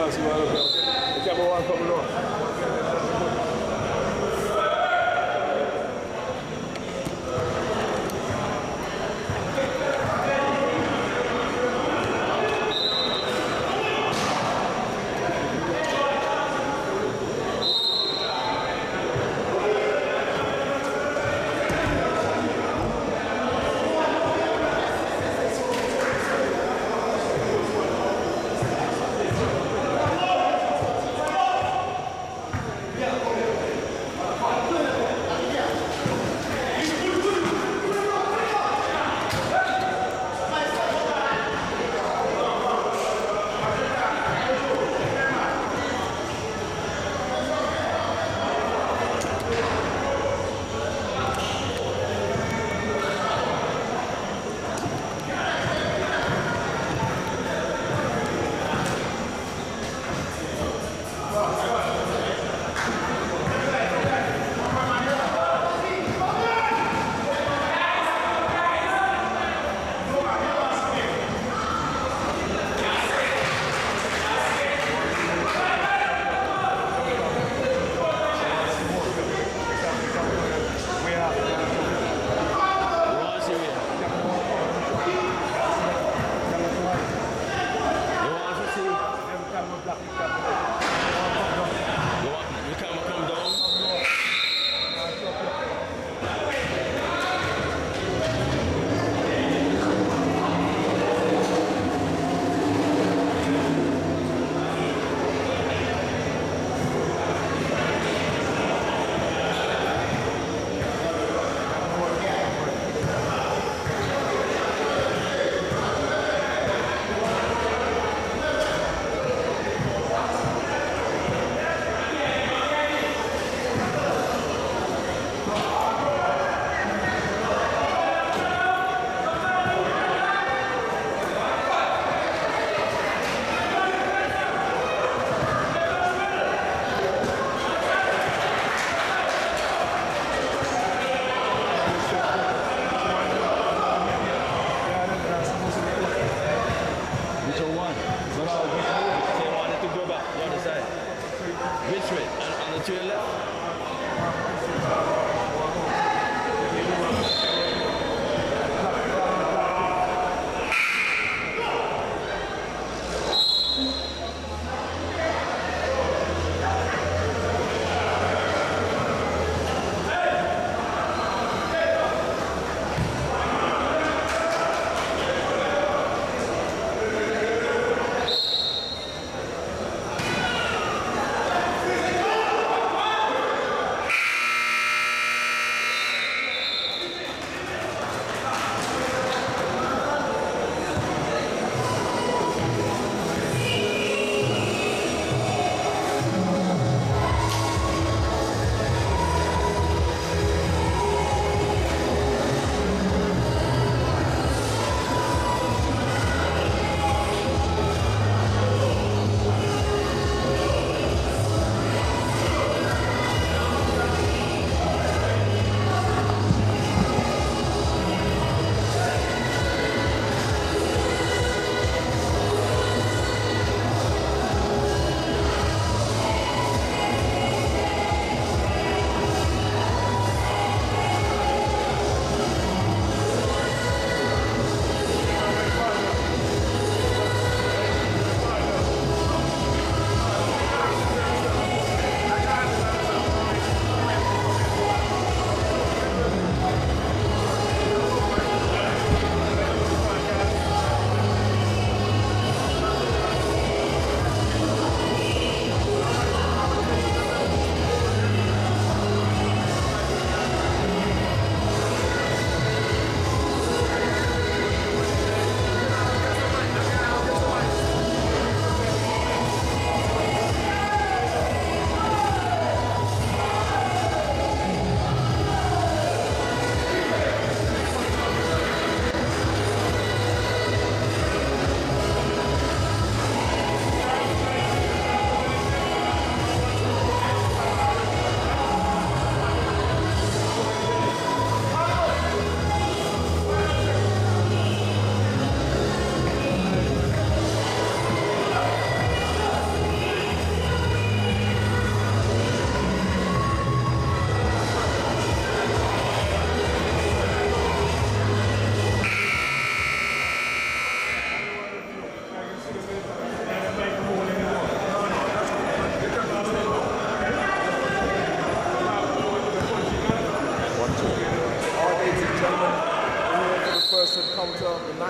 Grazie, guarda. Mettiamo avanti un po'.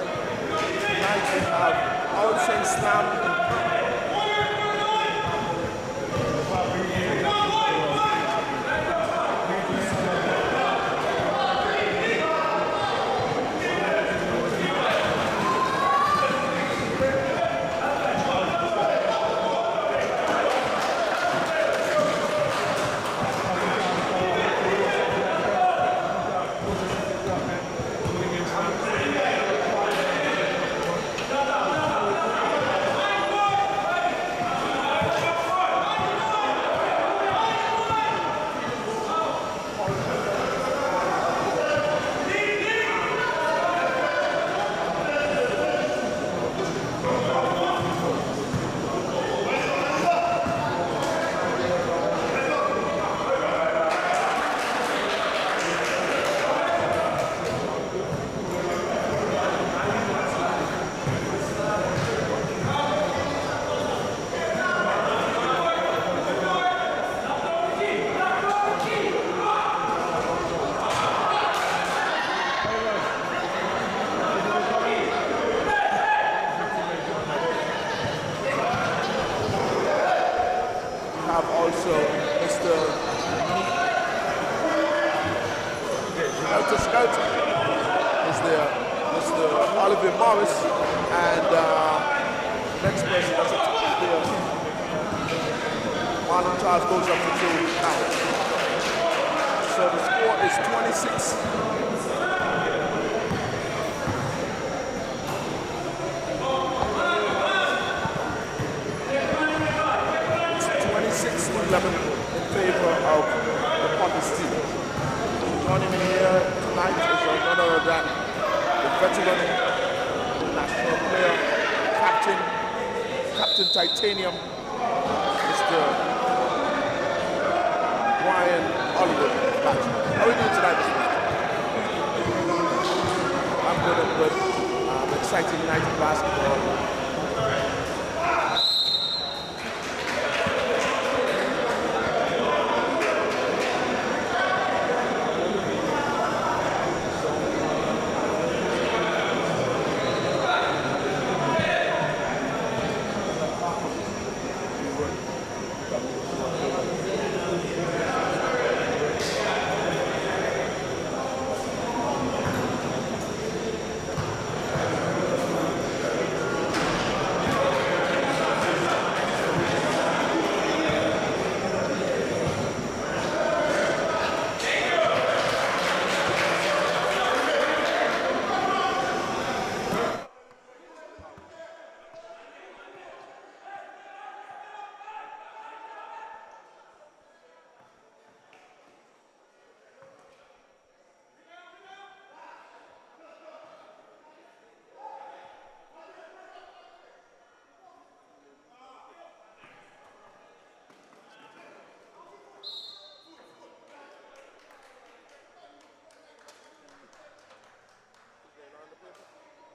Tonight we have All Saints Slam.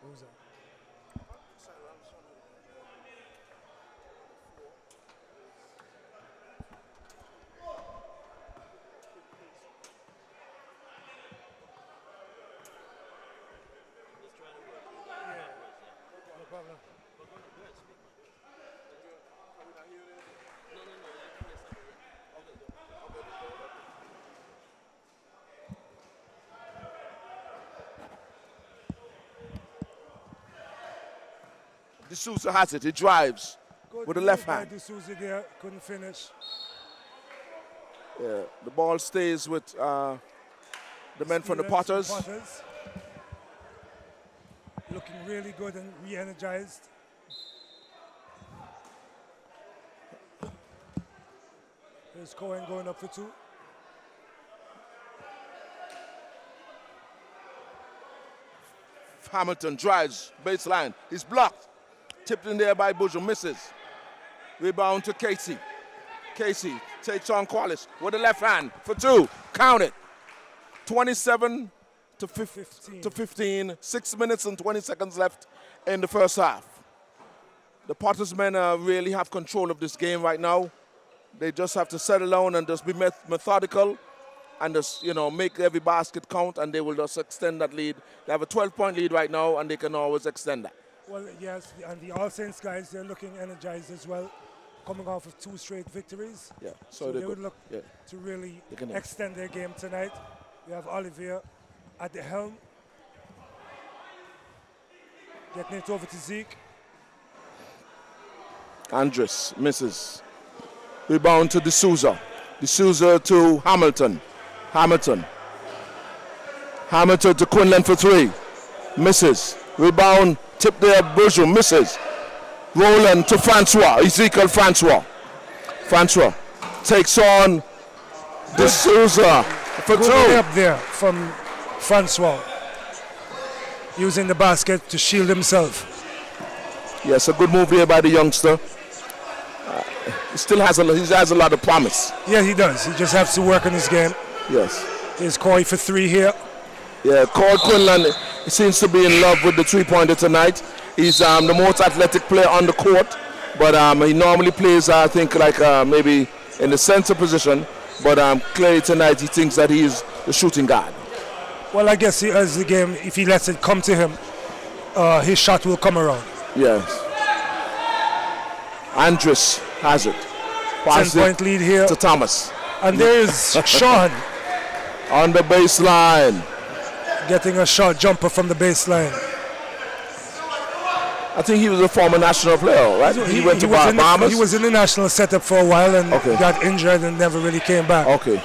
Who's that? No problem. D'Souza has it. He drives with the left hand. D'Souza there couldn't finish. Yeah, the ball stays with the men from the Potters. Looking really good and re-energized. There's Cohen going up for two. Hamilton drives baseline. He's blocked. Tipped in there by Bourgeois, misses. Rebound to Casey. Casey takes on Qualis with the left hand for two. Count it. 27 to 15. 6 minutes and 20 seconds left in the first half. The Potters men really have control of this game right now. They just have to settle down and just be methodical and just, make every basket count, and they will just extend that lead. They have a 12-point lead right now, and they can always extend that. Well, yes, and the All Saints guys, they're looking energized as well, coming off of 2 straight victories. Yeah, so they would look to really extend their game tonight. We have Olivier at the helm, getting it over to Zeke. Andres misses. Rebound to D'Souza. D'Souza to Hamilton. Hamilton to Quinlan for 3. Misses. Rebound, tip there, Bourgeois, misses. Roland to Francois. Ezekiel Francois. Francois takes on D'Souza for 2. Up there from Francois, using the basket to shield himself. Yes, a good move here by the youngster. He has a lot of promise. Yeah, he does. He just has to work on his game. Yes. Here's Corey for 3 here. Yeah, Corey Quinlan seems to be in love with the 3-pointer tonight. He's the most athletic player on the court, but he normally plays, I think, like maybe in the center position. But clearly tonight he thinks that he's the shooting guard. Well, I guess as the game, if he lets it come to him, his shot will come around. Yes. Andres has it. 10-point lead here to Thomas. And there's Sean on the baseline, getting a shot jumper from the baseline. I think he was a former national player, right? He went to Bahamas. He was in the national setup for a while and got injured and never really came back. Okay.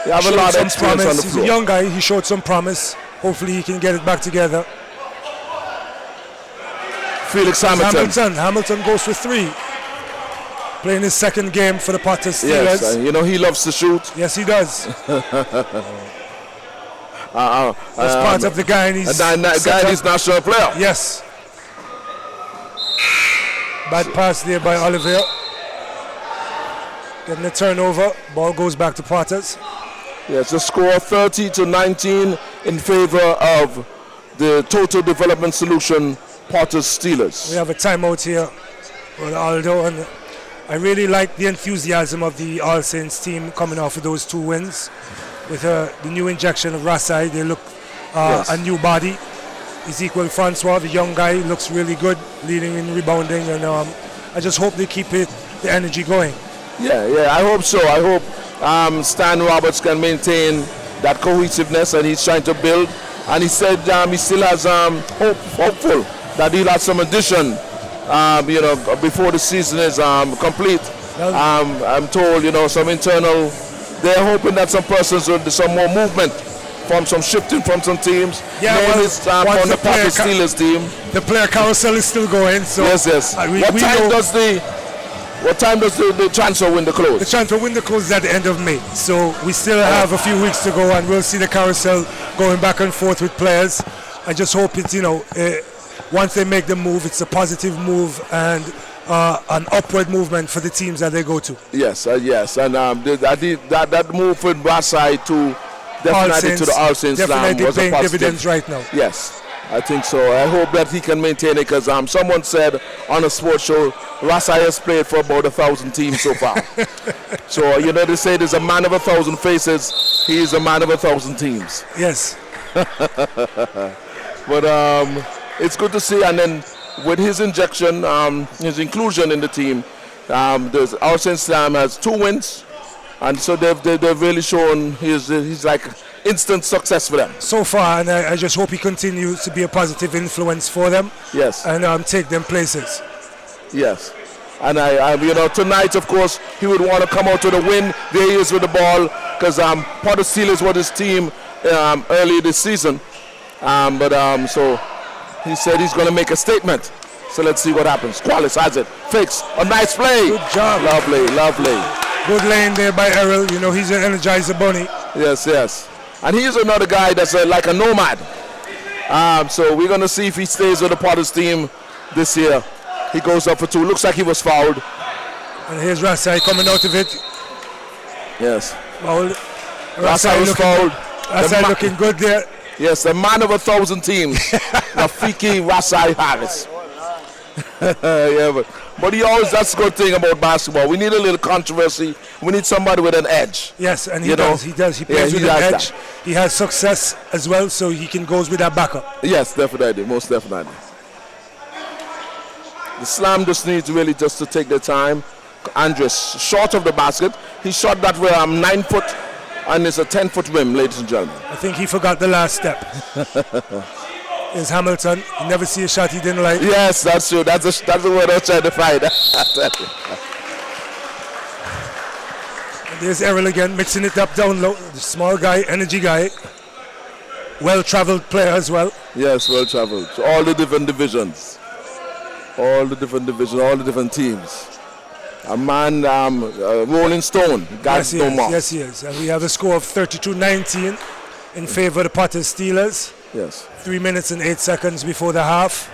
He have a lot of experience on the floor. He's a young guy. He showed some promise. Hopefully he can get it back together. Felix Hamilton. Hamilton goes for 3. Playing his second game for the Potter Steelers. Yes, he loves to shoot. Yes, he does. That's part of the Guyanese national player. Yes. Bad pass there by Olivier. Getting a turnover. Ball goes back to Potters. Yes, the score 30-19 in favor of the Total Development Solution Potters Steelers. We have a timeout here with Aldo, and I really like the enthusiasm of the All Saints team coming off of those 2 wins. With the new injection of Rasai, they look a new body. Ezekiel Francois, the young guy, looks really good, leading in rebounding, and I just hope they keep the energy going. Yeah, I hope so. I hope Stan Roberts can maintain that cohesiveness, and he's trying to build. And he said he still has hopeful that he'll have some addition, before the season is complete. I'm told, some internal. They're hoping that some persons will do some more movement from some shifting from some teams. Yeah, from the Potter Steelers team. The player carousel is still going. So yes. What time does the transfer window close? The transfer window closes at the end of May. So we still have a few weeks to go, and we'll see the carousel going back and forth with players. I just hope it's, once they make the move, it's a positive move and an upward movement for the teams that they go to. Yes, and that move with Brasai to definitely to the All Saints definitely was paying a positive. Dividends right now. Yes, I think so. I hope that he can maintain it, because someone said on a sports show, Rasai has played for about 1,000 teams so far. So they say there's a man of 1,000 faces. He is a man of 1,000 teams. Yes. But it's good to see, and then with his injection, his inclusion in the team, the All Saints has 2 wins, and so they've really shown he's like instant success for them so far, and I just hope he continues to be a positive influence for them. Yes, and take them places. Yes, and I tonight, of course, he would want to come out with a win. There he is with the ball, because Potter Steelers was his team early this season, so. He said he's going to make a statement. So let's see what happens. Qualis has it. Fakes. A nice play. Good job. Lovely. Good lane there by Errol. He's an energizer bunny. Yes. And he's another guy that's like a nomad. So we're going to see if he stays with the Potters team this year. He goes up for 2. Looks like he was fouled. And here's Rasai coming out of it. Yes. Fouled. Rasai was fouled. Rasai looking good there. Yes, the man of 1,000 teams, Rafiki Rasai Harris. Yeah, but But that's the good thing about basketball. We need a little controversy. We need somebody with an edge. Yes, and he does. He does. He plays with an edge. He has success as well, so he can go with that backup. Yes, definitely. Most definitely. The Slam just needs really just to take their time. Andres, short of the basket. He shot that way 9 foot, and it's a 10-foot rim, ladies and gentlemen. I think he forgot the last step. Is Hamilton. You never see a shot he didn't like. Yes, that's true. That's the word I was trying to find. There's Errol again, mixing it up down low. The small guy, energy guy. Well-traveled player as well. Yes, well-traveled. So all the different divisions. All the different teams. A man, Rolling Stone. Yes, he is. And we have a score of 32-19 in favor of the Potter Steelers. Yes. 3 minutes and 8 seconds before the half.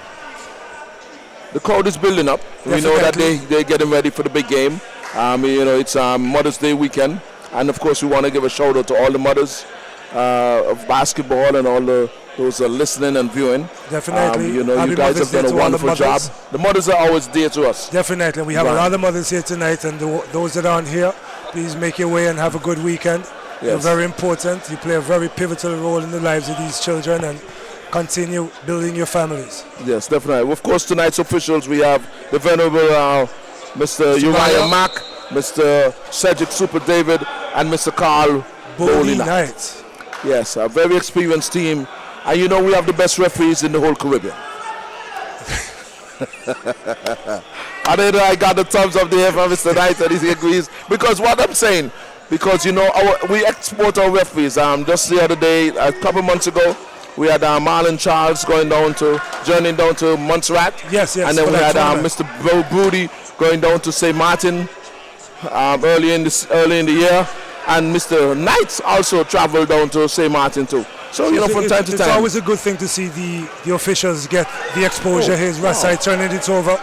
The crowd is building up. Definitely. We know that they're getting ready for the big game. It's Mother's Day weekend. And, of course, we want to give a shout-out to all the mothers of basketball and all those listening and viewing. Definitely. You guys have done a wonderful job. The mothers are always dear to us. Definitely. We have a lot of mothers here tonight, and those that aren't here, please make your way and have a good weekend. Yes. You're very important. You play a very pivotal role in the lives of these children, and continue building your families. Yes, definitely. Of course, tonight's officials, we have the venerable Mr. Uriah Mack, Mr. Cedric Super David, and Mr. Carl Bowley Knight. Yes, a very experienced team. And we have the best referees in the whole Caribbean. I got the thumbs up there from Mr. Knight, and he agrees. Because what I'm saying, because we export our referees. Just the other day, a couple months ago, we had Marlon Charles journeying down to Montserrat. Yes. And then we had Mr. Barbuda going down to St. Martin early in the year. And Mr. Knight also traveled down to St. Martin too. So, from time to time. It's always a good thing to see the officials get the exposure. Here's Rasai turning it over.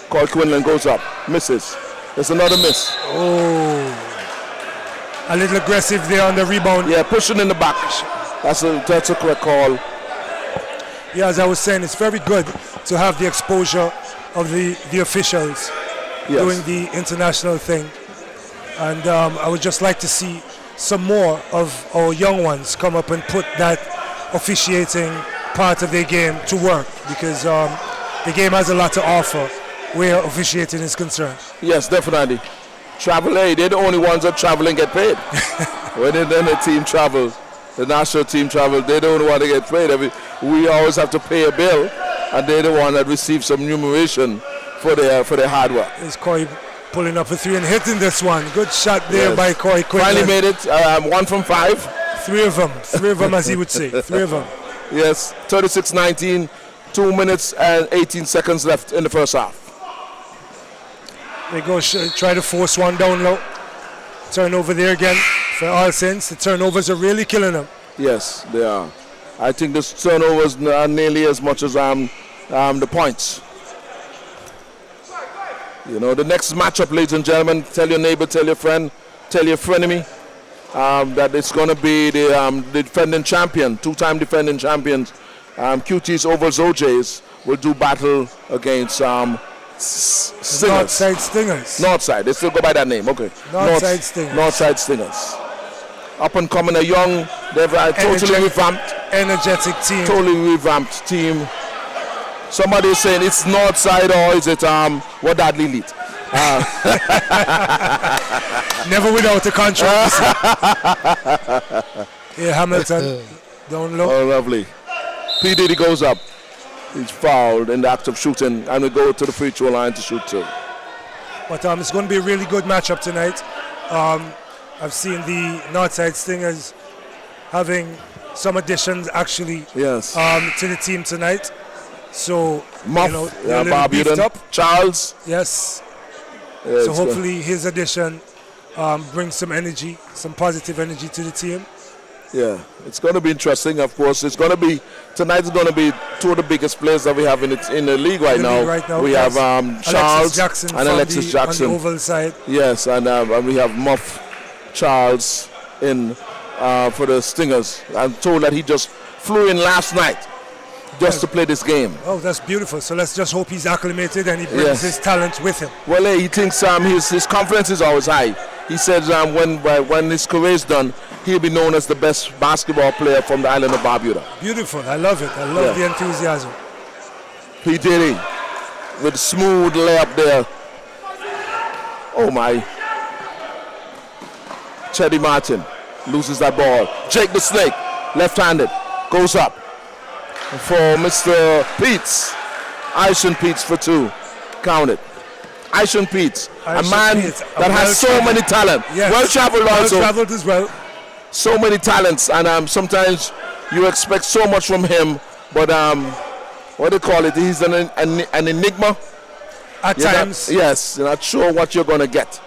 Cole Quinlan goes up, misses. There's another miss. Oh. A little aggressive there on the rebound. Yeah, pushing in the back. That's a correct call. Yeah, as I was saying, it's very good to have the exposure of the officials doing the international thing. And I would just like to see some more of our young ones come up and put that officiating part of their game to work, because the game has a lot to offer where officiating is concerned. Yes, definitely. They're the only ones that travel and get paid. When the team travels, the national team travels, they're the only one that get paid. We always have to pay a bill, and they're the one that receives some remuneration for their hard work. It's Coy pulling up a three and hitting this one. Good shot there by Coy Quinlan. Finally made it, 1 from 5. Three of them as he would say, 3 of them. Yes, 36-19, 2 minutes and 18 seconds left in the first half. They go try to force one down low. Turnover there again for All Saints. The turnovers are really killing them. Yes, they are. I think the turnovers are nearly as much as the points. The next matchup, ladies and gentlemen, tell your neighbor, tell your friend, tell your frenemy that it's going to be the defending champion, 2-time defending champions, QT's Ovals OJs will do battle against Stingers. Northside Stingers. Northside, they still go by that name, okay. Northside Stingers. Northside Stingers. Up and coming, a young, they've totally revamped. Energetic team. Totally revamped team. Somebody is saying it's Northside, or is it what that Lilith? Never without a controversy. Yeah, Hamilton down low. Oh, lovely. P. Diddy goes up. He's fouled in the act of shooting, and we go to the free throw line to shoot too. But it's going to be a really good matchup tonight. I've seen the Northside Stingers having some additions actually to the team tonight. So, Barbuda, Charles. Yes. So hopefully his addition brings some energy, some positive energy to the team. Yeah, it's going to be interesting. Of course, tonight is going to be 2 of the biggest players that we have in the league right now. We have Charles Jackson and Alexis Jackson on the oval side. Yes, and we have Muff Charles in for the Stingers. I'm told that he just flew in last night just to play this game. Oh, that's beautiful. So let's just hope he's acclimated and he brings his talent with him. Well, he thinks his confidence is always high. He says when his career is done, he'll be known as the best basketball player from the island of Barbuda. Beautiful. I love it. I love the enthusiasm. He did it with a smooth layup there. Oh my. Chetty Martin loses that ball. Jake the Snake, left-handed, goes up for Mr. Peets. Aishan Peets for 2. Count it. Aishan Peets, a man that has so many talent. Yes. Well-traveled also. Well-traveled as well. So many talents, and sometimes you expect so much from him, but what do you call it? He's an enigma. At times. Yes, you're not sure what you're going to get.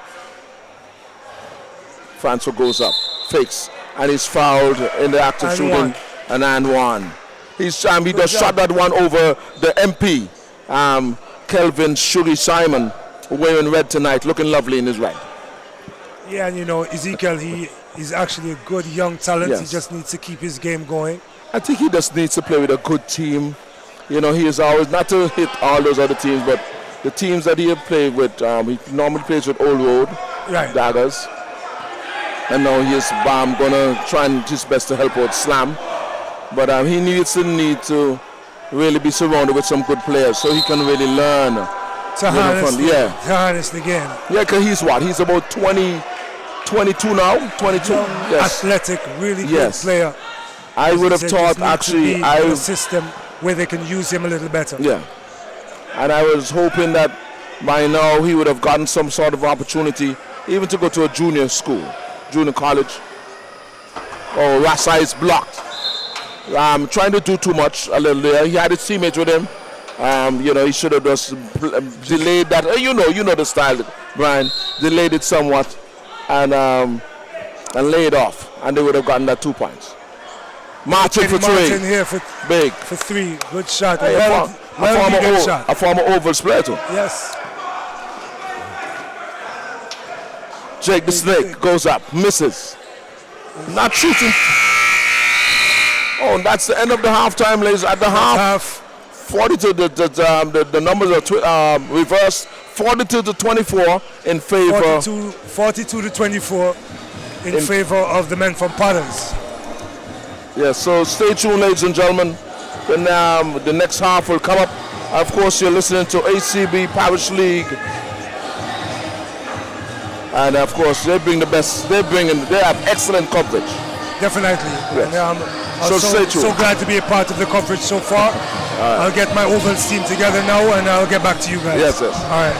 Franco goes up, fakes, and he's fouled in the act of shooting an and one. He just shot that one over the MP, Kelvin Shuri Simon, wearing red tonight, looking lovely in his red. Yeah, and Ezekiel, he's actually a good young talent. Yes. He just needs to keep his game going. I think he just needs to play with a good team. He is always, not to hit all those other teams, but the teams that he had played with, he normally plays with Old Road, Daggers. And now he's going to try his best to help out Slam. But he needs to really be surrounded with some good players so he can really learn. To harness the game. Yeah, because he's about 22 now? 22? Yes. Athletic, really good player. I would have thought actually in a system where they can use him a little better. Yeah. And I was hoping that by now he would have gotten some sort of opportunity even to go to a junior school. Junior college. Oh, Rasa is blocked. Trying to do too much a little there. He had his teammates with him. He should have just delayed that. You know the style, Brian. Delayed it somewhat and laid off, and they would have gotten that 2 points. Martin for 3. Martin here for big for 3. Good shot. Hey, a former Ovals player too. Yes. Jake the Snake goes up, misses. Not shooting. Oh, and that's the end of the halftime, ladies. At the half, 42. The numbers are reversed. 42-24 in favor. 42-24 in favor of the men from Potters. Yes. So stay tuned, ladies and gentlemen. Then the next half will come up. Of course, you're listening to ACB Parish League. And of course, they bring the best. They have excellent coverage. Definitely. Yes. I'm so glad to be a part of the coverage so far. I'll get my Ovals team together now, and I'll get back to you guys. Yes. All right.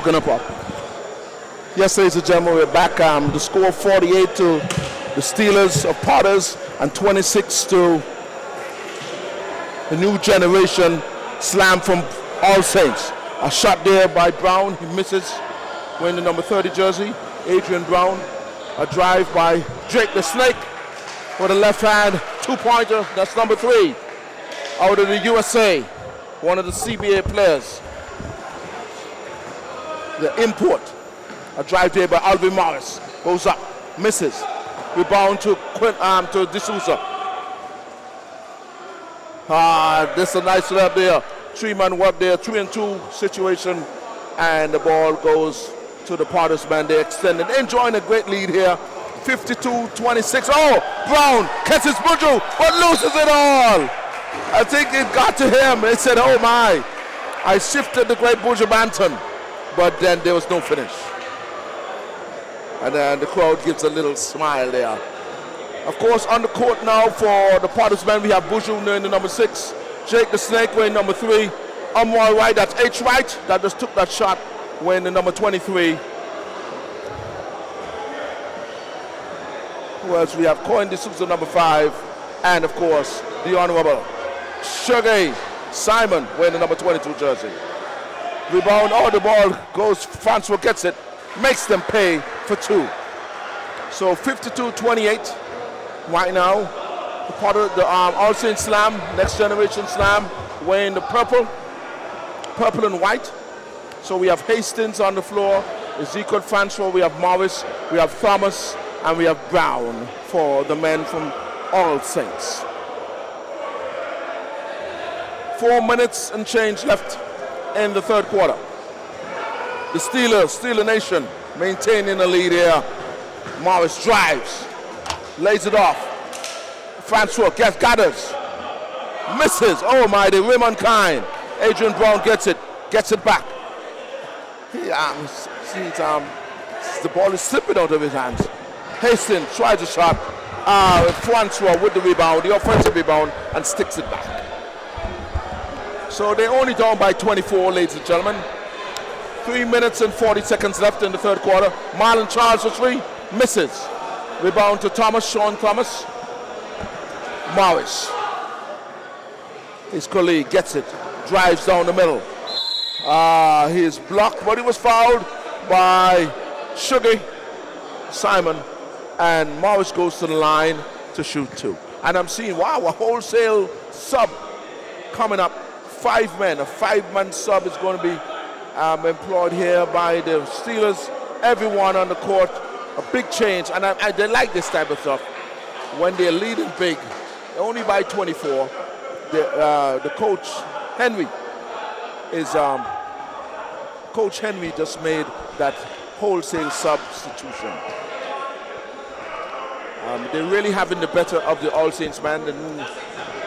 broken apart. Yes, ladies and gentlemen, we're back. The score 48 to the Steelers of Potters and 26 to the New Generation Slam from All Saints. A shot there by Brown. He misses. Wearing the number 30 jersey, Adrian Brown. A drive by Drake the Snake with a left hand 2-pointer. That's number 3 out of the USA. One of the CBA players. The import. A drive there by Alvin Morris. Goes up. Misses. Rebound to D'Souza. This is a nice left there. 3-man work there. 3-and-2 situation. And the ball goes to the Potters man. They extended. Enjoying a great lead here. 52-26. Oh, Brown catches Buju, but loses it all. I think it got to him. He said, oh my. I shifted the great Buju Banton. But then there was no finish. And then the crowd gives a little smile there. Of course, on the court now for the Potters men, we have Buju wearing the number 6. Jake the Snake wearing number 3. Amwal Wright, that's H. Wright, that just took that shot wearing the number 23. Who else? We have Coin D'Souza, number 5. And of course, the Honorable Shugay Simon wearing the number 22 jersey. Rebound, the ball goes, Francois gets it, makes them pay for 2. So 52-28 right now. The All Saints Slam, Next Generation Slam, wearing the purple and white. So we have Hastings on the floor, Ezekiel Francois, we have Morris, we have Thomas, and we have Brown for the men from All Saints. 4 minutes and change left in the third quarter. The Steeler Nation maintaining the lead here. Morris drives, lays it off. Francois gathers, misses. Oh my, the Raymond Kind. Adrian Brown gets it back. The ball is slipping out of his hands. Hastings tries a shot. Francois with the rebound, the offensive rebound, and sticks it back. So they're only down by 24, ladies and gentlemen. 3 minutes and 40 seconds left in the third quarter. Marlon Charles for 3, misses. Rebound to Sean Thomas. Morris. His colleague gets it, drives down the middle. He is blocked, but he was fouled by Shugay Simon. And Morris goes to the line to shoot 2. And I'm seeing, wow, a wholesale sub coming up. 5 men, a 5-man sub is going to be employed here by the Steelers. Everyone on the court, a big change, and they like this type of stuff. When they're leading big, only by 24, the coach Henry just made that wholesale substitution. They're really having the better of the All Saints man.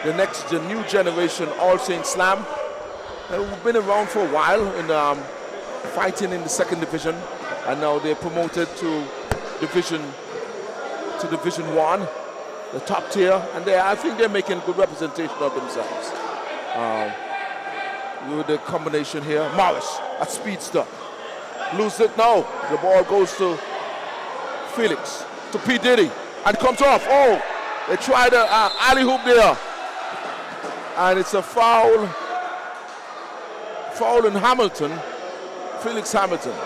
The new generation All Saints Slam. They've been around for a while in fighting in the second division, and now they're promoted to Division 1, the top tier, and I think they're making good representation of themselves. With the combination here, Morris, a speedster, loses it now. The ball goes to Felix, to P. Diddy, and comes off. Oh, they tried an alley hoop there. And it's a foul in Hamilton, Felix Hamilton,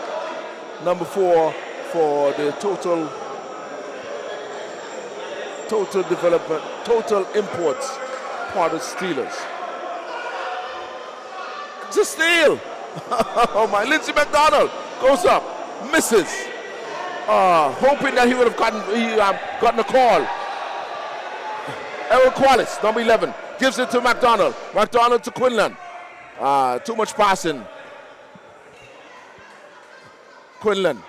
number 4 for the total development, total imports part of Steelers. It's a steal. Oh my, Lindsey McDonald goes up, misses. Hoping that he would have gotten a call. Eric Wallace, number 11. Gives it to McDonald. McDonald to Quinlan. Too much passing. Quinlan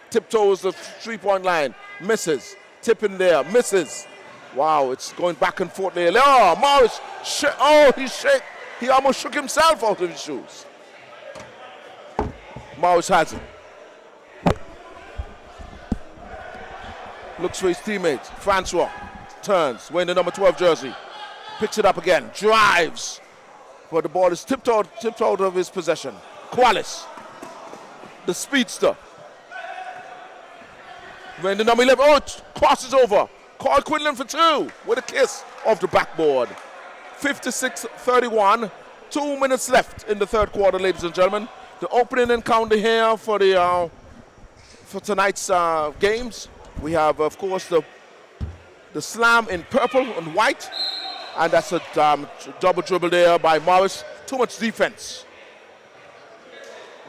tiptoes the 3-point line. Misses. Tip in there. Misses. Wow, it's going back and forth there. Oh, Morris. He almost shook himself out of his shoes. Morris has it. Looks for his teammates. Francois turns, wearing the number 12 jersey. Picks it up again, drives, but the ball is tipped out of his possession. Qualis the speedster. When the number 11, crosses over. Carl Quinlan for 2 with a kiss off the backboard. 56-31, 2 minutes left in the third quarter, ladies and gentlemen. The opening encounter here for the for tonight's games. We have, of course, the slam in purple and white, and that's a double dribble there by Morris. Too much defense.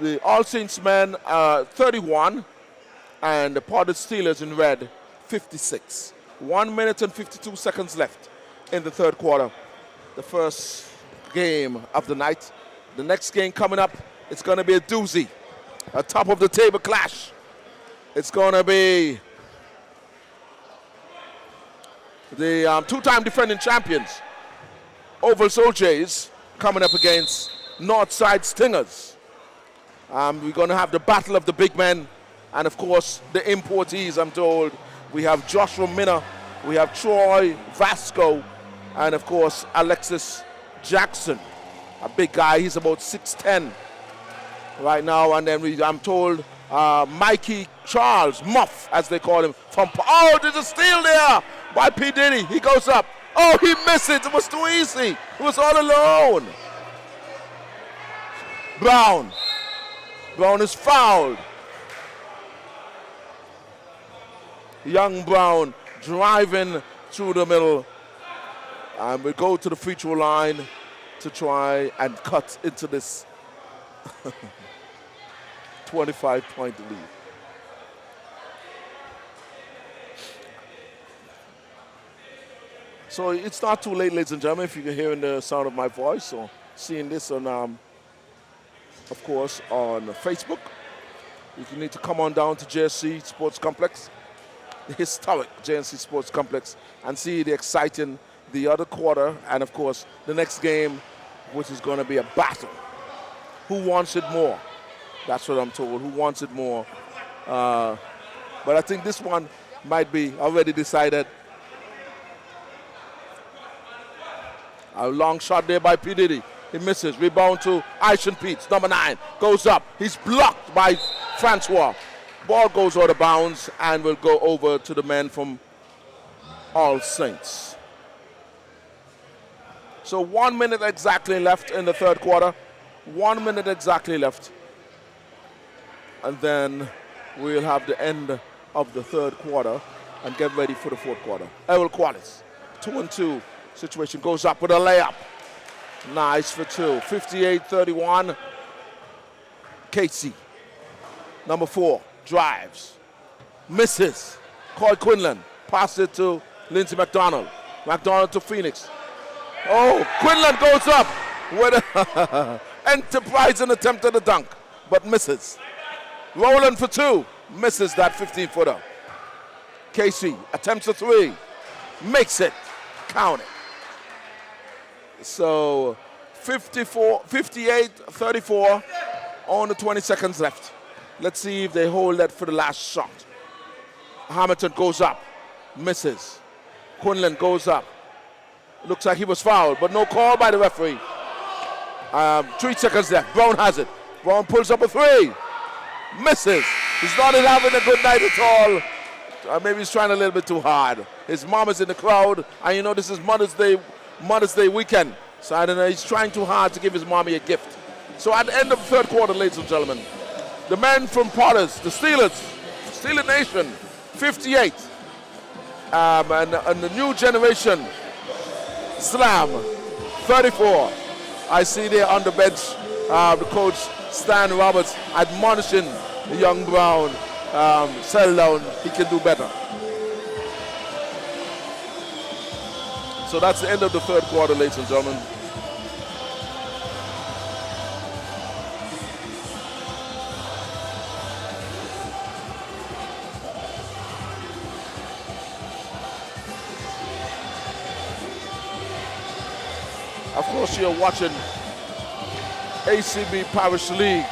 The All Saints men 31, and the Potted Steelers in red 56. 1 minute and 52 seconds left in the third quarter. The first game of the night. The next game coming up, it's going to be a doozy, a top of the table clash. It's going to be the two-time defending champions, Oval Soul Jays, coming up against Northside Stingers. We're going to have the battle of the big men, and of course the importees. I'm told we have Joshua Minner, we have Troy Vasco, and of course Alexis Jackson, a big guy. He's about 6'10" right now. And then I'm told Mikey Charles, Muff as they call him, from, there's a steal there by P. Diddy. He goes up. Oh, he missed it. It was too easy. He was all alone. Brown is fouled. Young Brown driving through the middle, and we go to the free throw line to try and cut into this 25-point lead. So it's not too late, ladies and gentlemen, if you're hearing the sound of my voice or seeing this on, of course, on Facebook. You need to come on down to JSC Sports Complex, the historic JSC Sports Complex, and see the exciting, the other quarter, and of course, the next game, which is going to be a battle. Who wants it more? That's what I'm told. Who wants it more? But I think this one might be already decided. A long shot there by P. Diddy. He misses. Rebound to Aishan Peets, number 9. Goes up. He's blocked by Francois. Ball goes out of bounds and will go over to the men from All Saints. So 1 minute exactly left in the third quarter. 1 minute exactly left. And then we'll have the end of the third quarter and get ready for the fourth quarter. Errol Qualis, 2-2 situation, goes up with a layup. Nice for 2. 58-31. Casey, number 4, drives. Misses. Coy Quinlan. Passes it to Lindsey McDonald. McDonald to Phoenix. Oh, Quinlan goes up with an enterprising attempt at a dunk, but misses. Rowland for 2. Misses that 15-footer. Casey attempts a 3. Makes it. Count it. So 58-34, only 20 seconds left. Let's see if they hold that for the last shot. Hamilton goes up, misses. Quinlan goes up. Looks like he was fouled, but no call by the referee. 3 seconds left. Brown has it. Brown pulls up a 3. Misses. He's not having a good night at all. Maybe he's trying a little bit too hard. His mom is in the crowd, and you know this is Mother's Day weekend. So I don't know, he's trying too hard to give his mommy a gift. So at the end of the third quarter, ladies and gentlemen, the men from Potters, the Steelers, Steeler Nation, 58. And the new generation, Slam, 34. I see there on the bench, the coach, Stan Roberts, admonishing the young Brown, settle down, he can do better. So that's the end of the third quarter, ladies and gentlemen. Of course, you're watching ACB Parish League.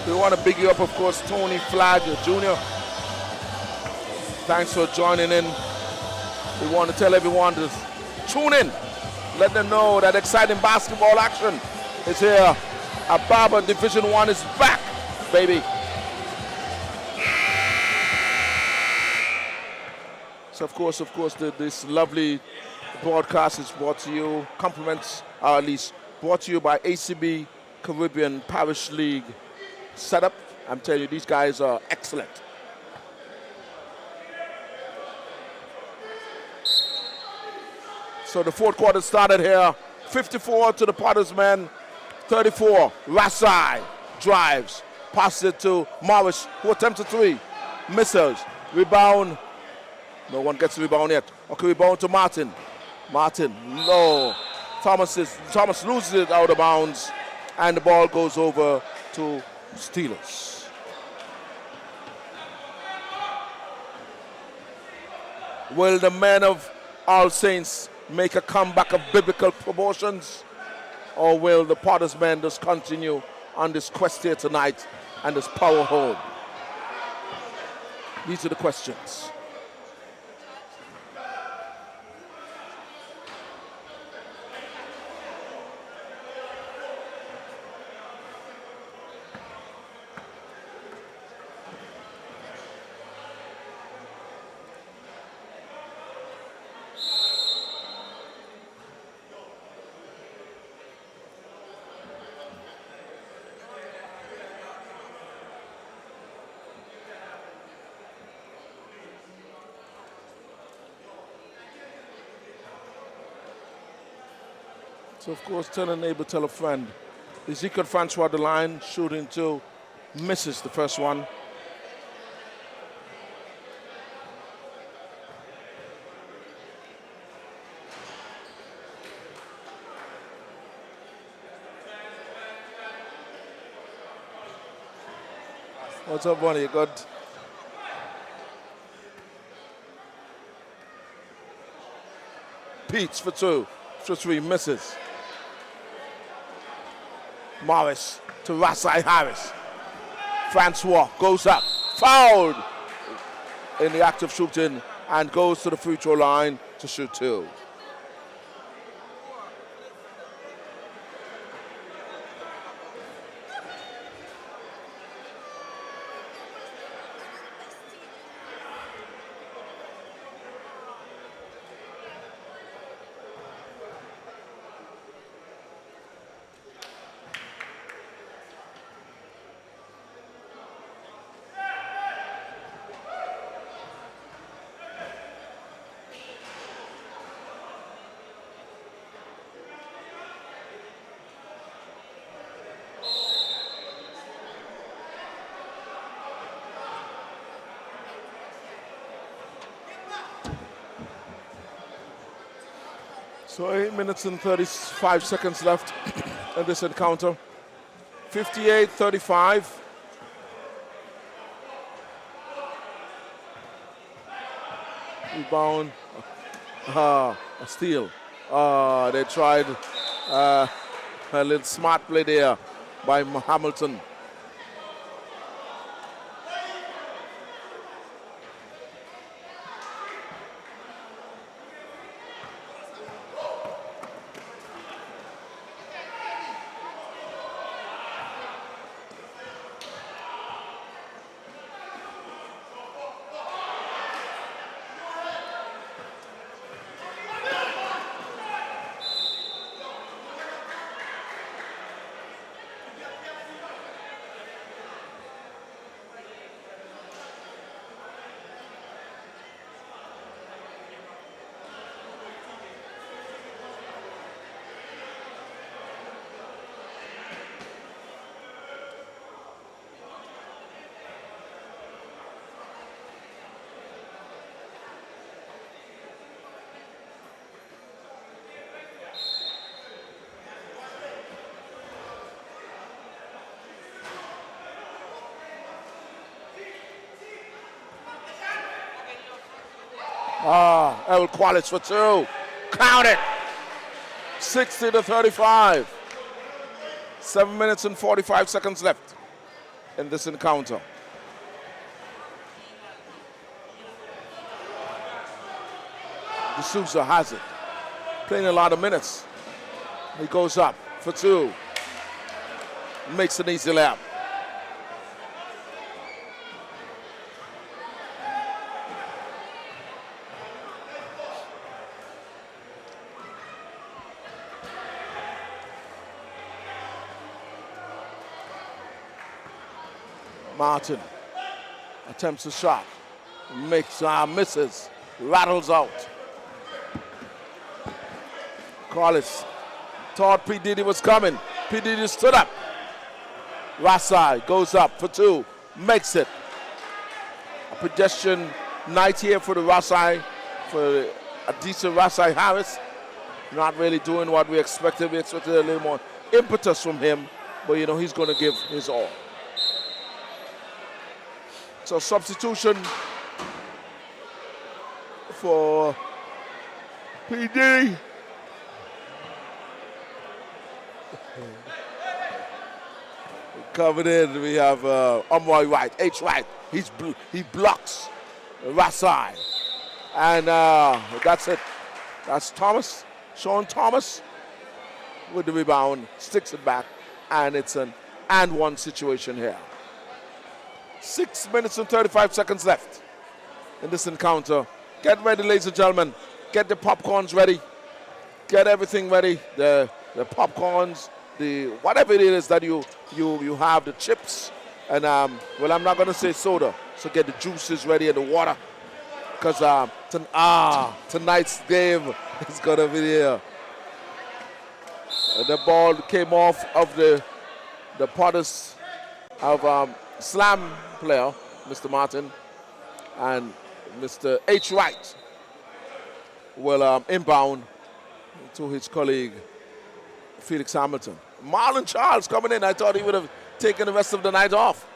We want to big you up, of course, Tony Flagg Jr. Thanks for joining in. We want to tell everyone to tune in. Let them know that exciting basketball action is here. Barbuda Division 1 is back, baby. So, of course, this lovely broadcast is brought to you, compliments, or at least brought to you by ACB Caribbean Parish League setup. I'm telling you, these guys are excellent. So the fourth quarter started here. 54 to the Potter's men, 34. Rasai drives, passes it to Morris, who attempts a three, misses, rebound. No one gets the rebound yet. Okay, rebound to Martin. Martin, no. Thomas loses it out of bounds, and the ball goes over to Steelers. Will the men of All Saints make a comeback of biblical proportions, or will the Potter's men just continue on this quest here tonight and just power home? These are the questions. So, of course, tell a neighbor, tell a friend. Ezekiel Francois the line, shooting two, misses the first one. What's up, Bonnie? You good? Peets for two, for three, misses. Morris to Rasai Harris. Francois goes up, fouled in the act of shooting, and goes to the free throw line to shoot two. So 8 minutes and 35 seconds left in this encounter. 58-35. Rebound. A steal. They tried a little smart play there by Hamilton. El Qualis for two. Count it. 60-35. 7 minutes and 45 seconds left. in this encounter. D'Souza has it. Playing a lot of minutes. He goes up for two. Makes an easy layup. Martin attempts a shot, misses, rattles out. Collis thought P. Diddy was coming. P. Diddy stood up. Rasai goes up for two, makes it. A pedestrian night here for the Rasai, for a decent Rasai Harris. Not really doing what we expected. We expected a little more impetus from him, but you know, he's going to give his all. So substitution for PD. Covered in, we have Omroy White, H. White. He blocks Rasai. And that's it. That's Thomas, Sean Thomas with the rebound, sticks it back, and it's an and one situation here. 6 minutes and 35 seconds left in this encounter. Get ready, ladies and gentlemen. Get the popcorns ready. Get everything ready. The popcorns, the whatever it is that you have, the chips, and well, I'm not gonna say soda. So get the juices ready and the water, because tonight's game is gonna be here. The ball came off of the Potters of Slam player, Mr. Martin, and Mr. H. Wright will inbound to his colleague, Felix Hamilton. Marlon Charles coming in. I thought he would have taken the rest of the night off,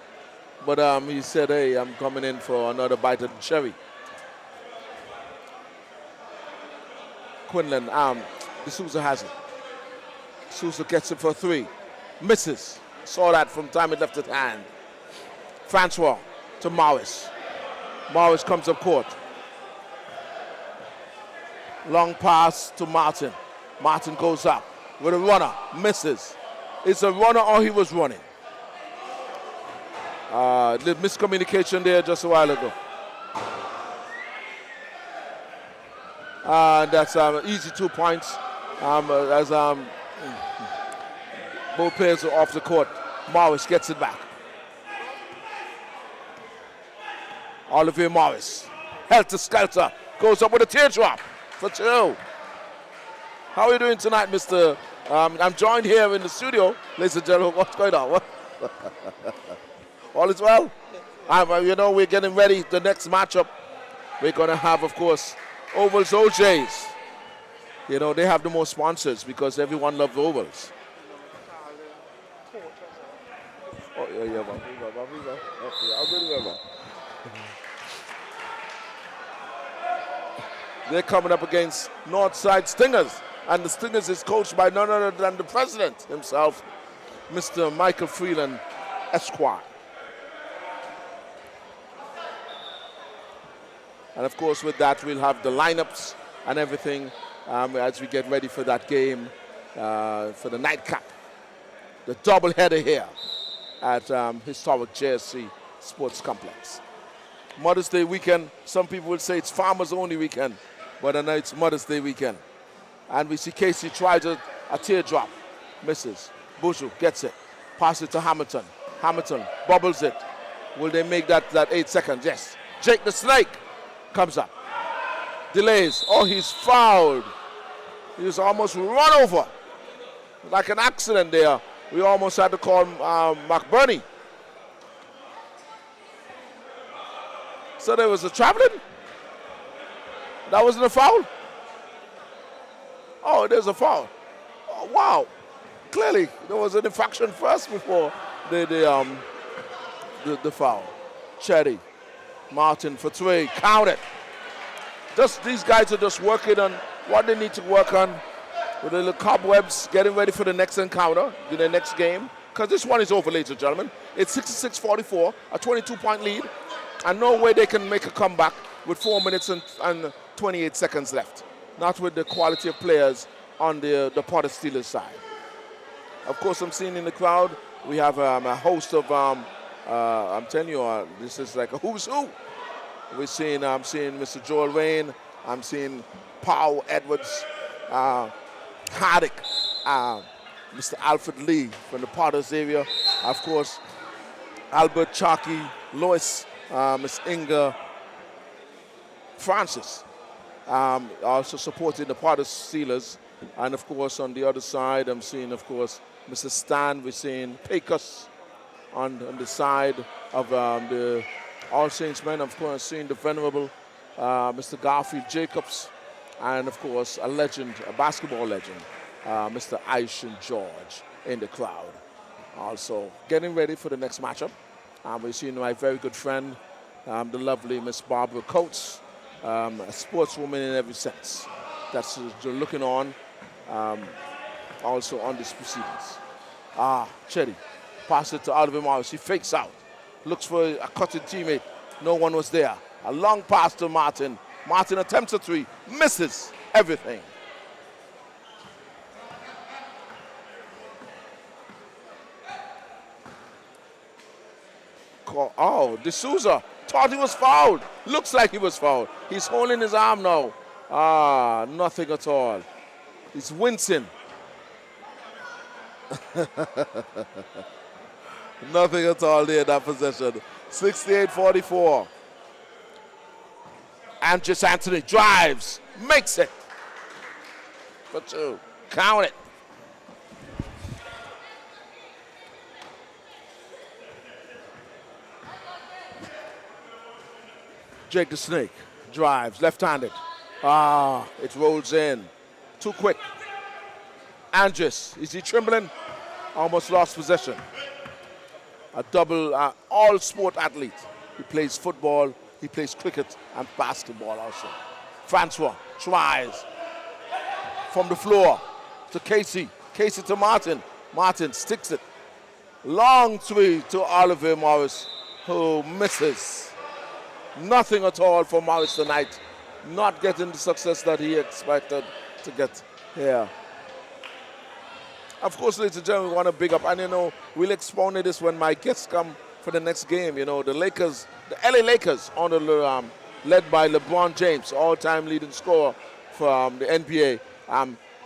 but he said, hey, I'm coming in for another bite of the cherry. Quinlan, D'Souza has it. D'Souza gets it for three. Misses. Saw that from time it left his hand. Francois to Morris. Morris comes up court. Long pass to Martin. Martin goes up with a runner. Misses. It's a runner or he was running. The miscommunication there just a while ago. That's easy 2 points as both players are off the court. Morris gets it back. Olivier Morris, helter-skelter, goes up with a teardrop for two. How are you doing tonight, Mr.? I'm joined here in the studio. Ladies and gentlemen, what's going on? What? All is well? You know, we're getting ready. The next matchup, we're going to have, of course, Ovals OJs. You know, they have the most sponsors because everyone loves Ovals. Oh, yeah. I'll remember. They're coming up against Northside Stingers, and the Stingers is coached by none other than the president himself, Mr. Michael Freeland, Esquire. And of course, with that, we'll have the lineups and everything as we get ready for that game, for the nightcap, the doubleheader here at historic JSC Sports Complex. Mother's Day weekend, some people will say it's Farmers Only weekend, but I know it's Mother's Day weekend. And we see Casey tries a teardrop, misses. Buju gets it, passes it to Hamilton. Hamilton bubbles it. Will they make that 8 seconds? Yes. Jake the Snake comes up, delays. Oh, he's fouled. He was almost run over, like an accident there. We almost had to call McBurney. So there was a traveling? That wasn't a foul? Oh, there's a foul. Oh, wow. Clearly, there was an infraction first before the foul. Chetty, Martin for three, count it. Just these guys are just working on what they need to work on with the little cobwebs, getting ready for the next encounter, the next game, because this one is over, ladies and gentlemen. It's 66-44, a 22-point lead, and no way they can make a comeback with 4 minutes and 28 seconds left. Not with the quality of players on the Potter Steelers side. Of course, I'm seeing in the crowd, we have a host of, I'm telling you, this is like a who's who. I'm seeing Mr. Joel Rain, I'm seeing Powell Edwards, Hardick, Mr. Alfred Lee from the Potters area, of course, Albert Chalky, Lois, Miss Inga Francis, also supporting the Potters Steelers. And of course, on the other side, I'm seeing, of course, Mr. Stan, we're seeing Pecos on the side of the All Saints men. Of course, seeing the venerable Mr. Garfield Jacobs, and of course, a legend, a basketball legend, Mr. Aishan George in the crowd. Also getting ready for the next matchup. We're seeing my very good friend, the lovely Miss Barbara Coates, a sportswoman in every sense. That's looking on also on these proceedings. Chetty, pass it to Oliver Morris. He fakes out, looks for a cutting teammate. No one was there. A long pass to Martin. Martin attempts a three, misses everything. Oh, D'Souza thought he was fouled. Looks like he was fouled. He's holding his arm now. Nothing at all. He's wincing. Nothing at all there in that possession. 68-44. Andres Anthony drives, makes it for two. Count it. Jake the Snake drives, left-handed. It rolls in. Too quick. Andres, is he trembling? Almost lost possession. A double, all-sport athlete. He plays football, he plays cricket and basketball also. Francois tries from the floor to Casey. Casey to Martin. Martin sticks it. Long three to Oliver Morris, who misses. Nothing at all for Morris tonight. Not getting the success that he expected to get here. Of course, ladies and gentlemen, we want to big up, and you know, we'll expound this when my guests come for the next game. You know, the Lakers, the LA Lakers, led by LeBron James, all-time leading scorer for the NBA.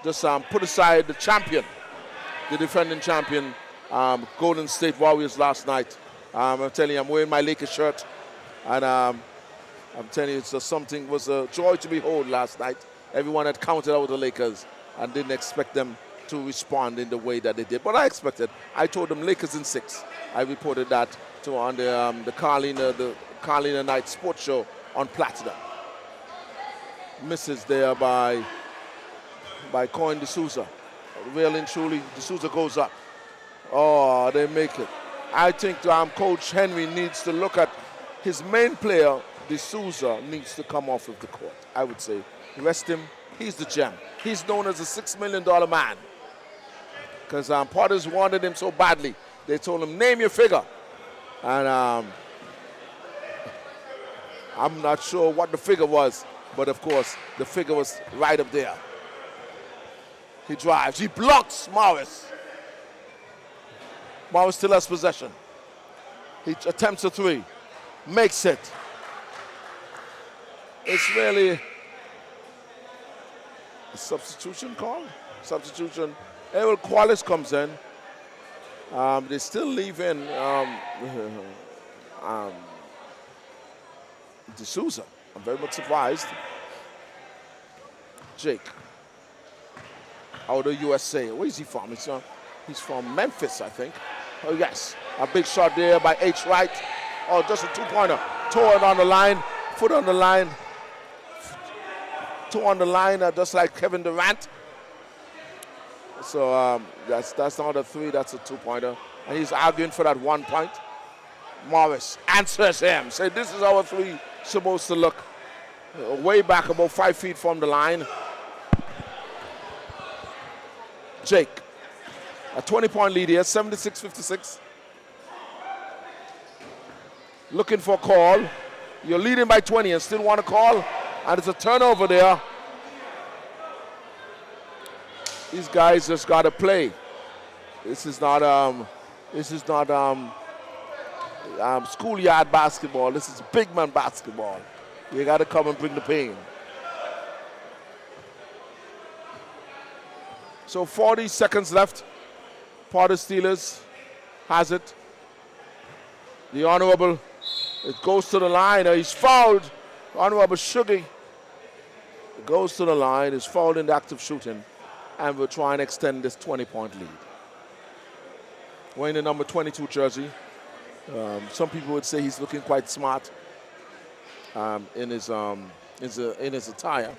Just put aside the champion, the defending champion, Golden State Warriors last night. I'm telling you, I'm wearing my Lakers shirt, and I'm telling you, it was a joy to behold last night. Everyone had counted out the Lakers and didn't expect them to respond in the way that they did. But I expected. I told them Lakers in 6. I reported that on the Carolina Night Sports Show on Platinum. Misses there by Coin D'Souza. Really and truly, D'Souza goes up. Oh, they make it. I think Coach Henry needs to look at his main player. D'Souza needs to come off of the court, I would say. Rest him. He's the gem. He's known as a $6 million man. Because Potters wanted him so badly. They told him, name your figure. And I'm not sure what the figure was. But, of course, the figure was right up there. He drives. He blocks Morris. Morris still has possession. He attempts a three. Makes it. It's really a substitution call. Substitution. Errol Qualis comes in. They still leave in D'Souza. I'm very much surprised. Jake, out of USA. Where is he from? He's from Memphis, I think. Oh, yes. A big shot there by H. Wright. Oh, just a two-pointer. Toe it on the line. Foot on the line. Toe on the line, just like Kevin Durant. So that's not a three, that's a two-pointer. And he's arguing for that 1 point. Morris answers him. Say, this is our three supposed to look. Way back, about 5 feet from the line. Jake A 20-point lead here, 76-56. Looking for a call. You're leading by 20 and still want a call, and it's a turnover there. These guys just got to play. This is not schoolyard basketball. This is big man basketball. You got to come and bring the pain. So 40 seconds left. Potter Steelers has it. The Honorable, it goes to the line. He's fouled. Honorable Shuggy. It goes to the line. He's fouled in the act of shooting. And we'll try and extend this 20-point lead. Wearing the number 22 jersey. Some people would say he's looking quite smart in his attire.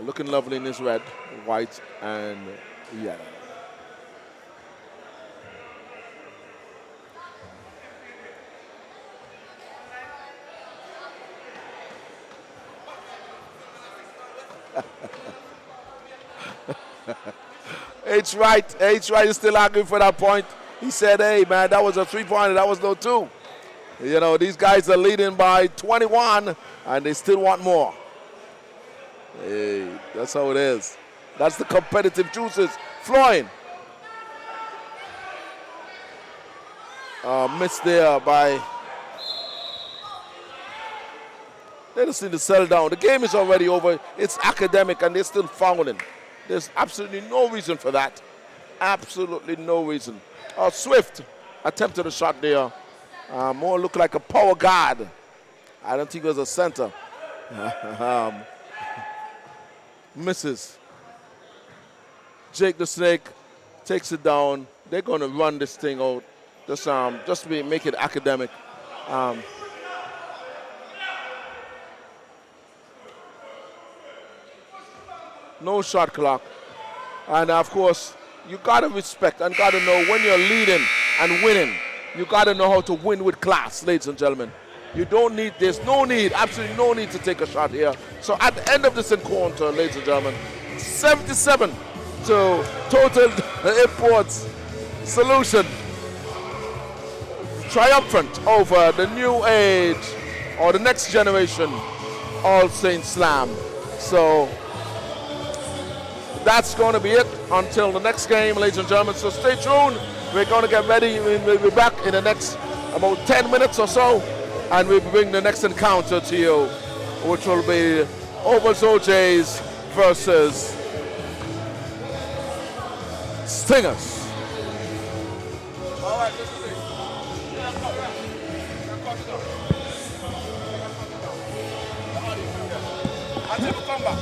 Looking lovely in his red, white, and yellow. H. Wright is still arguing for that point. He said, hey, man, that was a three-pointer. That was no two. You know, these guys are leading by 21, and they still want more. Hey, that's how it is. That's the competitive juices flowing. Missed there by... They just need to settle down. The game is already over. It's academic, and they're still fouling. There's absolutely no reason for that. Absolutely no reason. Swift attempted a shot there. More looked like a power guard. I don't think it was a center. Misses. Jake the Snake takes it down. They're going to run this thing out. Just make it academic. No shot clock. And of course, you got to respect and got to know when you're leading and winning. You got to know how to win with class, ladies and gentlemen. You don't need this. No need, absolutely no need to take a shot here. So at the end of this encounter, ladies and gentlemen, 77 to Total Imports Solution. Triumphant over the new age or the next generation All Saints Slam. So that's going to be it until the next game, ladies and gentlemen. So stay tuned. We're going to get ready. We'll be back in the next about 10 minutes or so, and we'll bring the next encounter to you, which will be Ovals OJs versus Stingers. All right, this is it. I'll take a comeback.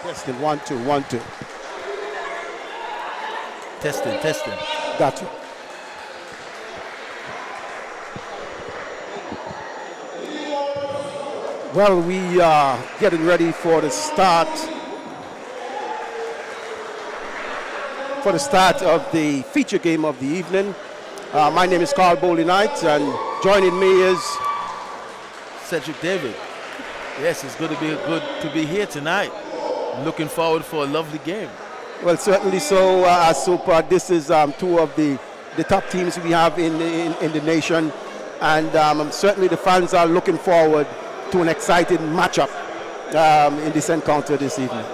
Testing, 1, 2, 1, 2. Testing. Gotcha. Well, we are getting ready for the start of the feature game of the evening. My name is Carl Bowley Knight, and joining me is Cedric David. Yes, it's good to be here tonight. Looking forward for a lovely game. Well, certainly so, Super. This is two of the top teams we have in the nation, and certainly the fans are looking forward to an exciting matchup in this encounter this evening.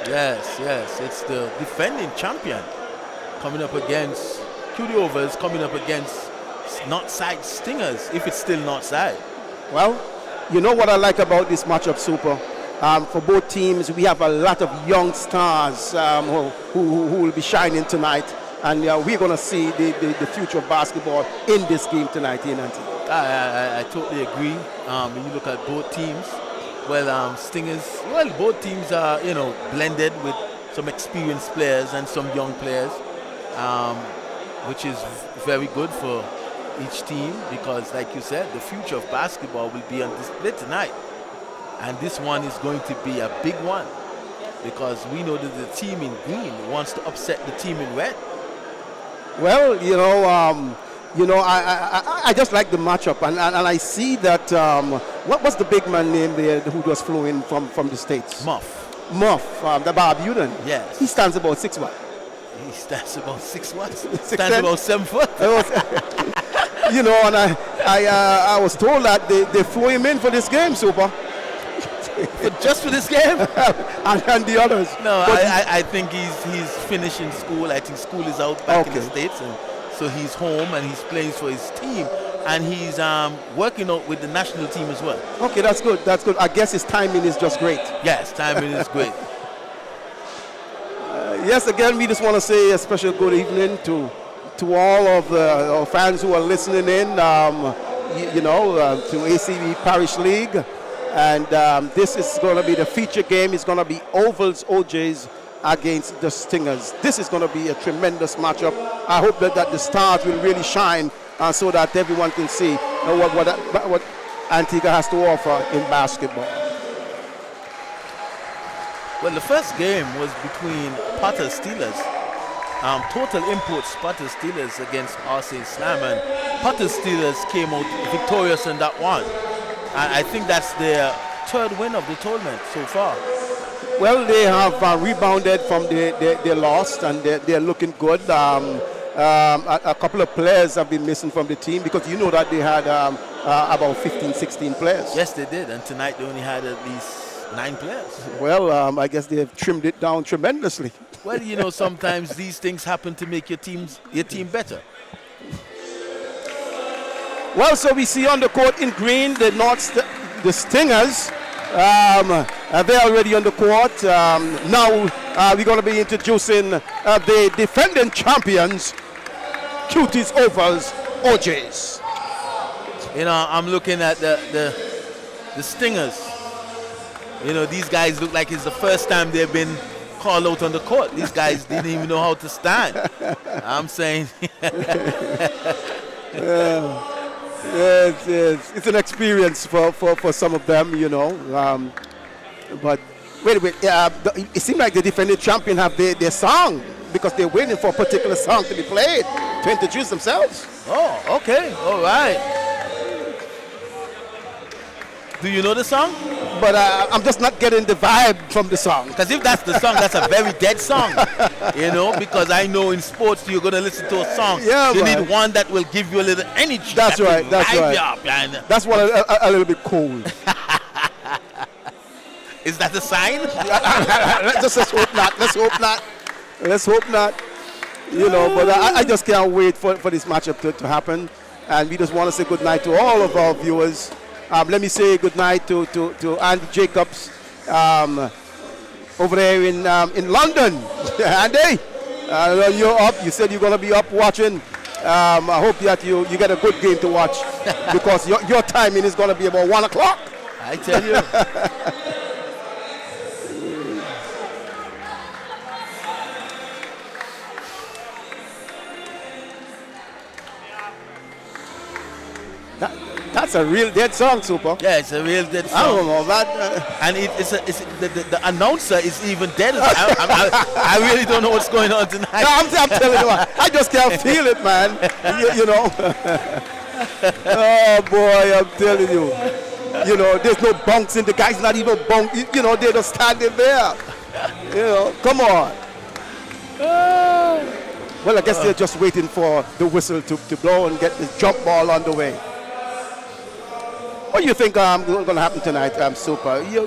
Yes, it's the defending champion coming up against QD Overs, coming up against Northside Stingers, if it's still Northside. Well, you know what I like about this matchup, Super? For both teams, we have a lot of young stars who will be shining tonight, and we're going to see the future of basketball in this game tonight in Antigua. I totally agree. When you look at both teams, Stingers, both teams are, blended with some experienced players and some young players, which is very good for each team because, like you said, the future of basketball will be on display tonight. And this one is going to be a big one because we know that the team in green wants to upset the team in red. Well, I just like the matchup, and I see that what was the big man name there who was flowing from the States? Muff, the Barbudan. Yes. He stands about 6 what? He stands about 6 what? Stands about 7 foot. And I was told that they flew him in for this game, Super. Just for this game? and the others. No, I think he's finishing school. I think school is out back in the States, and so he's home and he's playing for his team, and he's working out with the national team as well. Okay, that's good. I guess his timing is just great. Yes, timing is great. Yes, again, we just want to say a special good evening to all of our fans who are listening in, to ACB Parish League. And this is going to be the feature game. It's going to be Ovals OJs against the Stingers. This is going to be a tremendous matchup. I hope that the stars will really shine so that everyone can see what Antigua has to offer in basketball. Well, the first game was between Potter Steelers, Total Imports Potter Steelers against RC Slam, and Potter Steelers came out victorious in that one. I think that's their third win of the tournament so far. Well, they have rebounded from their loss, and they're looking good. A couple of players have been missing from the team because you know that they had about 15, 16 players. Yes, they did, and tonight they only had at least 9 players. Well, I guess they have trimmed it down tremendously. Well, sometimes these things happen to make your team better. Well, so we see on the court in green the Stingers. They're already on the court. Now we're going to be introducing the defending champions, Cuties Ovals OJs. I'm looking at the Stingers. These guys look like it's the first time they've been called out on the court. These guys didn't even know how to stand. I'm saying. It's an experience for some of them, but wait. It seems like the defending champion have their song because they're waiting for a particular song to be played to introduce themselves. Oh, okay. All right. Do you know the song? But I'm just not getting the vibe from the song. Because if that's the song, that's a very dead song. Because I know in sports you're going to listen to a song. Yeah, you need one that will give you a little energy. That's right. That's what a little bit cold. Is that a sign? Let's hope not. But I just can't wait for this matchup to happen. And we just want to say good night to all of our viewers. Let me say good night to Andy Jacobs over there in London. Andy, you're up. You said you're going to be up watching. I hope that you get a good game to watch because your timing is going to be about 1 o'clock. I tell you. That's a real dead song, Super. Yeah, it's a real dead song. I don't know that. And the announcer is even dead. I really don't know what's going on tonight. No, I'm telling you what, I just can't feel it, man. You know. Oh boy, I'm telling you. You know, there's no bunks in the guy's not even bunk. You know, they're just standing there. You know, come on. Well, I guess they're just waiting for the whistle to blow and get the jump ball underway. What do you think going to happen tonight, Super? You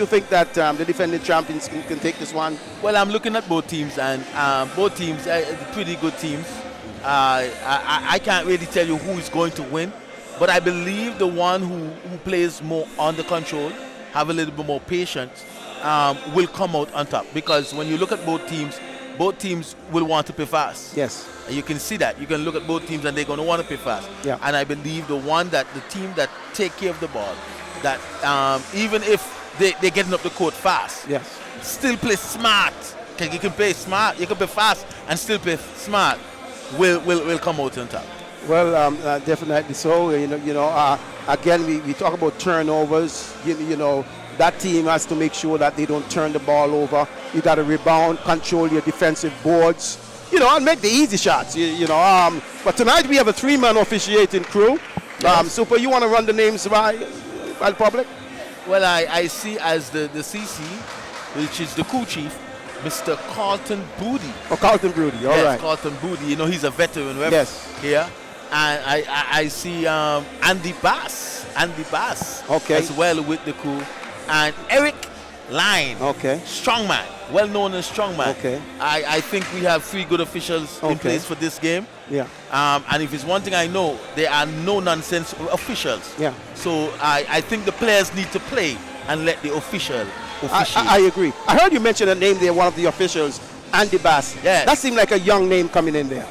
think that the defending champions can take this one? Well, I'm looking at both teams, and both teams are pretty good teams. I can't really tell you who is going to win, but I believe the one who plays more under control, have a little bit more patience, will come out on top. Because when you look at both teams will want to play fast. Yes. And you can see that. You can look at both teams and they're going to want to play fast. Yeah. And I believe the team that take care of the ball, that even if they're getting up the court fast, yes, still play smart. You can play smart, you can play fast and still play smart, will come out on top. Well, definitely so. Again, we talk about turnovers. You know, that team has to make sure that they don't turn the ball over. You got to rebound, control your defensive boards, and make the easy shots. But tonight we have a 3-man officiating crew. Yes. Super, you want to run the names by the public? Well, I see as the CC, which is the crew chief, Mr. Carlton Boody. Oh, Carlton Boody, all right. Carlton Boody. He's a veteran ref here. And I see Andy Bass, okay, as well with the crew. And Eric Line, okay, strongman, well known as strongman. Okay. I think we have 3 good officials in place for this game. Yeah. And if it's one thing I know, there are no nonsense officials. Yeah. So I think the players need to play and let the official officiate. I agree. I heard you mention a name there, one of the officials, Andy Bass. Yes. That seemed like a young name coming in there.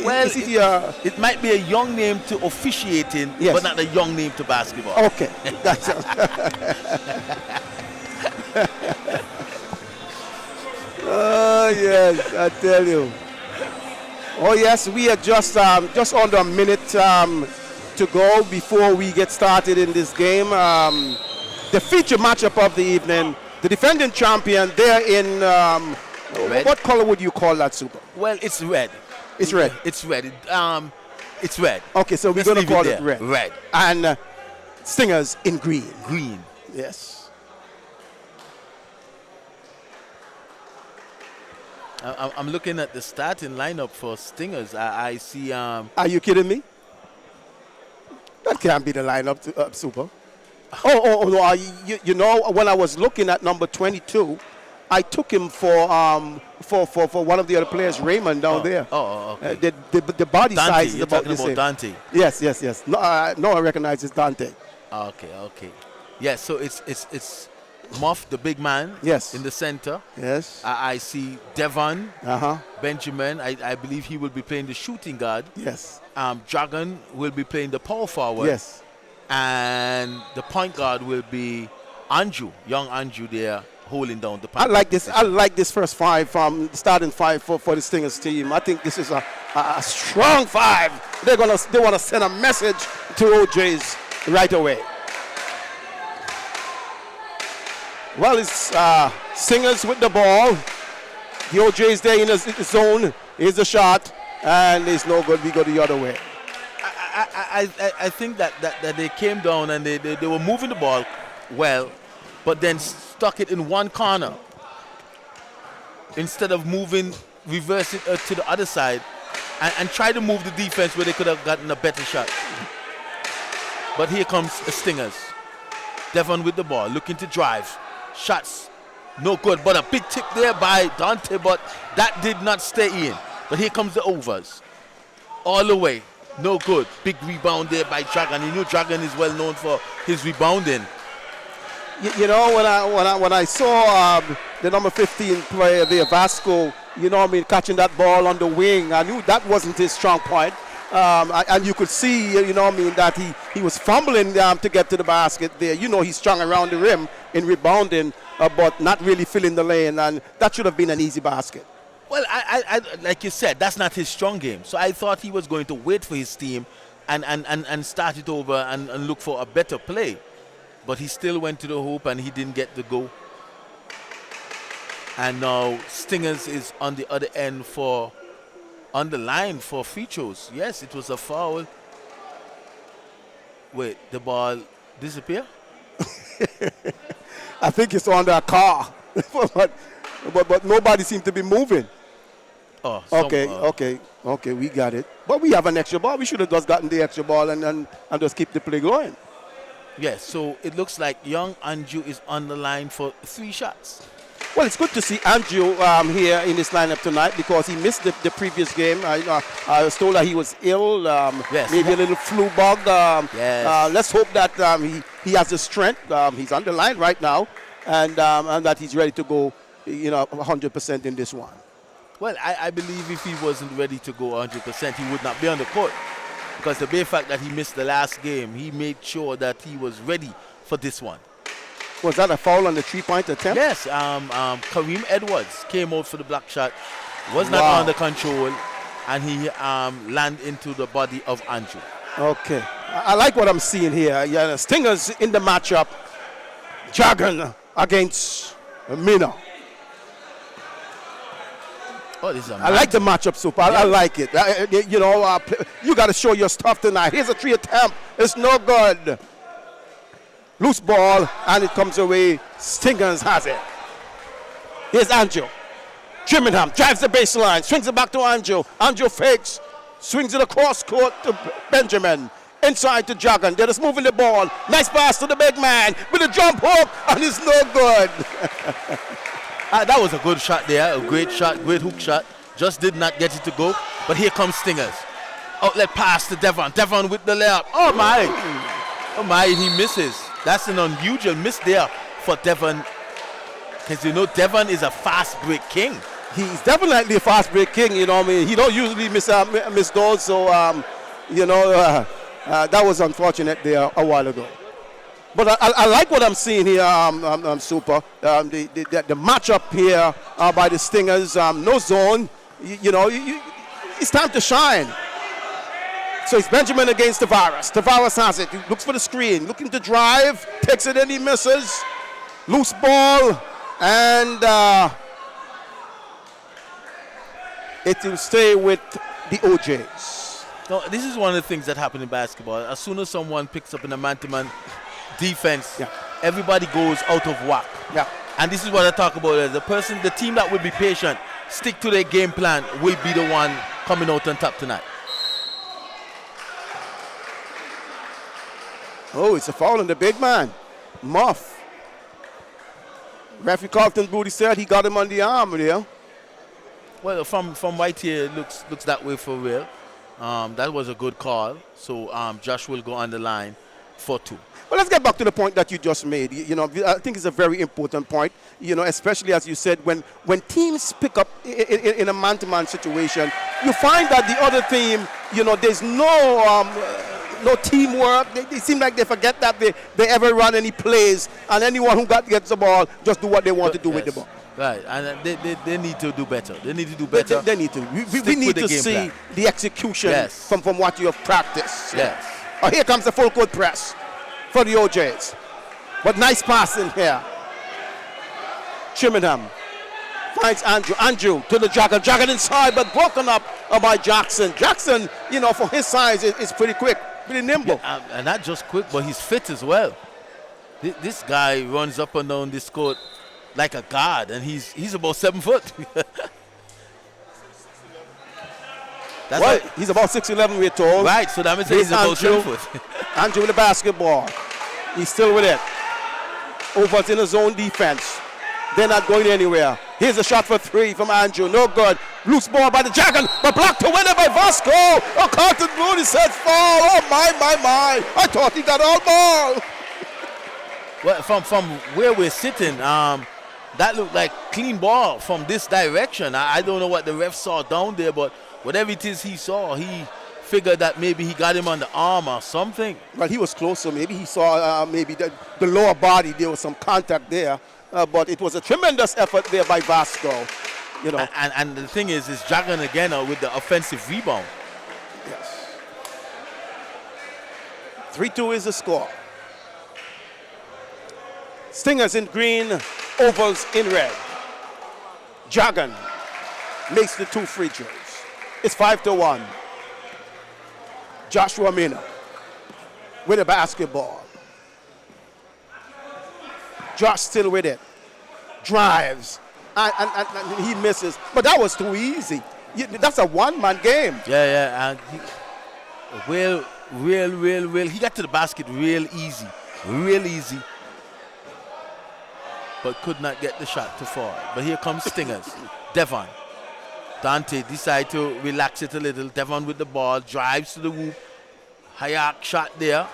Well, it might be a young name to officiating, yes, but not a young name to basketball. Okay. That's oh yes, I tell you. Oh yes, we are just under a minute to go before we get started in this game. The feature matchup of the evening, the defending champion, they're in what color would you call that, Super? Well, it's red. It's red. It's red. It's red. Okay, so we're going to call it red. Red. And Stingers in green. Green. Yes. I'm looking at the starting lineup for Stingers. I see. Are you kidding me? That can't be the lineup, Super. Oh, no, when I was looking at number 22, I took him for one of the other players, Raymond, down there. Oh, okay. The body Dante, size is you're about talking the about same. Dante. Yes. No, I recognize it's Dante. Okay. Yeah, so it's Muff, the big man, yes, in the center. Yes. I see Devon, Benjamin. I believe he will be playing the shooting guard. Yes. Dragon will be playing the power forward. Yes. And the point guard will be Andrew, young Andrew there, holding down the point. I like this first 5 starting 5 for the Stingers team. I think this is a strong 5. They want to send a message to OJs right away. Well, it's Singers with the ball. The OJs there in the zone. Here's the shot, and it's no good. We go the other way. I think that they came down and they were moving the ball well, but then stuck it in one corner instead of reversing it to the other side and try to move the defense where they could have gotten a better shot. But here comes the Stingers. Devon with the ball, looking to drive. Shots, no good, but a big tip there by Dante, but that did not stay in. But here comes the overs. All the way, no good. Big rebound there by Dragon. You know Dragon is well known for his rebounding. You know, when I saw the number 15 player there, Vasco, catching that ball on the wing, I knew that wasn't his strong point. And you could see, that he was fumbling to get to the basket there. He's strong around the rim in rebounding, but not really filling the lane, and that should have been an easy basket. Well, I like you said, that's not his strong game. So I thought he was going to wait for his team and start it over and look for a better play. But he still went to the hoop and he didn't get the go. And now Stingers is on the other end on the line for free throws. Yes, it was a foul. Wait, the ball disappear? I think it's under a car, but nobody seemed to be moving. Oh, Okay, we got it. But we have an extra ball. We should have just gotten the extra ball and just keep the play going. Yes, so it looks like young Anju is on the line for 3 shots. Well, it's good to see Andrew here in this lineup tonight because he missed the previous game. I was told that he was ill, yes. Maybe a little flu bug. Yes. Let's hope that he has the strength. He's on the line right now, and that he's ready to go, 100% in this one. Well, I believe if he wasn't ready to go 100%, he would not be on the court. Because the bare fact that he missed the last game, he made sure that he was ready for this one. Was that a foul on the 3-point attempt? Yes, Kareem Edwards came out for the block shot, was not under control, and he landed into the body of Andrew. Okay, I like what I'm seeing here. Yeah, Stingers in the matchup, Jargon against Mina. Oh, this is I like the matchup, Super. I like it. You got to show your stuff tonight. Here's a 3 attempt. It's no good. Loose ball, and it comes away. Stingers has it. Here's Anjo. Trimmingham drives the baseline, swings it back to Anjo. Anjo fakes, swings it across court to Benjamin. Inside to Jagan. They're just moving the ball. Nice pass to the big man with a jump hook, and it's no good. That was a good shot there, a great shot, great hook shot. Just did not get it to go, but here comes Stingers. Outlet pass to Devon. Devon with the layup. Oh my, he misses. That's an unusual miss there for Devon, because Devon is a fast break king. He's definitely a fast break king. He don't usually miss those. So that was unfortunate there a while ago. But I like what I'm seeing here, Super. The matchup here by the Stingers, no zone. It's time to shine. So it's Benjamin against Tavares. Tavares has it. He looks for the screen, looking to drive, takes it and he misses. Loose ball, and it will stay with the OJs. No, this is one of the things that happen in basketball. As soon as someone picks up in a man-to-man defense, everybody goes out of whack. Yeah. And this is what I talk about. The team that will be patient, stick to their game plan, will be the one coming out on top tonight. Oh, it's a foul on the big man. Muff. Referee Carlton Booty said he got him on the arm there. Well, from right here, it looks that way for real. That was a good call. So Josh will go on the line for 2. Well, let's get back to the point that you just made. I think it's a very important point, especially as you said, when teams pick up in a man-to-man situation, you find that the other team, there's no teamwork. They seem like they forget that they ever run any plays, and anyone who gets the ball just do what they want to do with the ball. Right, and they need to do better. They need to do better. They need to. We need to see the execution from what you have practiced. Yes. Oh, here comes the full court press for the OJs. But nice pass in here. Trimmingham finds Andrew. Andrew to the Jagger. Jagger inside, but broken up by Jackson. Jackson, for his size, is pretty quick, pretty nimble. Yeah, and not just quick, but he's fit as well. This guy runs up and down this court like a guard, and he's about 7 foot. He's about 6'11", we're told. Right, so that means he's about 7 foot. Andrew with the basketball. He's still with it. Over in his own defense. They're not going anywhere. Here's a shot for 3 from Andrew. No good. Loose ball by the Dragon, but blocked to win it by Vasco. Oh, Carlton Brody says foul. Oh, my. I thought he got all ball. Well, from where we're sitting, that looked like clean ball from this direction. I don't know what the ref saw down there, but whatever it is he saw, he figured that maybe he got him on the arm or something. Well, he was close, so maybe he saw maybe the lower body. There was some contact there, but it was a tremendous effort there by Vasco. And the thing is Jagan again with the offensive rebound. Yes. 3-2 is the score. Stingers in green, Ovals in red. Jargon makes the 2 free throws. It's 5-1. Joshua Mina with a basketball. Josh still with it. Drives. And he misses. But that was too easy. That's a one-man game. Yeah. And he got to the basket real easy. But could not get the shot to fall. But here comes Stingers. Devon. Dante decide to relax it a little. Devon with the ball, drives to the hoop. High arc shot there.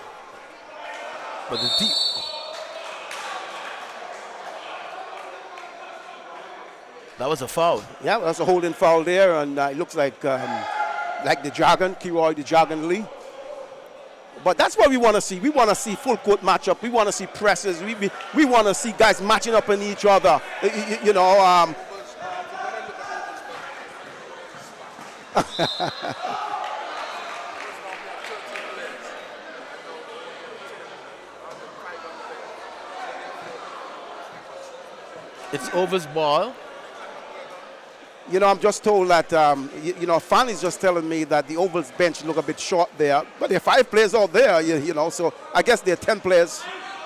But the deep. That was a foul. Yeah, that's a holding foul there, and it looks like the Dragon, Kiroy the Dragon Lee. But that's what we want to see. We want to see full court matchup. We want to see presses. We want to see guys matching up on each other. It's Over's ball. I'm just told that, Fanny's just telling me that the Ovals bench look a bit short there. But there are 5 players out there, so I guess there are 10 players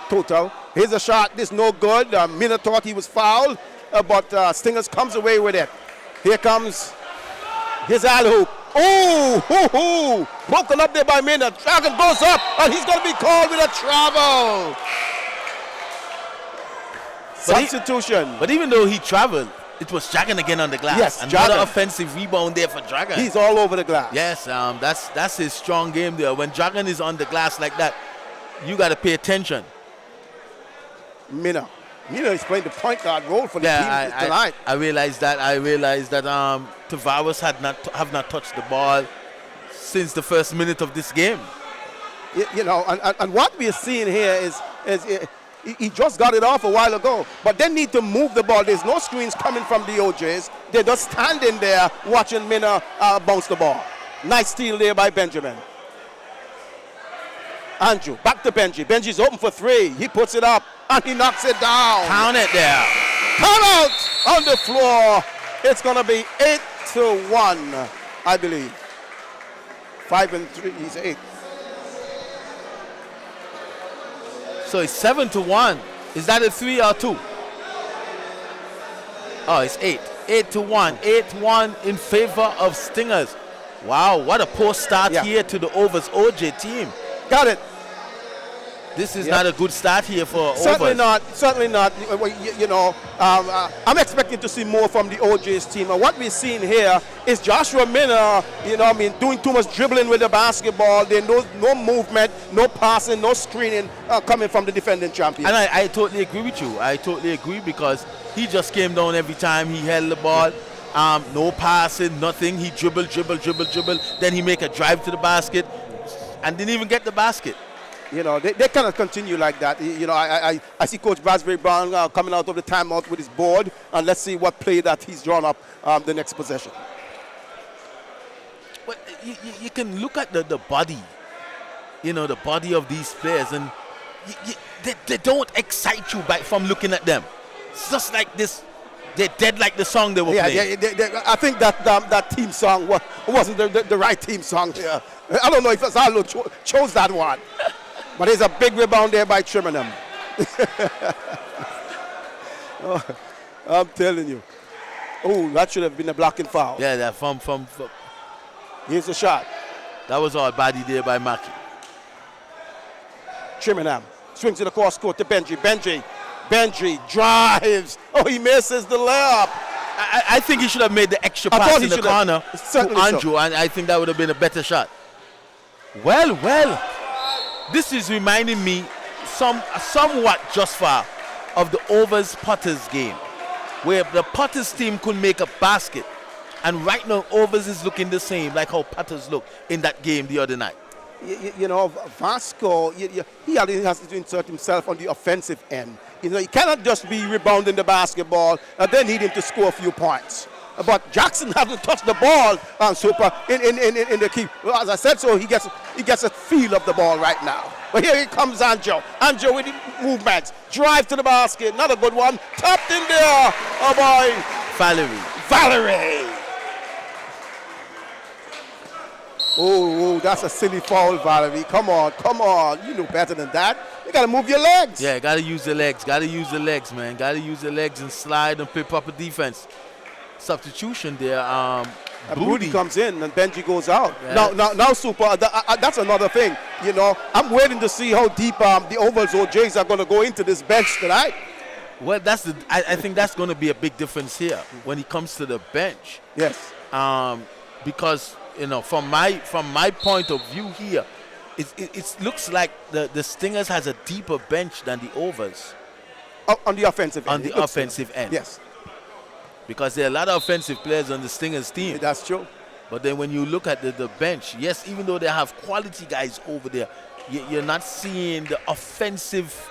total. Here's a shot. This no good. Mina thought he was fouled, but Stingers comes away with it. Here comes his alley-oop. Oh, broken up there by Mina. Dragon goes up, and he's going to be called with a travel. Substitution. But even though he traveled, it was Dragon again on the glass. Yes, another Dragon. offensive rebound there for Dragon. He's all over the glass. Yes, that's his strong game there. When Dragon is on the glass like that, you got to pay attention. Mina is playing the point guard role for the team tonight. I realized that. Tavares have not touched the ball since the first minute of this game. And what we're seeing here is he just got it off a while ago, but they need to move the ball. There's no screens coming from the OJs. They're just standing there watching Mina bounce the ball. Nice steal there by Benjamin. Andrew, back to Benji. Benji's open for 3. He puts it up, and he knocks it down. Count it there. Count out on the floor. It's going to be 8-1, I believe. 5 and 3, he's 8. So it's 7-1. Is that a 3 or 2? Oh, it's 8. 8-1. 8-1 in favor of Stingers. Wow, what a poor start here to the Overs OJ team. Got it. This is not a good start here for Certainly Overs. Certainly not. I'm expecting to see more from the OJ's team. And what we're seeing here is Joshua Mina, doing too much dribbling with the basketball. There's no movement, no passing, no screening coming from the defending champion. And I totally agree with you. I totally agree because he just came down every time he held the ball. No passing, nothing. He dribble. Then he make a drive to the basket and didn't even get the basket. They cannot continue like that. I see Coach Brasbury Brown coming out of the timeout with his board, and let's see what play that he's drawn up the next possession. But you can look at the body, the body of these players, and they don't excite you from looking at them. It's just like this. They're dead like the song they were playing. I think that team song wasn't the right team song. Yeah. I don't know if Azalo chose that one. But there's a big rebound there by Trimenham. I'm telling you. Oh, that should have been a blocking foul. Yeah, that from. Here's the shot. That was all body there by Mackey. Trimenham swings it across court to Benji. Benji drives. Oh, he misses the layup. I think he should have made the extra pass in the corner to Andrew, and I think that would have been a better shot. Well. This is reminding me somewhat just far of the Overs Potters game, where the Potters team could make a basket. And right now, Overs is looking the same, like how Potters looked in that game the other night. Vasco, he has to insert himself on the offensive end. He cannot just be rebounding the basketball and then need him to score a few points. But Jackson hasn't touched the ball, Super, in the key. Well, as I said, so he gets a feel of the ball right now. But here comes Anjo. Anjo with the movements. Drive to the basket. Another good one. Tapped in there. Oh, boy. Valerie. Oh, that's a silly foul, Valerie. Come on. You know better than that. You got to move your legs. Yeah, got to use the legs. Got to use the legs, man. Got to use the legs and slide and play proper defense. Substitution there. Booty comes in and Benji goes out. Yeah. Now, Super, that's another thing. You know, I'm waiting to see how deep the Ovals OJs are going to go into this bench tonight. Well, I think that's going to be a big difference here when it comes to the bench. Yes. Because, you know, from my point of view here, it looks like the Stingers has a deeper bench than the Overs. On the offensive end. On the offensive end. Yes. Because there are a lot of offensive players on the Stingers team. That's true. But then when you look at the bench, yes, even though they have quality guys over there, you're not seeing the offensive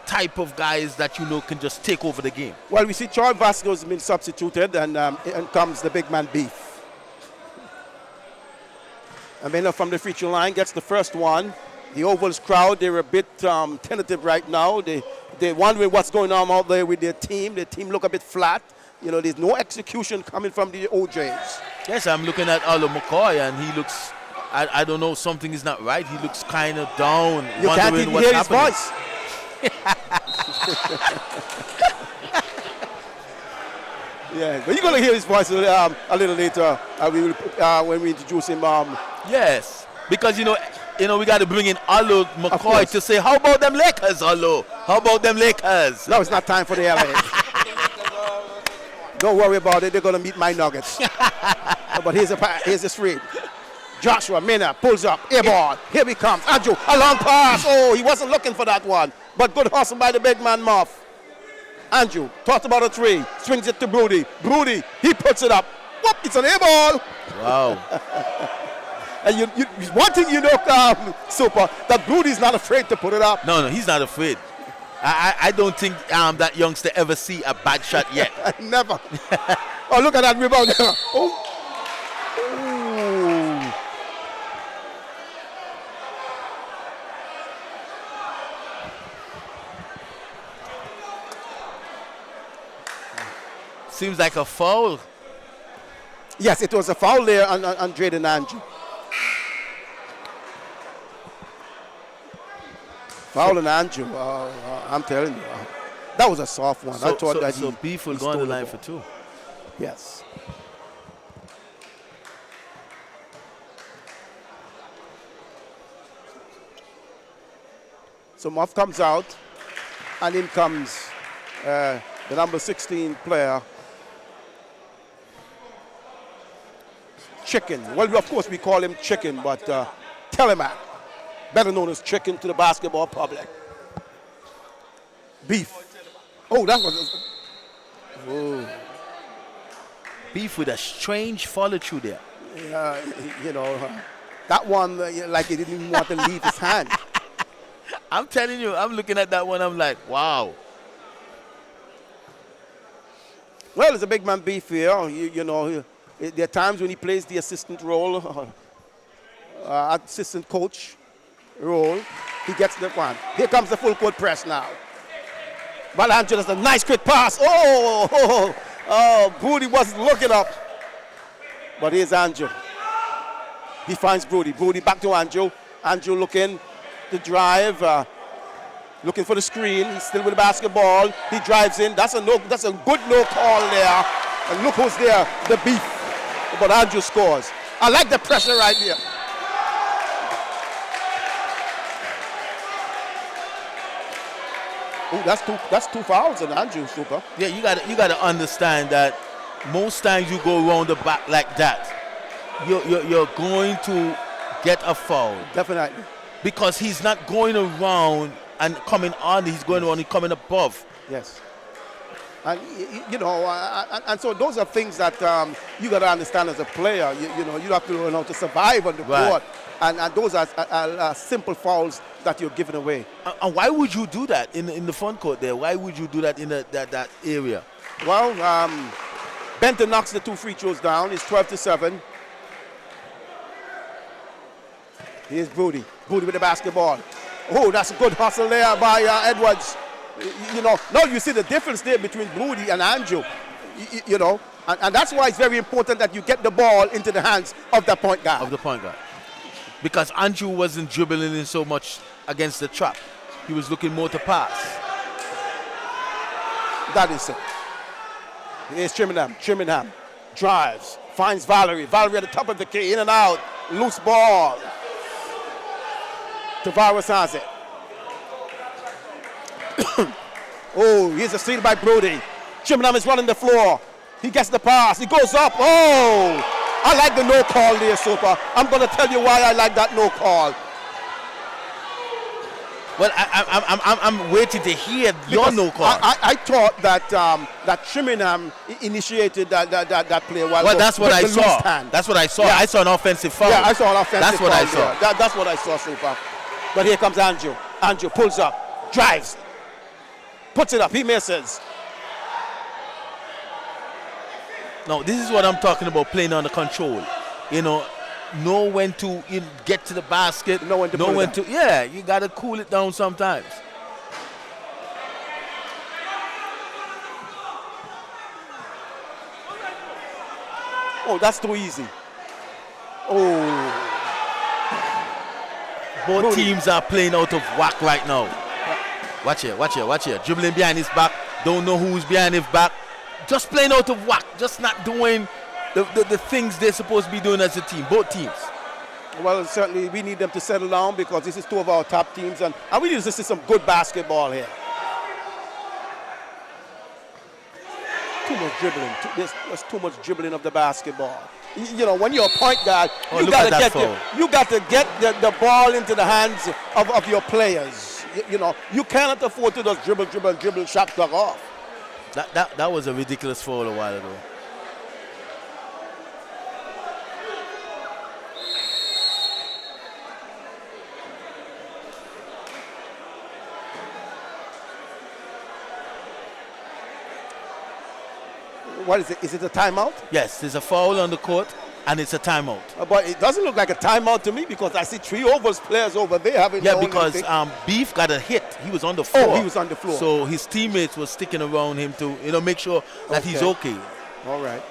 type of guys that you know can just take over the game. Well, we see Troy Vasco has been substituted, and comes the big man Beef. Amena from the free throw line gets the first one. The Ovals crowd, they're a bit tentative right now. They're wondering what's going on out there with their team. Their team look a bit flat. You know, there's no execution coming from the OJs. Yes, I'm looking at Arlo McCoy, and he looks, I don't know, something is not right. He looks kind of down, you can't even hear his voice. Yeah, but you're going to hear his voice a little later when we introduce him. Yes, because, you know, we got to bring in Arlo McCoy to say, how about them Lakers, Arlo? How about them Lakers? No, it's not time for the LA. Don't worry about it. They're going to meet my Nuggets. But here's a screen. Joshua Mena pulls up. Air ball. Here he comes. Andrew, a long pass. Oh, he wasn't looking for that one. But good hustle by the big man, Muff. Andrew talked about a three. Swings it to Brody. Brody, he puts it up. Whoop, it's an air ball. Wow. And one thing you know, Super, that Brody's not afraid to put it up. No, he's not afraid. I don't think that youngster ever see a bad shot yet. Never. Oh, look at that rebound. Oh. Seems like a foul. Yes, it was a foul there on Drayden Angie. Foul on Andrew, I'm telling you, that was a soft one. I thought that so Beef will go on the line for two. Yes. So Muff comes out, and in comes the number 16 player, Chicken. Well, of course we call him Chicken, but Telemac. Better known as Chicken to the basketball public. Beef. Oh, that was. Whoa. Beef with a strange follow through there. Yeah, you know, that one, like he didn't even want to leave his hand. I'm telling you, I'm looking at that one, I'm like, wow. Well, it's a big man Beef here. You know, there are times when he plays the assistant role, assistant coach role. He gets the one. Here comes the full court press now. Valangelo does a nice quick pass. Oh, Brody wasn't looking up. But here's Anjo. He finds Brody. Brody back to Anjo. Anjo looking to drive, looking for the screen. He's still with the basketball. He drives in. That's a good no call there. And look who's there, the Beef. But Anjo scores. I like the pressure right here. Oh, that's two fouls on Andrew, Super. Yeah, you gotta understand that most times you go around the back like that, you're going to get a foul. Definitely. Because he's not going around and coming on, he's going around and coming above. Yes. And you know, and so those are things that you got to understand as a player. You know, you have to learn how to survive on the court, and those are simple fouls that you're giving away. And why would you do that in the front court there? Why would you do that in that area? Well, Benton knocks the two free throws down. It's 12-7. Here's Brody. Brody with the basketball. Oh, that's a good hustle there by Edwards. You know, now you see the difference there between Moody and Andrew. You know, and that's why it's very important that you get the ball into the hands of the point guard. Because Andrew wasn't dribbling in so much against the trap. He was looking more to pass. That is it. Here's Trimmingham drives, finds Valerie. Valerie at the top of the key, in and out. Loose ball. Tavares has it. Oh, here's a steal by Brody. Trimmingham is running the floor. He gets the pass. He goes up. Oh! I like the no call there, Super. I'm going to tell you why I like that no call. Well, I'm waiting to hear your no call. I thought that that Trimmingham initiated that play. Well, that's what I saw. That's what I saw. Yeah. I saw an offensive foul. Yeah, I saw an offensive foul. That's what I saw. That's what I saw, Super. But here comes Andrew. Andrew pulls up, drives, puts it up. He misses. No, this is what I'm talking about, playing under control. You know when to get to the basket. Know when to yeah, you got to cool it down sometimes. Oh, that's too easy. Oh. Both teams are playing out of whack right now. Watch here. Dribbling behind his back. Don't know who's behind his back. Just playing out of whack, just not doing the things they're supposed to be doing as a team, both teams. Well, certainly we need them to settle down because this is two of our top teams, and we need to see some good basketball here. Too much dribbling. There's too much dribbling of the basketball. You know, when you're a point guard, you got to get the ball into the hands of your players. You know, you cannot afford to just dribble, shot clock off. That was a ridiculous foul a while ago. What is it? Is it a timeout? Yes, there's a foul on the court, and it's a timeout. But it doesn't look like a timeout to me because I see 3 overs players over there having. Yeah, because Beef got a hit. He was on the floor. Oh, he was on the floor. So his teammates were sticking around him to make sure that he's okay. All right.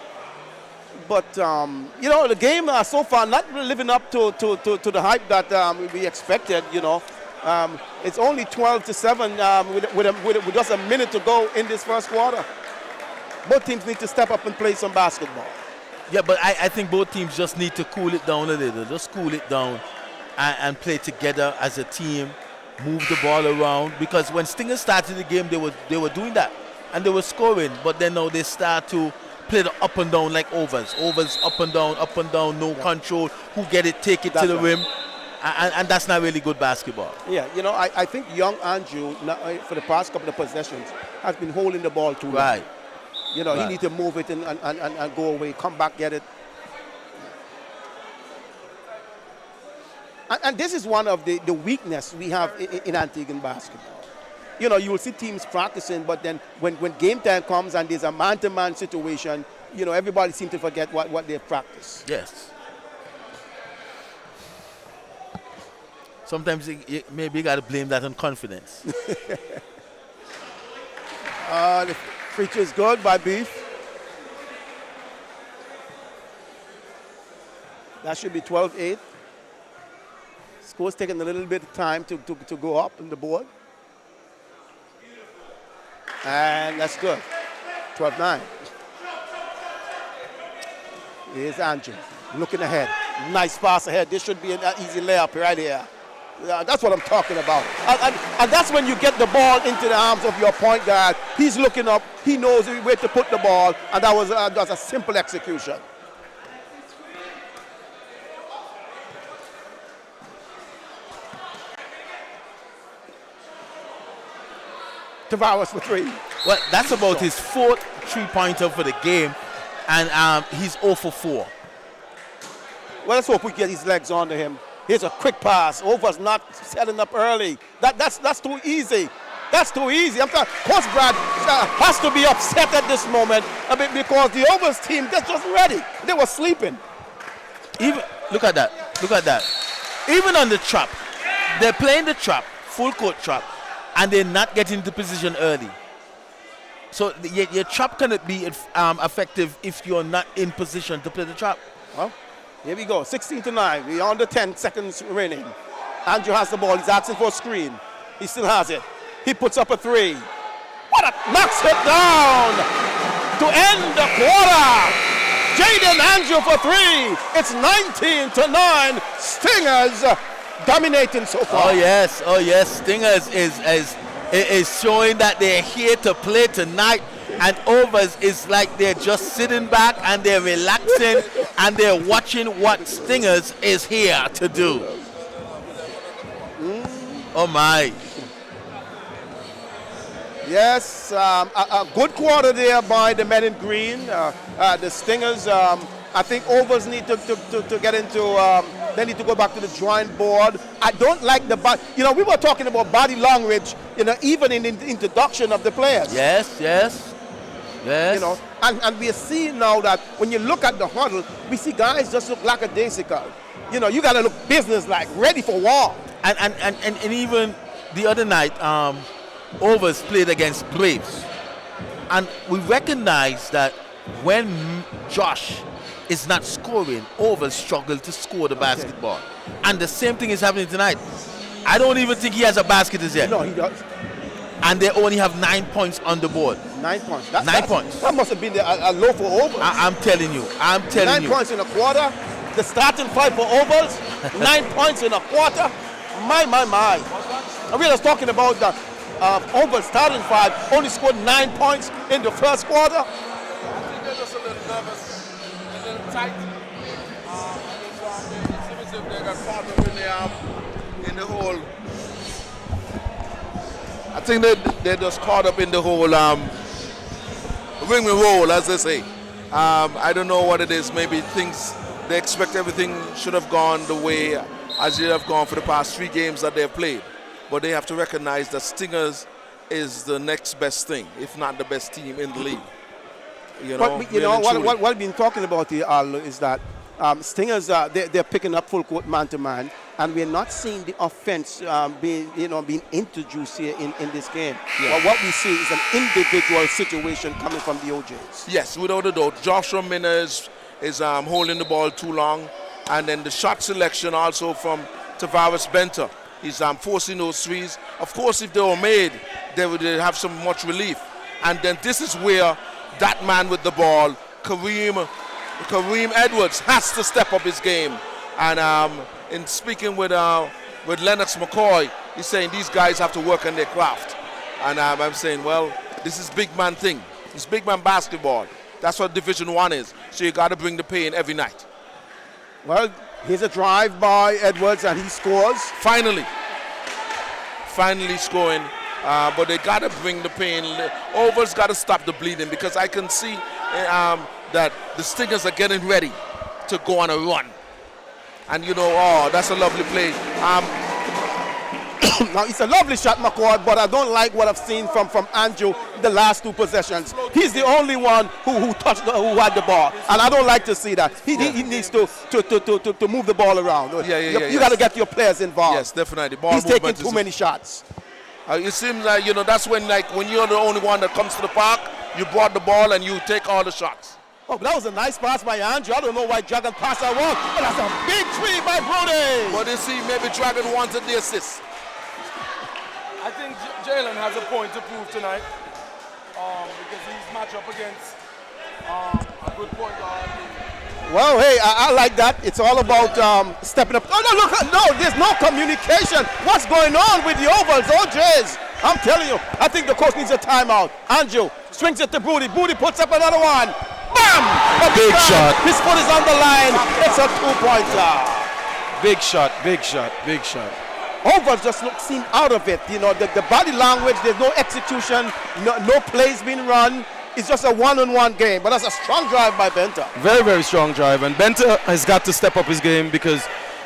But the game so far not really living up to the hype that we expected. It's only 12-7 with just a minute to go in this first quarter. Both teams need to step up and play some basketball. Yeah, but I think both teams just need to cool it down a little. Just cool it down and play together as a team, move the ball around. Because when Stingers started the game, they were doing that. And they were scoring. But then now they start to play the up and down like overs. Overs, up and down, no control. Who get it, take it to the rim. And that's not really good basketball. Yeah, I think young Andrew, for the past couple of possessions, has been holding the ball too long. Right. He needs to move it and go away, come back, get it. And this is one of the weakness we have in Antiguan basketball. You will see teams practicing, but then when game time comes and there's a man-to-man situation, everybody seems to forget what they practice. Yes. Sometimes maybe you got to blame that on confidence. The free throw is good by Beef. That should be 12-8. Score's taking a little bit of time to go up on the board. And that's good. 12-9. Here's Andrew looking ahead. Nice pass ahead. This should be an easy layup right here. That's what I'm talking about. And that's when you get the ball into the arms of your point guard. He's looking up. He knows where to put the ball. And that was a simple execution. Tavares for 3. Well, that's about his 4th three-pointer for the game. And he's 0 for 4. Well, let's hope we get his legs onto him. Here's a quick pass. Over's not setting up early. That's too easy. That's too easy. I'm sorry. Coach Brad has to be upset at this moment because the Overs team just wasn't ready. They were sleeping. Look at that. Even on the trap, they're playing the trap. full court trap, and they're not getting into position early. So your trap cannot be effective if you're not in position to play the trap. Well, here we go, 16-9. We're under 10 seconds remaining. Andrew has the ball. He's asking for a screen. He still has it. He puts up a three. Knocks it down to end the quarter. Jaden Andrew for three. It's 19-9. Stingers dominating so far. Oh yes. Stingers is showing that they're here to play tonight. And Overs is like they're just sitting back and they're relaxing and they're watching what Stingers is here to do. Oh my. Yes, a good quarter there by the men in green. The Stingers, I think Overs need to get into, they need to go back to the drawing board. I don't like the body. You know, we were talking about body language, you know, even in the introduction of the players. Yes. You know, and we are seeing now that when you look at the huddle, we see guys just look lackadaisical. You know, you got to look business-like, ready for war. And even the other night, Overs played against Braves. And we recognize that when Josh is not scoring, Overs struggle to score the basketball. And the same thing is happening tonight. I don't even think he has a basket as yet. No, he does. And they only have 9 points on the board. 9 points. 9 points. That must have been a low for Overs. I'm telling you. 9 points in a quarter. The starting five for Overs. 9 points in a quarter. My. And we were talking about the Overs starting five only scored 9 points in the first quarter. I think they're just a little nervous, a little tight. It seems as if they got caught up in the whole. I think they're just caught up in the whole ring and roll, as they say. I don't know what it is. Maybe they expect everything should have gone the way as it have gone for the past 3 games that they've played. But they have to recognize that Stingers is the next best thing, if not the best team in the league. You know, but you know what we've been talking about here, Al, is that Stingers they're picking up full court man-to-man, and we're not seeing the offense being introduced here in this game. Yeah. But what we see is an individual situation coming from the OJs. Yes, without a doubt. Joshua Minna is holding the ball too long, and then the shot selection also from Tavares Benter. He's forcing those threes. Of course, if they were made, they would have some much relief. And then this is where that man with the ball, Kareem Edwards, has to step up his game. And in speaking with Lennox McCoy, he's saying these guys have to work on their craft. And I'm saying, well, this is big man thing. It's big man basketball. That's what Division 1 is. So you got to bring the pain every night. Well, here's a drive by Edwards, and he scores. Finally scoring. But they got to bring the pain. Overs got to stop the bleeding, because I can see that the Stingers are getting ready to go on a run. And you know, that's a lovely play. Now, it's a lovely shot, McCord, but I don't like what I've seen from Andrew the last 2 possessions. He's the only one who had the ball, and I don't like to see that. He needs to move the ball around. You got to get your players involved. Yes, definitely. Ball He's taking too many shots. It seems like, that's when you're the only one that comes to the park, you brought the ball and you take all the shots. Oh, that was a nice pass by Andrew. I don't know why Dragon passed that one, but that's a big three by Brody. But you see, maybe Dragon wanted the assist. I think Jalen has a point to prove tonight, because he's matched up against a good point guard. Well, hey, I like that. It's all about stepping up. Oh, no, look, no, there's no communication. What's going on with the Ovals? Oh, jeez. I'm telling you, I think the coach needs a timeout. Andrew swings it to Brody. Brody puts up another one. Bam! Big shot. His foot is on the line. It's a 2-pointer. Big shot, big shot, big shot. Overs just seem out of it. You know, the body language, there's no execution, no plays being run. It's just a one-on-one game, but that's a strong drive by Benter. Very, very strong drive, and Benter has got to step up his game, because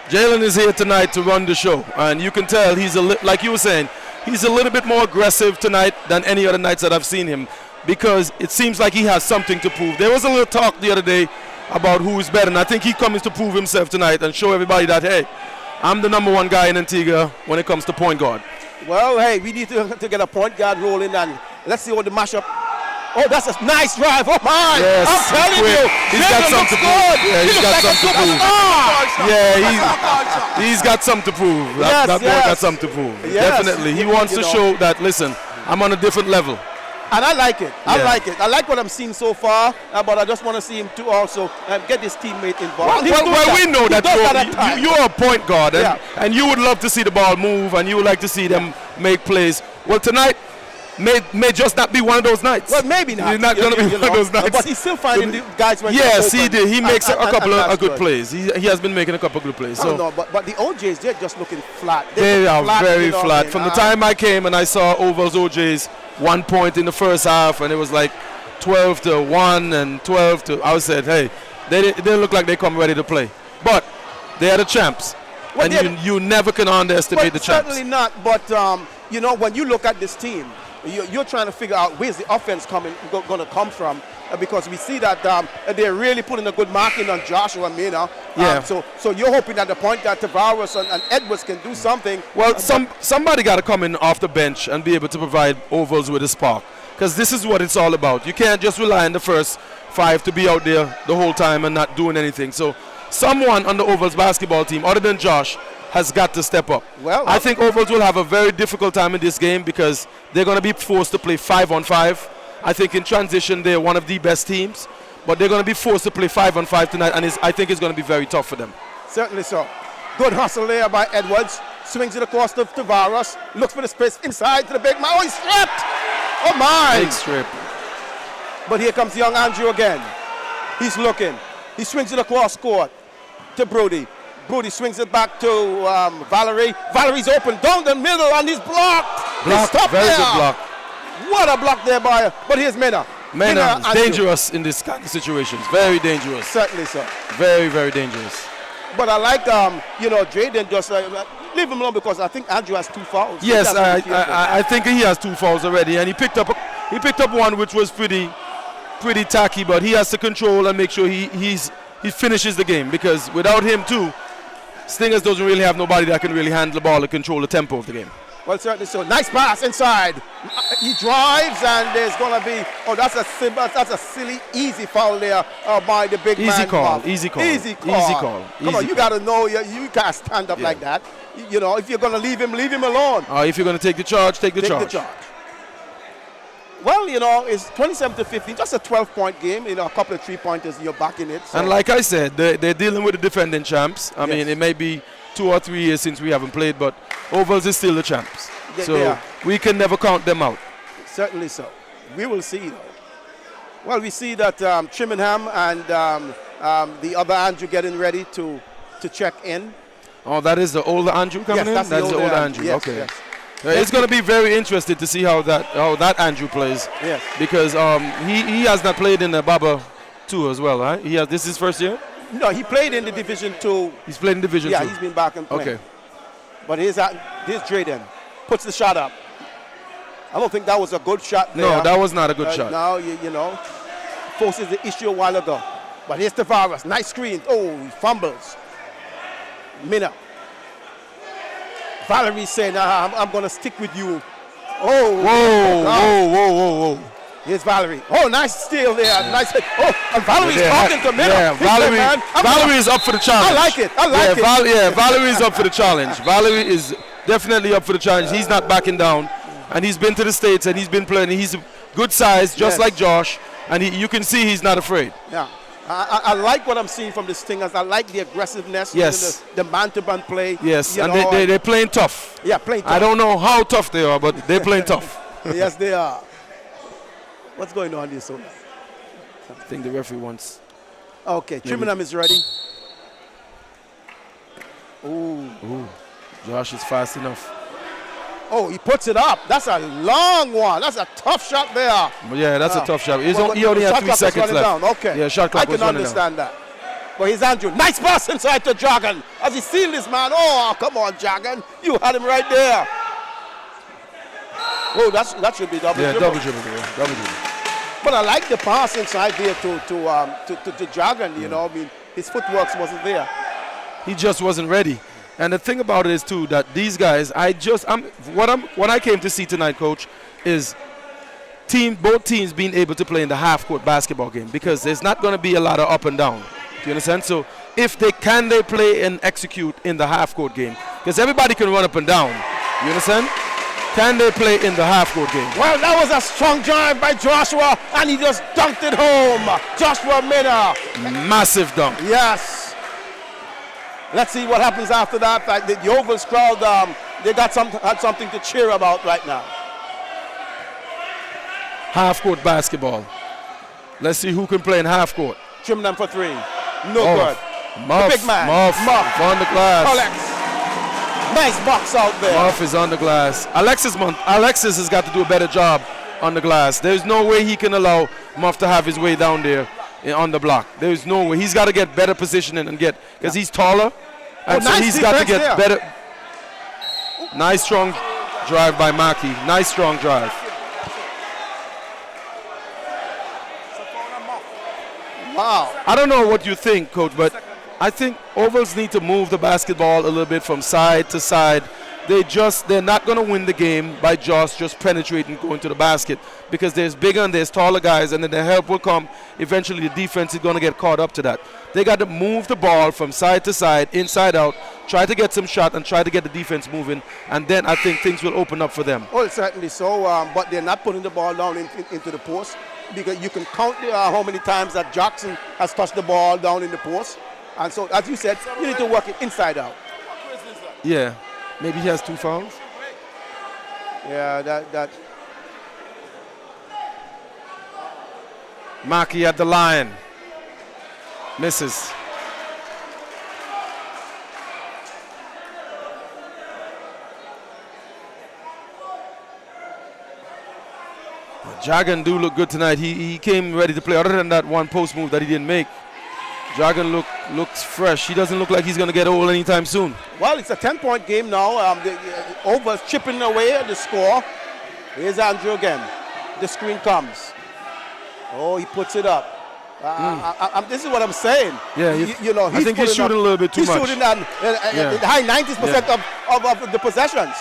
Jalen is here tonight to run the show, and you can tell he's like you were saying, he's a little bit more aggressive tonight than any other nights that I've seen him, because it seems like he has something to prove. There was a little talk the other day about who is better, and I think he comes to prove himself tonight and show everybody that, hey, I'm the #1 guy in Antigua when it comes to point guard. Well, hey, we need to get a point guard rolling, and let's see what the mashup. Oh, that's a nice drive. Oh, my. Yes, I'm telling you. he's got something to prove. Yeah, he's got something to prove. Yeah, he's got something to prove. That boy got something to prove. Yes. Definitely. He wants to show that, listen, I'm on a different level. And I like it. I like it. I like what I'm seeing so far, but I just want to see him too also get his teammate involved. Well, we know that you're a point guard, and you would love to see the ball move, and you would like to see them make plays. Well, tonight may just not be one of those nights. Well, maybe not. It's not going to be one of those nights. But he's still finding the guys when yes, he did. He makes a couple of good plays. He has been making a couple of good plays. So. No, but the OJs, they're just looking flat. They are very flat. From the time I came and I saw Oval's OJs 1 point in the first half, and it was like 12-1 and 12 I said, hey, they look like they come ready to play. But they are the champs. Well, and you never can underestimate the champs. Certainly not. But, when you look at this team, you're trying to figure out where's the offense going to come from, because we see that they're really putting a good marking on Joshua Mena. So you're hoping that the point that Tavares and Edwards can do something. Well, somebody got to come in off the bench and be able to provide Ovals with a spark, because this is what it's all about. You can't just rely on the first five to be out there the whole time and not doing anything. So someone on the Ovals basketball team, other than Josh, has got to step up. Well, I think Ovals will have a very difficult time in this game because they're going to be forced to play 5-on-5. I think in transition they're one of the best teams, but they're going to be forced to play 5-on-5 tonight, and I think it's going to be very tough for them. Certainly so. Good hustle there by Edwards. Swings it across to Tavares. Looks for the space inside to the big man. Oh, he's stripped! Oh, my! Big strip. But here comes young Andrew again. He's looking. He swings it across court to Brody. Brody swings it back to Valerie. Valerie's open down the middle, and he's blocked. Very good block. What a block there by. But here's Mena. Mena is dangerous in this kind of situations. Very dangerous. Certainly so. Very, very dangerous. But I like, Jaden just leave him alone, because I think Andrew has 2 fouls. Yes, I think he has 2 fouls already, and he picked up one which was pretty tacky, but he has to control and make sure he finishes the game, because without him too, Stingers doesn't really have nobody that can really handle the ball and control the tempo of the game. Well, certainly so. Nice pass inside. He drives, and there's going to be, that's a silly, easy foul there by the big man. Easy call. Come on, you got to know you can't stand up like that. If you're going to leave him alone. If you're going to take the charge, take the charge. Well, it's 27-15, just a 12-point game. A couple of 3-pointers, you're back in it. So. And like I said, they're dealing with the defending champs. I mean, it may be 2 or 3 years since we haven't played, but Ovals is still the champs. So we can never count them out. Certainly so. We will see, though. Well, we see that Chimmingham and the other Andrew getting ready to check in. Oh, that is the older Andrew coming in? That's the older Andrew. Yes, okay. Yes. It's going to be very interesting to see how that Andrew plays. Yes. Because he has not played in the Baba 2 as well, right? This is his first year? No, he played in the Division 2. He's played in Division 2? Yeah, he's been back and playing. Okay. But here's Drayden. Puts the shot up. I don't think that was a good shot there. No, that was not a good shot. Now, forces the issue a while ago. But here's Tavares. Nice screen. Oh, he fumbles. Mina. Valerie saying, I'm going to stick with you. Oh. Whoa. Here's Valerie. Oh, nice steal there. Nice hit. Oh, and Valerie's talking to Mina. Yeah, Valerie is up for the challenge. I like it. Valerie is up for the challenge. Valerie is definitely up for the challenge. He's not backing down. And he's been to the States, and he's been playing. He's a good size, just like Josh. And you can see he's not afraid. Yeah. I like what I'm seeing from the Stingers. I like the aggressiveness, the man-to-man play. Yes, and they're playing tough. Yeah, playing tough. I don't know how tough they are, but they're playing tough. Yes, they are. What's going on here, Sola? I think the referee wants. Okay, Chimmingham is ready. Ooh. Josh is fast enough. Oh, he puts it up. That's a long one. That's a tough shot there. Yeah, that's a tough shot. He only had 3 seconds left. Down. Okay. Yeah, shot clock I can understand that. But here's Andrew. Nice pass inside to Jargon. Has he seen this man? Oh, come on, Jargon. You had him right there. Oh, that should be double dribble. Yeah, double dribble. But I like the pass inside there to Jargon. I mean, his footwork wasn't there. He just wasn't ready. And the thing about it is too that these guys, what I came to see tonight, Coach, is both teams being able to play in the half-court basketball game, because there's not going to be a lot of up and down. Do you understand? So if they play and execute in the half-court game, because everybody can run up and down. You understand? Can they play in the half-court game? Well, that was a strong drive by Joshua, and he just dunked it home. Joshua Minna. Massive dunk. Yes. Let's see what happens after that. The Ovals crowd, they had something to cheer about right now. Half-court basketball. Let's see who can play in half-court. Trimnam for three. No good. Muff, The big man. Muff on the glass. Alex. Nice box out there. Muff is on the glass. Alexis has got to do a better job on the glass. There's no way he can allow Muff to have his way down there on the block. There's no way. He's got to get better positioning and because he's taller. And so nice he's got to get there. better. Nice strong drive by Maki. Nice strong drive. Wow. I don't know what you think, Coach, but I think Ovals need to move the basketball a little bit from side to side. They're not going to win the game by just penetrating, going to the basket, because there's bigger and there's taller guys, and then the help will come. Eventually the defense is going to get caught up to that. They got to move the ball from side to side, inside out, try to get some shot and try to get the defense moving, and then I think things will open up for them. Well, certainly so, but they're not putting the ball down into the post, because you can count how many times that Jackson has touched the ball down in the post. And so, as you said, you need to work it inside out. Yeah. Maybe he has 2 fouls. Yeah, that. Maki at the line. Misses. Jagan do look good tonight. He came ready to play, other than that one post move that he didn't make. Jagan looks fresh. He doesn't look like he's going to get old anytime soon. Well, it's a 10-point game now. The Overs chipping away at the score. Here's Andrew again. The screen comes. Oh, he puts it up. This is what I'm saying. Yeah, I think he's shooting a little bit too much. He's shooting at the high 90% of the possessions.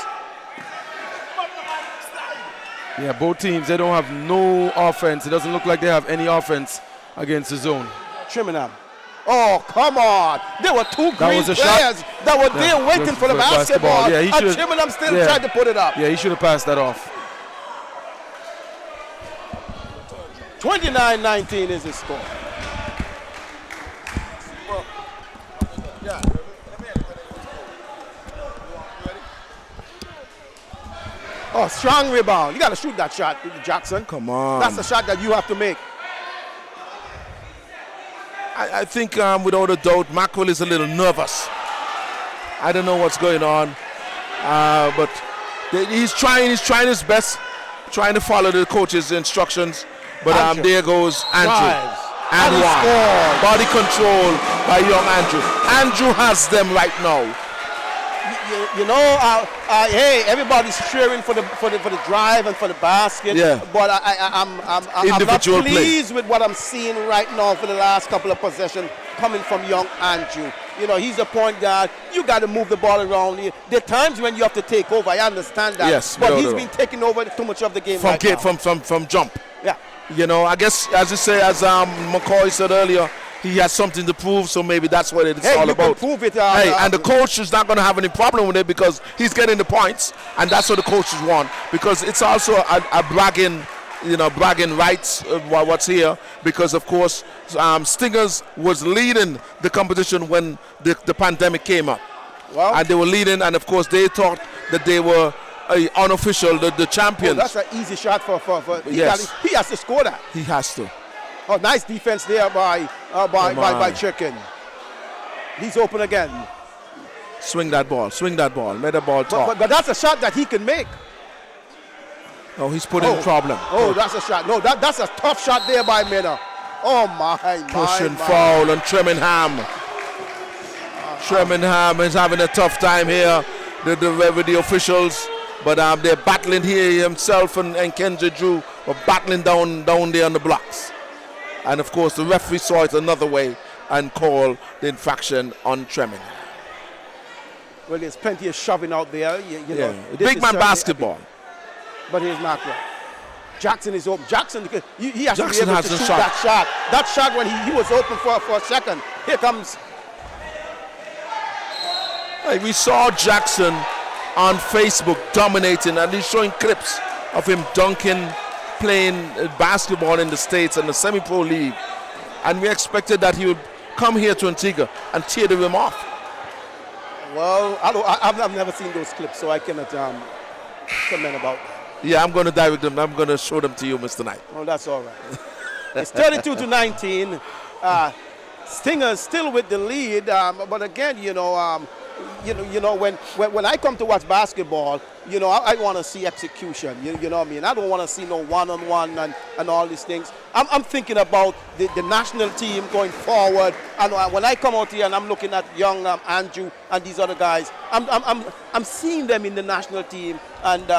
Yeah, both teams, they don't have no offense. It doesn't look like they have any offense against the zone. Trimmingham. Oh, come on. There were two green players that were there waiting for the basketball. Yeah, and Trimmingham still tried to put it up. Yeah, he should have passed that off. 29-19 is the score. Oh, strong rebound. You got to shoot that shot, Jackson. Come on. That's the shot that you have to make. I think without a doubt, Maxwell is a little nervous. I don't know what's going on, but he's trying his best, trying to follow the coach's instructions. But there goes Andrew. And one. Body control by young Andrew. Andrew has them right now. Hey, everybody's cheering for the drive and for the basket. Yeah. But I'm not pleased with what I'm seeing right now for the last couple of possessions coming from young Andrew. He's a point guard. You got to move the ball around. There are times when you have to take over. I understand that. Yes, but he's been taking over too much of the game from jump. Yeah. I guess as McCoy said earlier, he has something to prove, so maybe that's what it's all about. Can prove it, and the coach is not going to have any problem with it because he's getting the points, and that's what the coaches want. Because it's also a bragging rights what's here. Because of course, Stingers was leading the competition when the pandemic came up, and they were leading, and of course they thought that they were unofficial, the champions. Oh, that's an easy shot for yes. He has to score that. He has to. Oh, nice defense there by Chicken. He's open again. Swing that ball. Let the ball talk. But that's a shot that he can make. Oh, he's put in problem. Oh, that's a shot. No, that's a tough shot there by Minna. Oh, Pushing foul on Trimmingham. Trimmingham is having a tough time here. The officials. But they're battling here. Himself and Kenji Drew are battling down there on the blocks. And of course, the referee saw it another way and called the infraction on Treming. Well, there's plenty of shoving out there. You know, this Big is man certainly basketball. But here's Macro. Jackson is open. Jackson has to be able to shoot hasn't shot. that shot. That shot when he was open for a second. Here comes. Hey, we saw Jackson on Facebook dominating, and he's showing clips of him dunking, playing basketball in the States and the semi-pro league. And we expected that he would come here to Antigua and tear the rim off. Well, I've never seen those clips, so I cannot comment about that. Yeah, I'm going to direct them. I'm going to show them to you, Mr. Knight. Well, that's all right. It's 32-19. Stingers still with the lead, but again, when I come to watch basketball, I want to see execution. You know what I mean? I don't want to see no one-on-one and all these things. I'm thinking about the national team going forward. And when I come out here and I'm looking at young Andrew and these other guys, I'm seeing them in the national team, and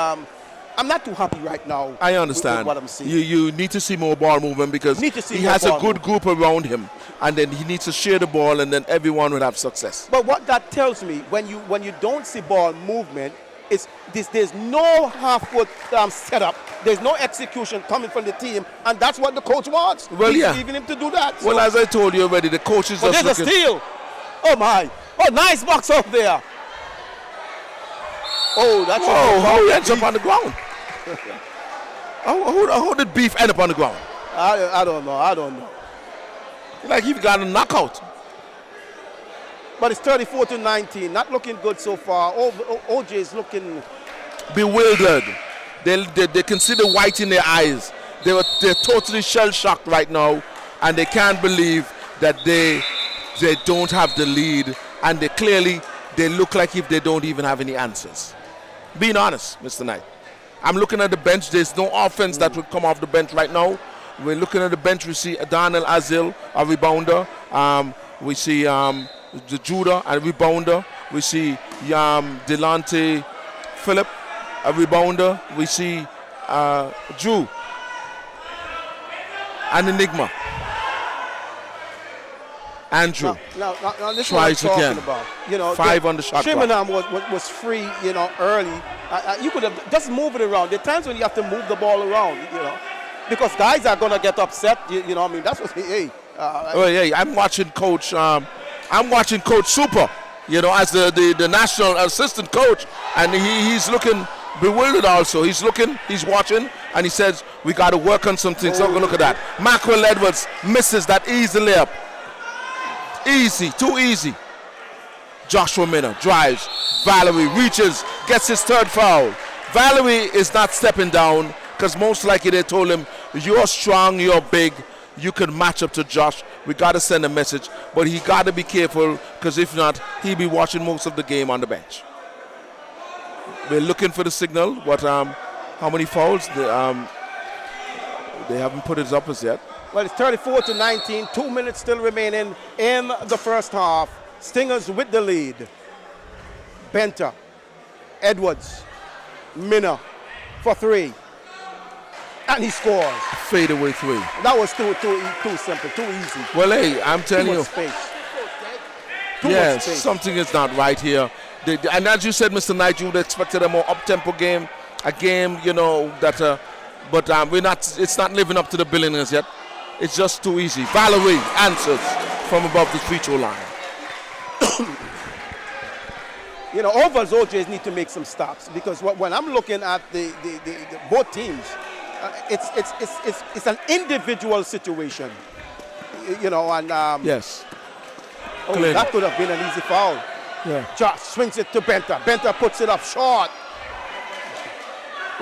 I'm not too happy right now. I understand. With what I'm seeing. You need to see more ball movement because he has a good group around him, and then he needs to share the ball, and then everyone will have success. But what that tells me, when you don't see ball movement, is there's no half-foot setup. There's no execution coming from the team, and that's what the coach wants. Well, He's yeah. leaving him to do that. Well, as I told you already, the coach is just there's a steal. Oh my! Oh, nice box out there. Oh, that's how he ends up on the ground. How did Beef end up on the ground? I don't know. Like he got a knockout. But it's 34-19. Not looking good so far. OJ is looking bewildered. They can see the white in their eyes. They're totally shell-shocked right now, and they can't believe that they don't have the lead, and they look like if they don't even have any answers. Being honest, Mr. Knight. I'm looking at the bench. There's no offense that would come off the bench right now. We're looking at the bench. We see Daniel Azil, a rebounder. We see the Judah, a rebounder. We see Delonte Phillip, a rebounder. We see Drew, an enigma. Andrew now this tries is what I'm again. talking about. 5 on the shot clock. Shrimanam was free, early. You could have just move it around. There are times when you have to move the ball around, because guys are gonna get upset. You know what I mean? That's what. I'm watching Coach. I'm watching Coach Super. As the national assistant coach, and he's looking bewildered. Also, he's watching, and he says we got to work on some things. So look at that. Mackerel Edwards misses that easy layup. Easy, too easy. Joshua Minna drives. Valerie reaches, gets his third foul. Valerie is not stepping down because most likely they told him, you're strong, you're big, you can match up to Josh. We got to send a message, but he got to be careful because if not, he'll be watching most of the game on the bench. We're looking for the signal. How many fouls? They haven't put it up as yet. Well, it's 34-19. 2 minutes still remaining in the first half. Stingers with the lead. Benter, Edwards, Minna for three. And he scores. Fadeaway three. That was too simple, too easy. Well, hey, I'm telling you. Space. Yes, something is not right here. And as you said, Mr. Knight, you would have expected a more up-tempo game. A game, but we're not. It's not living up to the billing as yet. It's just too easy. Valerie answers from above the free throw line. Ovals OJs need to make some stops because when I'm looking at the both teams, it's an individual situation. And yes. That could have been an easy foul. Yeah. Josh swings it to Benter. Benter puts it up short.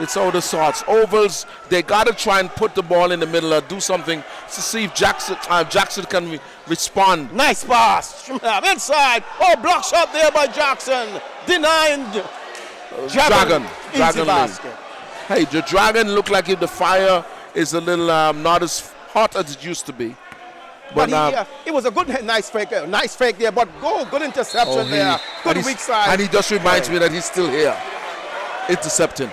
It's all the sorts. Ovals, they got to try and put the ball in the middle or do something to see if Jackson can respond. Nice pass. Inside. Oh, block shot there by Jackson. Denied. Dragon. Easy basket. Hey, the Dragon look like if the fire is a little not as hot as it used to be. But it was a nice fake there, but good interception there. Good weak side. And he just reminds me that he's still here, intercepting.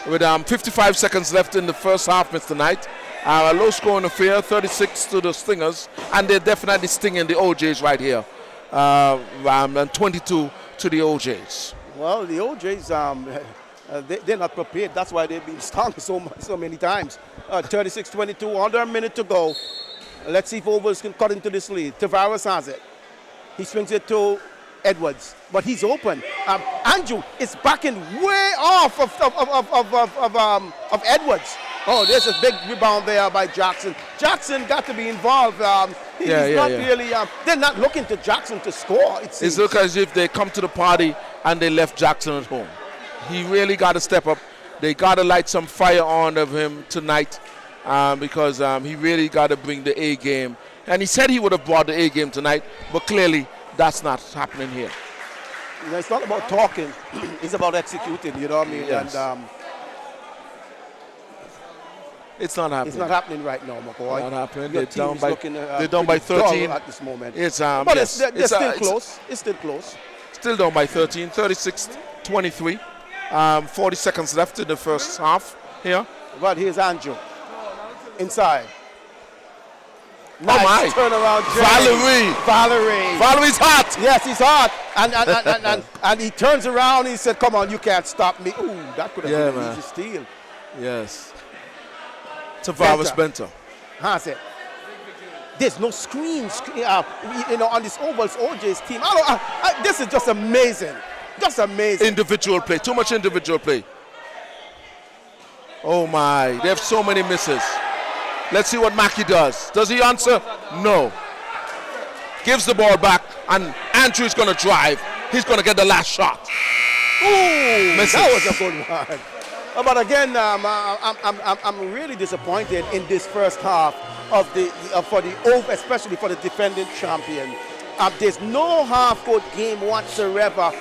With 55 seconds left in the first half, Mr. Knight. A low-scoring affair, 36 to the Stingers, and they're definitely stinging the OJs right here. and 22 to the OJs. Well, the OJs, they're not prepared. That's why they've been stung so many times. 36-22, under a minute to go. Let's see if Ovals can cut into this lead. Tavares has it. He swings it to Edwards, but he's open. Andrew is backing way off of Edwards. Oh, there's a big rebound there by Jackson. Jackson got to be involved. Really. They're not looking to Jackson to score. It's look as if they come to the party and they left Jackson at home. He really got to step up. They got to light some fire on of him tonight because he really got to bring the A game. And he said he would have brought the A game tonight, but clearly that's not happening here. You know, it's not about talking. It's about executing, you know what I mean? Yes. And it's not happening. It's not happening right now, my boy. Not happening. Your They're down by 13 at this moment. But they're still close. It's still close. Still down by 13, 36-23. 40 seconds left in the first half here. But here's Andrew. Inside. Nice. Oh my. Turnaround. Valerie's hot. Yes, he's hot. And he turns around and he said, come on, you can't stop me. Ooh, that could have been an easy steal. Yes. Tavares Benter. Has it. There's no screens, on this Ovals OJ's team. This is just amazing. Just amazing. Individual play. Too much individual play. Oh my. They have so many misses. Let's see what Mackey does. Does he answer? No. Gives the ball back, and Andrew is going to drive. He's going to get the last shot. Ooh, misses. That was a good one. But again, I'm really disappointed in this first half of especially for the defending champion. There's no half-court game whatsoever.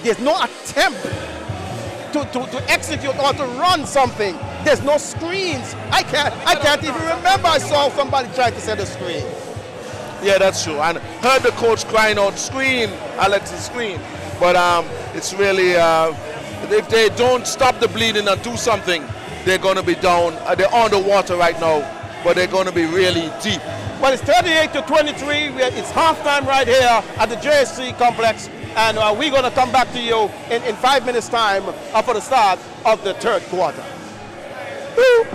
There's no attempt to execute or to run something. There's no screens. I can't even remember I saw somebody try to set a screen. Yeah, that's true. And heard the coach crying out, screen, Alex's screen. But it's really, if they don't stop the bleeding and do something, they're going to be down. They're underwater right now, but they're going to be really deep. Well, it's 38-23. It's halftime right here at the JSC complex. And we're going to come back to you in 5 minutes' time for the start of the third quarter. Woo!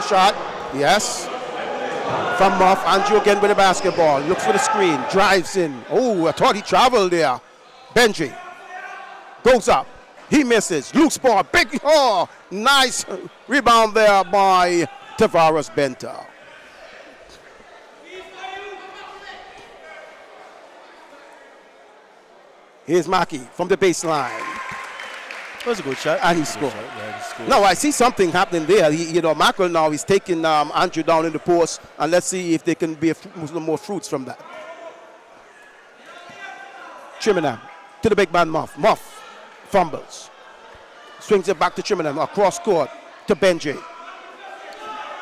shot. Yes. From Muff, Andrew again with the basketball. Looks for the screen, drives in. Oh, I thought he traveled there. Benji goes up. He misses. Loose ball. Big, oh, nice rebound there by Tavares Benta. Here's Mackey from the baseline. That was a good shot. And he scored. No, I see something happening there. Mackerel now is taking Andrew down in the post, and let's see if they can be more fruits from that. Chiminam to the big man Muff. Muff fumbles. Swings it back to Chiminam across court to Benji.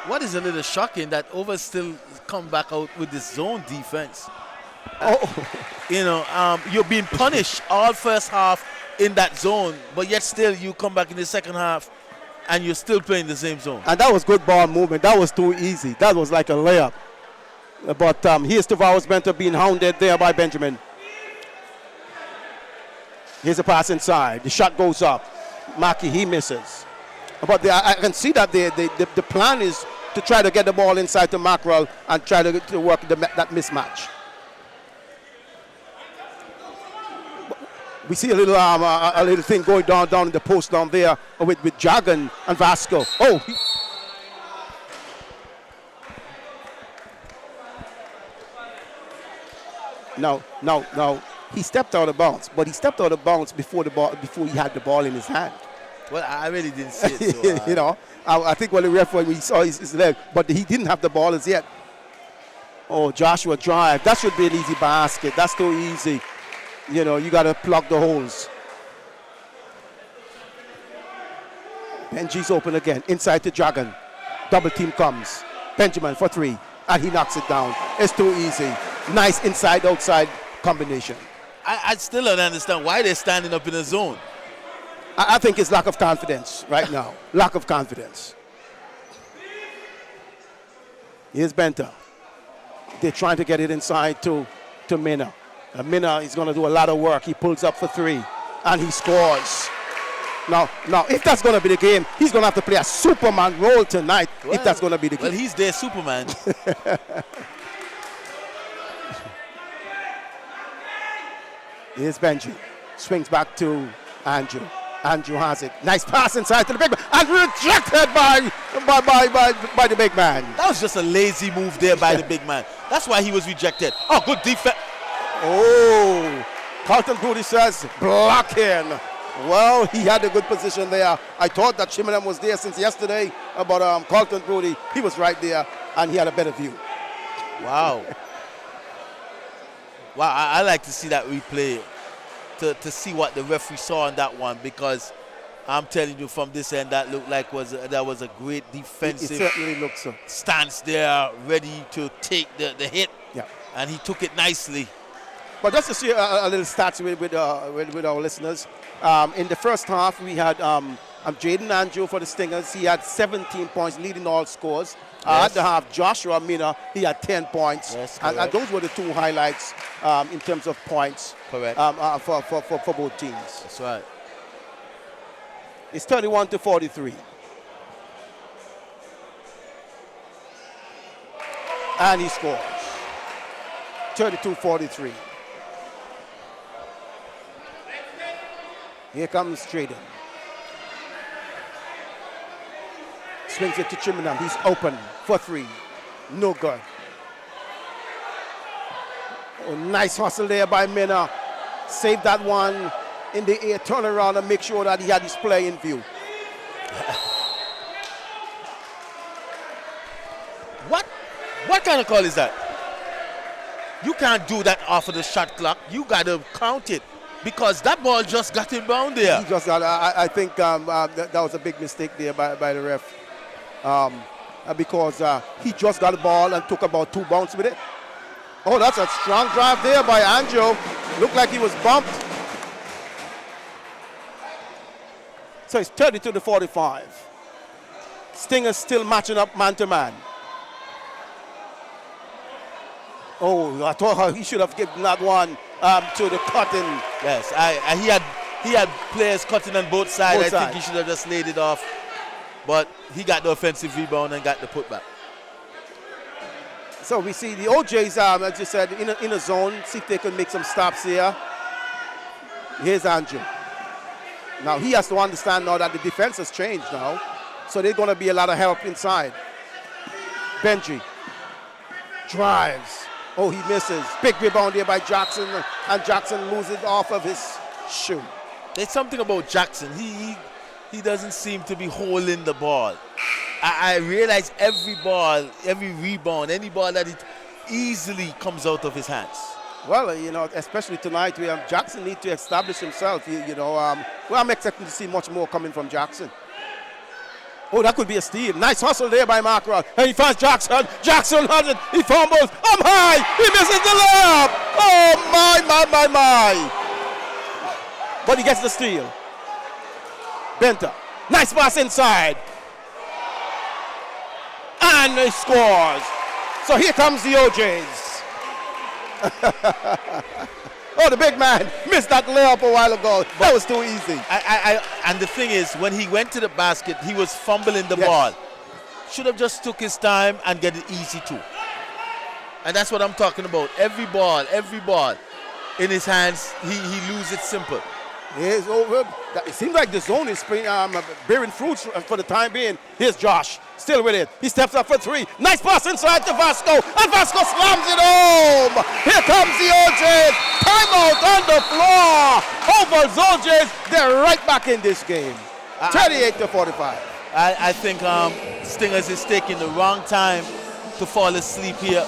What is a little shocking that Over still come back out with this zone defense. Oh. You're being punished all first half in that zone, but yet still you come back in the second half and you're still playing the same zone. And that was good ball movement. That was too easy. That was like a layup. But here's Tavares Benta being hounded there by Benjamin. Here's a pass inside. The shot goes up. Mackey, he misses. But I can see that the plan is to try to get the ball inside to Mackerel and try to work that mismatch. We see a little thing going down in the post down there with Jagan and Vasco. Oh, no. He stepped out of bounds, but he stepped out of bounds before he had the ball in his hand. Well, I really didn't see it. So, I think when the referee saw his leg, but he didn't have the ball as yet. Oh, Joshua drive. That should be an easy basket. That's too easy. You got to plug the holes. Benji's open again. Inside to Dragon. Double team comes. Benjamin for three. And he knocks it down. It's too easy. Nice inside-outside combination. I still don't understand why they're standing up in the zone. I think it's lack of confidence right now. Lack of confidence. Here's Benta. They're trying to get it inside to Minna. Minna is going to do a lot of work. He pulls up for three, and he scores. Now, if that's going to be the game, he's going to have to play a Superman role tonight, if that's going to be the game. Well, he's their Superman. Here's Benji. Swings back to Andrew. Andrew has it. Nice pass inside to the big man. And rejected by the big man. That was just a lazy move there by the big man. That's why he was rejected. Oh, good defense. Oh, Carlton Brody says blocking. Well, he had a good position there. I thought that Chiminam was there since yesterday, but Carlton Brody, he was right there, and he had a better view. Wow. Wow, I like to see that replay to see what the referee saw on that one, because I'm telling you from this end that looked like that was a great defensive it certainly looks so. Stance there, ready to take the hit. Yeah. And he took it nicely. But just to see a little stats with our listeners. In the first half, we had Jaden Andrew for the Stingers. He had 17 points, leading all scores. At the half, Joshua Mina, he had 10 points. Yes, and those were the two highlights in terms of points. Correct. For both teams. That's right. It's 31-43. And he scores. 32-43. Here comes Traden. Swings it to Chiminam. He's open for three. No good. Oh, nice hustle there by Minna. Save that one in the air. Turn around and make sure that he had his play in view. What kind of call is that? You can't do that off of the shot clock. You got to count it, because that ball just got him down there. He just got, I think that was a big mistake there by the ref. Because he just got the ball and took about 2 bounces with it. Oh, that's a strong drive there by Anjo. Looked like he was bumped. So it's 32-45. Stingers still matching up man to man. Oh, I thought he should have given that one to the cutting. Yes, he had players cutting on both sides. I think he should have just laid it off. but he got the offensive rebound and got the putback. So we see the OJs, as you said, in a zone. See if they can make some stops here. Here's Andrew. Now he has to understand now that the defense has changed now. So there's going to be a lot of help inside. Benji drives. Oh, he misses. Big rebound here by Jackson, and Jackson loses it off of his shoe. There's something about Jackson. He doesn't seem to be holding the ball. I realize every ball, every rebound, any ball that it easily comes out of his hands. Well, you know, especially tonight, Jackson needs to establish himself. Well, I'm expecting to see much more coming from Jackson. Oh, that could be a steal. Nice hustle there by Markroth. And he finds Jackson. Jackson has it. He fumbles. I'm high. He misses the layup. Oh, my. But he gets the steal. Benta. Nice pass inside. And he scores. So here comes the OJs. Oh, the big man missed that layup a while ago. That was too easy. And the thing is, when he went to the basket, he was fumbling the ball. Should have just took his time and get it easy too. And that's what I'm talking about. Every ball in his hands, he loses it simple. Yes, it seems like the zone is bearing fruits for the time being. Here's Josh, still with it. He steps up for three. Nice pass inside to Vasco, and Vasco slams it home. Here comes the OJs. Timeout on the floor. Over OJs, they're right back in this game. 38-45. I think Stingers is taking the wrong time to fall asleep here,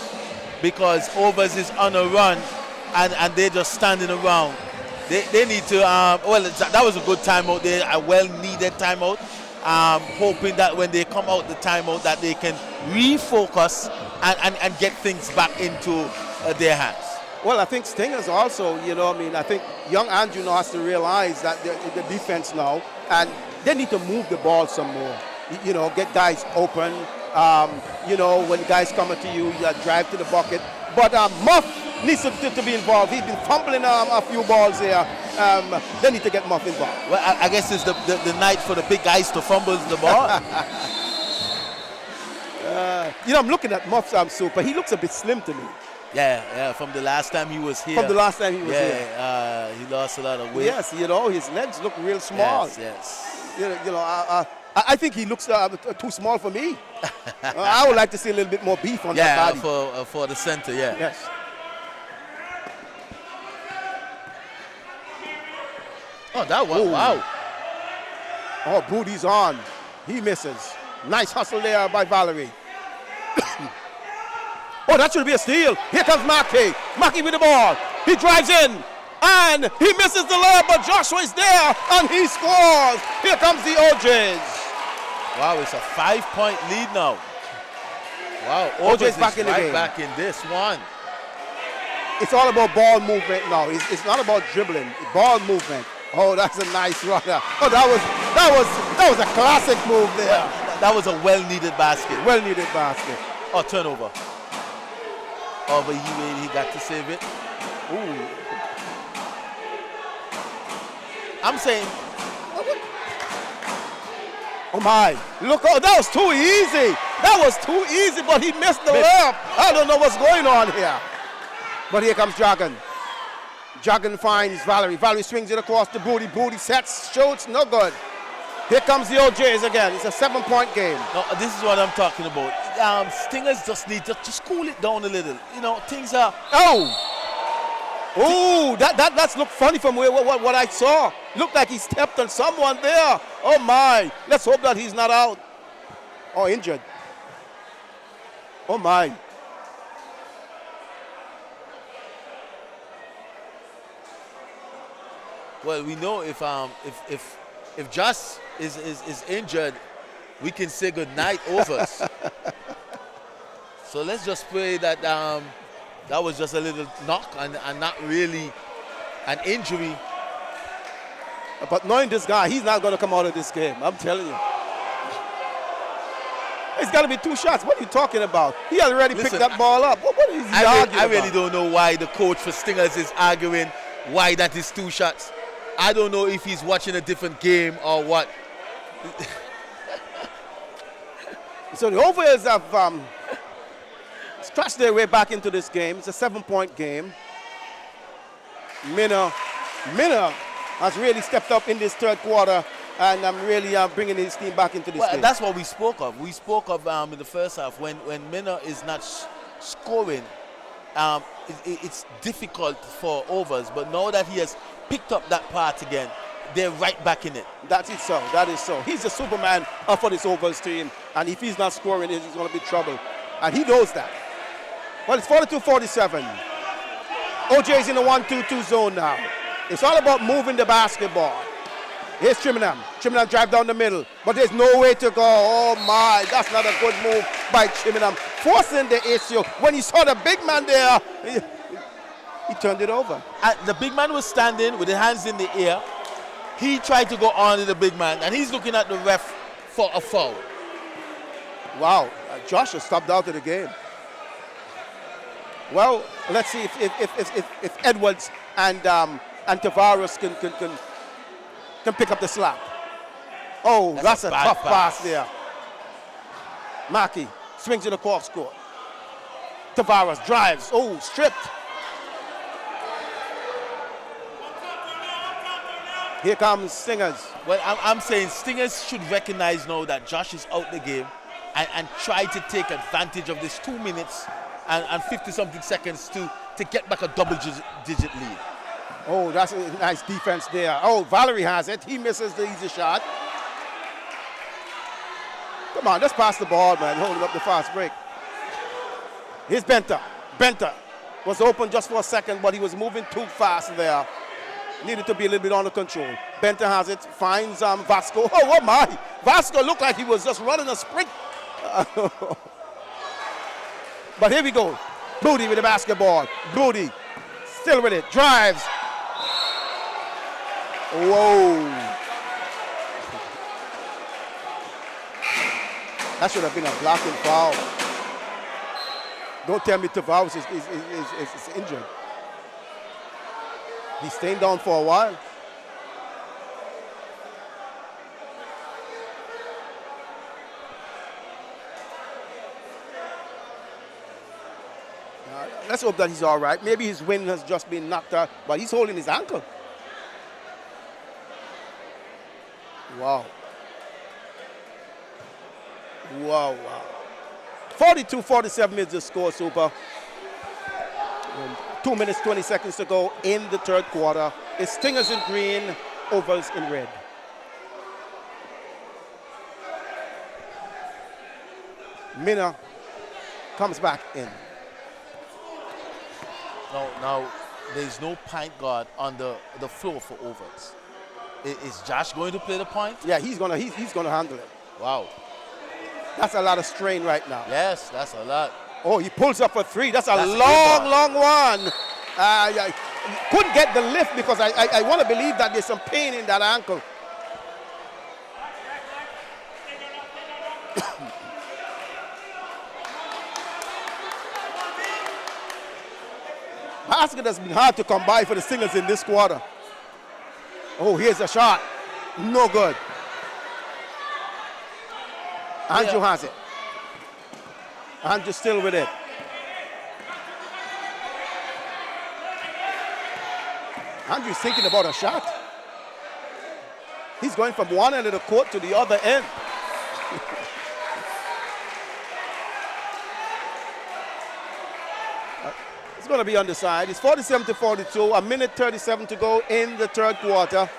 because Overs is on a run, and they're just standing around. They need to, that was a good timeout there, a well-needed timeout. Hoping that when they come out the timeout that they can refocus and get things back into their hands. Well, I think Stingers also, I think young Andrew now has to realize that the defense now, and they need to move the ball some more. Get guys open. When guys come to you, drive to the bucket. But Muff needs to be involved. He's been fumbling a few balls here. They need to get Muff involved. Well, I guess it's the night for the big guys to fumble the ball. I'm looking at Muff's super. He looks a bit slim to me. Yeah, from the last time he was here. He lost a lot of weight. Yes, his legs look real small. Yes. I think he looks too small for me. I would like to see a little bit more beef on that body. Yeah, for the center, yeah. Yes. Oh, that one, wow. Oh, Booty's on. He misses. Nice hustle there by Valerie. Oh, that should be a steal. Here comes Mackey. Mackey with the ball. He drives in. And he misses the layup, but Joshua is there, and he scores. Here comes the OJs. Wow, it's a 5-point lead now. Wow, OJ's back in the game. Back in this one. It's all about ball movement now. It's not about dribbling. Ball movement. Oh, that's a nice runner. Oh, that was a classic move there. That was a well-needed basket. Well-needed basket. Oh, turnover. Oh, but he got to save it. Ooh. I'm saying. Oh my, look, that was too easy. That was too easy, but he missed the layup. I don't know what's going on here. But here comes Jagan. Jagan finds Valerie. Valerie swings it across the Booty. Booty sets, shoots, no good. Here comes the OJs again. It's a 7-point game. No, this is what I'm talking about. Stingers just need to just cool it down a little. Things are. Oh, that's looked funny from what I saw. Looked like he stepped on someone there. Oh my! Let's hope that he's not out or injured. Oh my! Well, we know if Josh is injured, we can say good night Overs. So let's just pray that that was just a little knock and not really an injury. But knowing this guy, he's not going to come out of this game. I'm telling you. It's got to be 2 shots. What are you talking about? He already picked that ball up. What is he arguing I really don't know why the coach for Stingers is arguing why that is 2 shots. I don't know if he's watching a different game or what. So the Ovals have scratched their way back into this game. It's a 7-point game. Minna has really stepped up in this third quarter, and I'm really bringing his team back into this game. That's what we spoke of. We spoke of in the first half when Minna is not scoring, it's difficult for Overs. But now that he has picked up that part again, they're right back in it. That is so. That is so. He's the Superman for this Ovals team, and if he's not scoring, he's going to be trouble, and he knows that. Well, it's 42-47. OJ's in the 1-2-2 zone now. It's all about moving the basketball. Here's Chimnham. Chimnham drive down the middle, but there's no way to go. Oh my, that's not a good move by Chimnham. Forcing the issue. When he saw the big man there, he turned it over. The big man was standing with his hands in the air. He tried to go on to the big man, and he's looking at the ref for a foul. Wow, Josh has stopped out of the game. Well, let's see if Edwards and Tavares can pick up the slack. Oh, that's a tough pass there. Mackey swings in the corkscrew. Tavares drives. Oh, stripped. Here comes Stingers. Well, I'm saying Stingers should recognize now that Josh is out the game and try to take advantage of this 2 minutes and 50-something seconds to get back a double-digit lead. Oh, that's a nice defense there. Oh, Valerie has it. He misses the easy shot. Come on, let's pass the ball, man. Holding up the fast break. Here's Benter. Benter was open just for a second, but he was moving too fast there. Needed to be a little bit under control. Benter has it, finds Vasco. Oh my! Vasco looked like he was just running a sprint. But here we go. Booty with the basketball. Booty still with it. Drives. Whoa. That should have been a blocking foul. Don't tell me Tavares is injured. He's staying down for a while. Let's hope that he's all right. Maybe his wind has just been knocked out, but he's holding his ankle. Wow. Wow, wow. 42-47 is the score, Super. 2 minutes, 20 seconds to go in the third quarter. It's Stingers in green, Ovals in red. Minna comes back in. Now, there's no point guard on the floor for Ovals. Is Josh going to play the point? Yeah, he's gonna handle it. Wow. That's a lot of strain right now. Yes, that's a lot. Oh, he pulls up a three. That's a long one. Couldn't get the lift because I want to believe that there's some pain in that ankle. Basket has been hard to come by for the Stingers in this quarter. Oh, here's a shot. No good. Andrew has it. Andrew still with it. Andrew's thinking about a shot. He's going from one end of the court to the other end. It's going to be on the side. It's 47-42, a minute 37 to go in the third quarter.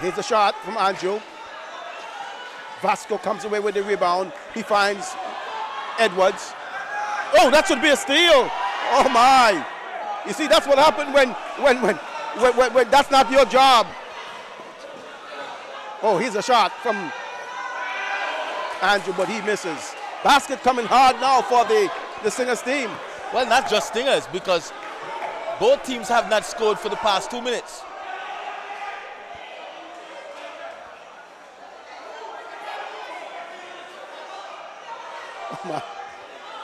Here's a shot from Andrew. Vasco comes away with the rebound. He finds Edwards. Oh, that should be a steal. Oh my. You see, that's what happened when that's not your job. Oh, here's a shot from Andrew, but he misses. Basket coming hard now for the Stingers team. Well, not just Stingers, because both teams have not scored for the past 2 minutes. Oh, my.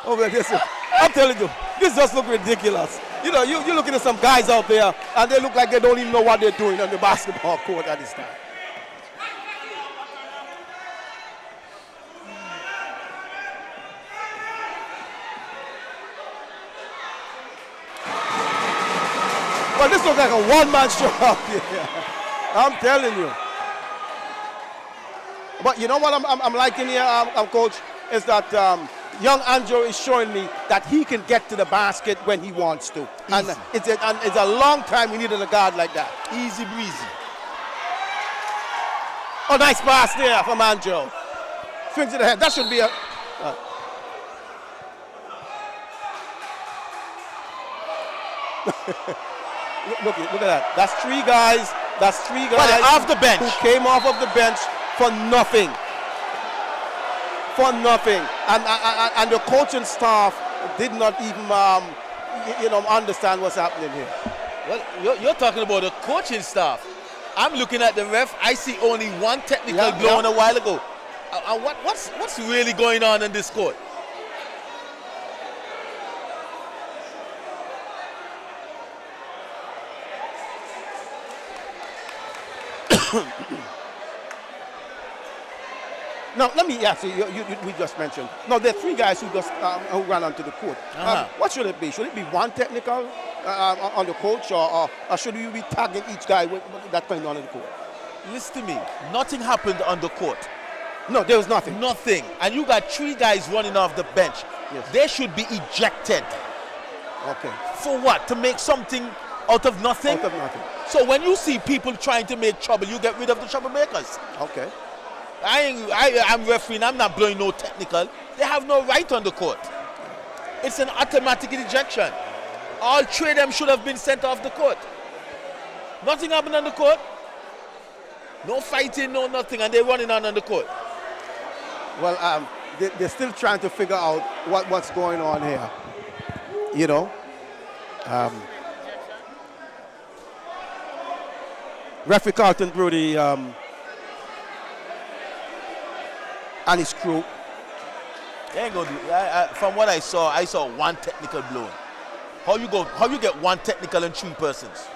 Oh, listen. I'm telling you, this just look ridiculous. You know, you're looking at some guys out there, and they look like they don't even know what they're doing on the basketball court at this time. Well, this looks like a one-man show out here. I'm telling you. But you know what I'm liking here, Coach, is that young Angel is showing me that he can get to the basket when he wants to. And it's a long time we needed a guard like that. Easy breezy. Oh, nice pass there from Angel. Swings to the head. That should be a... Look at that. That's three guys. But off the bench. Who came off of the bench for nothing. For nothing. And the coaching staff did not even understand what's happening here. Well, you're talking about the coaching staff. I'm looking at the ref. I see only one technical blown a while ago. What's really going on in this court? Now, let me ask you, we just mentioned. Now, there are three guys who just who ran onto the court. What should it be? Should it be one technical on the coach, or should we be tagging each guy with that going on in the court? Listen to me. Nothing happened on the court. No, there was nothing. Nothing. And you got three guys running off the bench. Yes. They should be ejected. Okay. For what? To make something out of nothing? Out of nothing. So when you see people trying to make trouble, you get rid of the troublemakers. Okay. I'm refereeing, I'm not blowing no technical. They have no right on the court. It's an automatic ejection. All three of them should have been sent off the court. Nothing happened on the court. No fighting, no nothing, and they're running on the court. Well, they're still trying to figure out what's going on here. You know? Referee Carlton Brody and his crew. They ain't gonna do. From what I saw one technical blown. How you get one technical and three persons?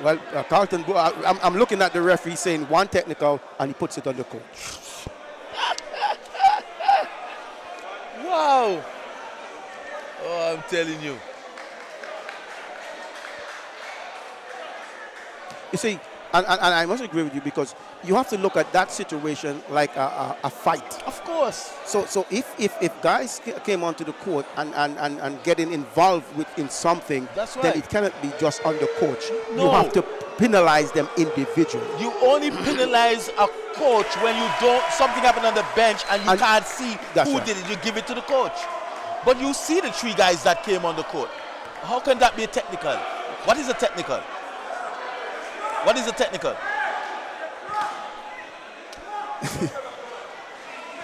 Well, Carlton, I'm looking at the referee saying one technical, and he puts it on the coach. Wow. Oh, I'm telling you. You see, and I must agree with you, because you have to look at that situation like a fight. Of course. So if guys came onto the court and getting involved in something, that's right, then it cannot be just on the coach. No. You have to penalize them individually. You only penalize a coach when you don't, something happened on the bench and you can't see who right. did it. You give it to the coach. But you see the three guys that came on the court. How can that be a technical? What is a technical? What is a technical?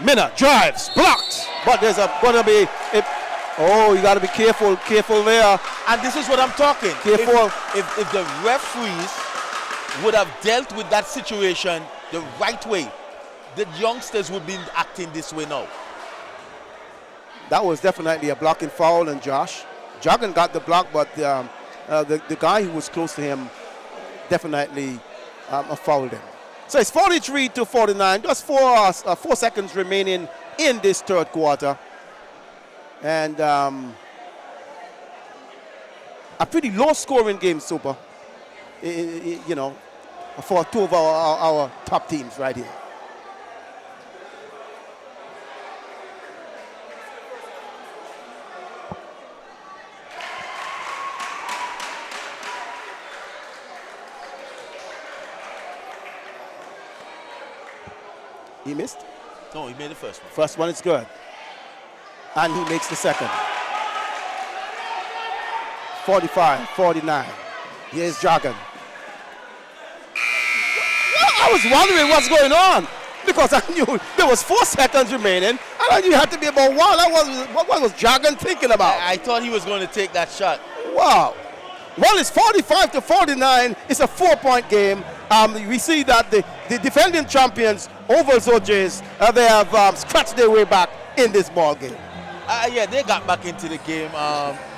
Minna drives, blocked, but there's gonna be you gotta be careful there. And this is what I'm talking. Careful. If the referees would have dealt with that situation the right way, the youngsters would be acting this way now. That was definitely a blocking foul on Josh. Joggin got the block, but the guy who was close to him definitely fouled him. So it's 43-49. Just 4 seconds remaining in this third quarter. And a pretty low-scoring game, Super. You know, for two of our top teams right here. He missed? No, he made the first one. First one is good. And he makes the second. 45-49. Here's Joggin. I was wondering what's going on, because I knew there was 4 seconds remaining, and I knew it had to be about one. What was Joggin thinking about? I thought he was going to take that shot. Wow. Well, it's 45-49. It's a 4-point game. We see that the defending champions, Ovals OJs, they have scratched their way back in this ball game. Yeah, they got back into the game,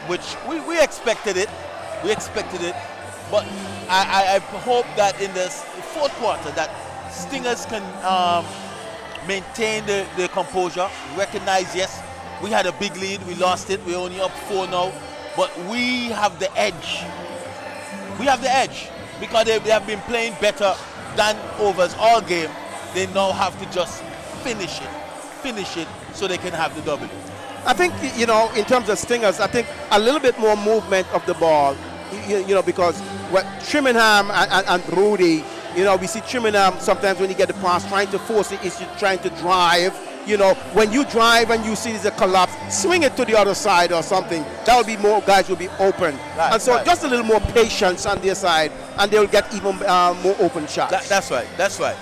which we expected it. We expected it. But I hope that in the fourth quarter that Stingers can maintain the composure, recognize, yes, we had a big lead, we lost it, we're only up 4 now, but we have the edge. We have the edge because they have been playing better than overs all game. They now have to just finish it so they can have the W. I think, you know, in terms of Stingers, I think a little bit more movement of the ball, you know, because what Trimmingham and Rudy, you know, we see Trimmingham sometimes when you get the pass trying to force it, is trying to drive. You know, when you drive and you see there's a collapse, swing it to the other side or something. That will be more guys will be open. Right, and so right. just a little more patience on their side, and they'll get even more open shots. That's right. That's right.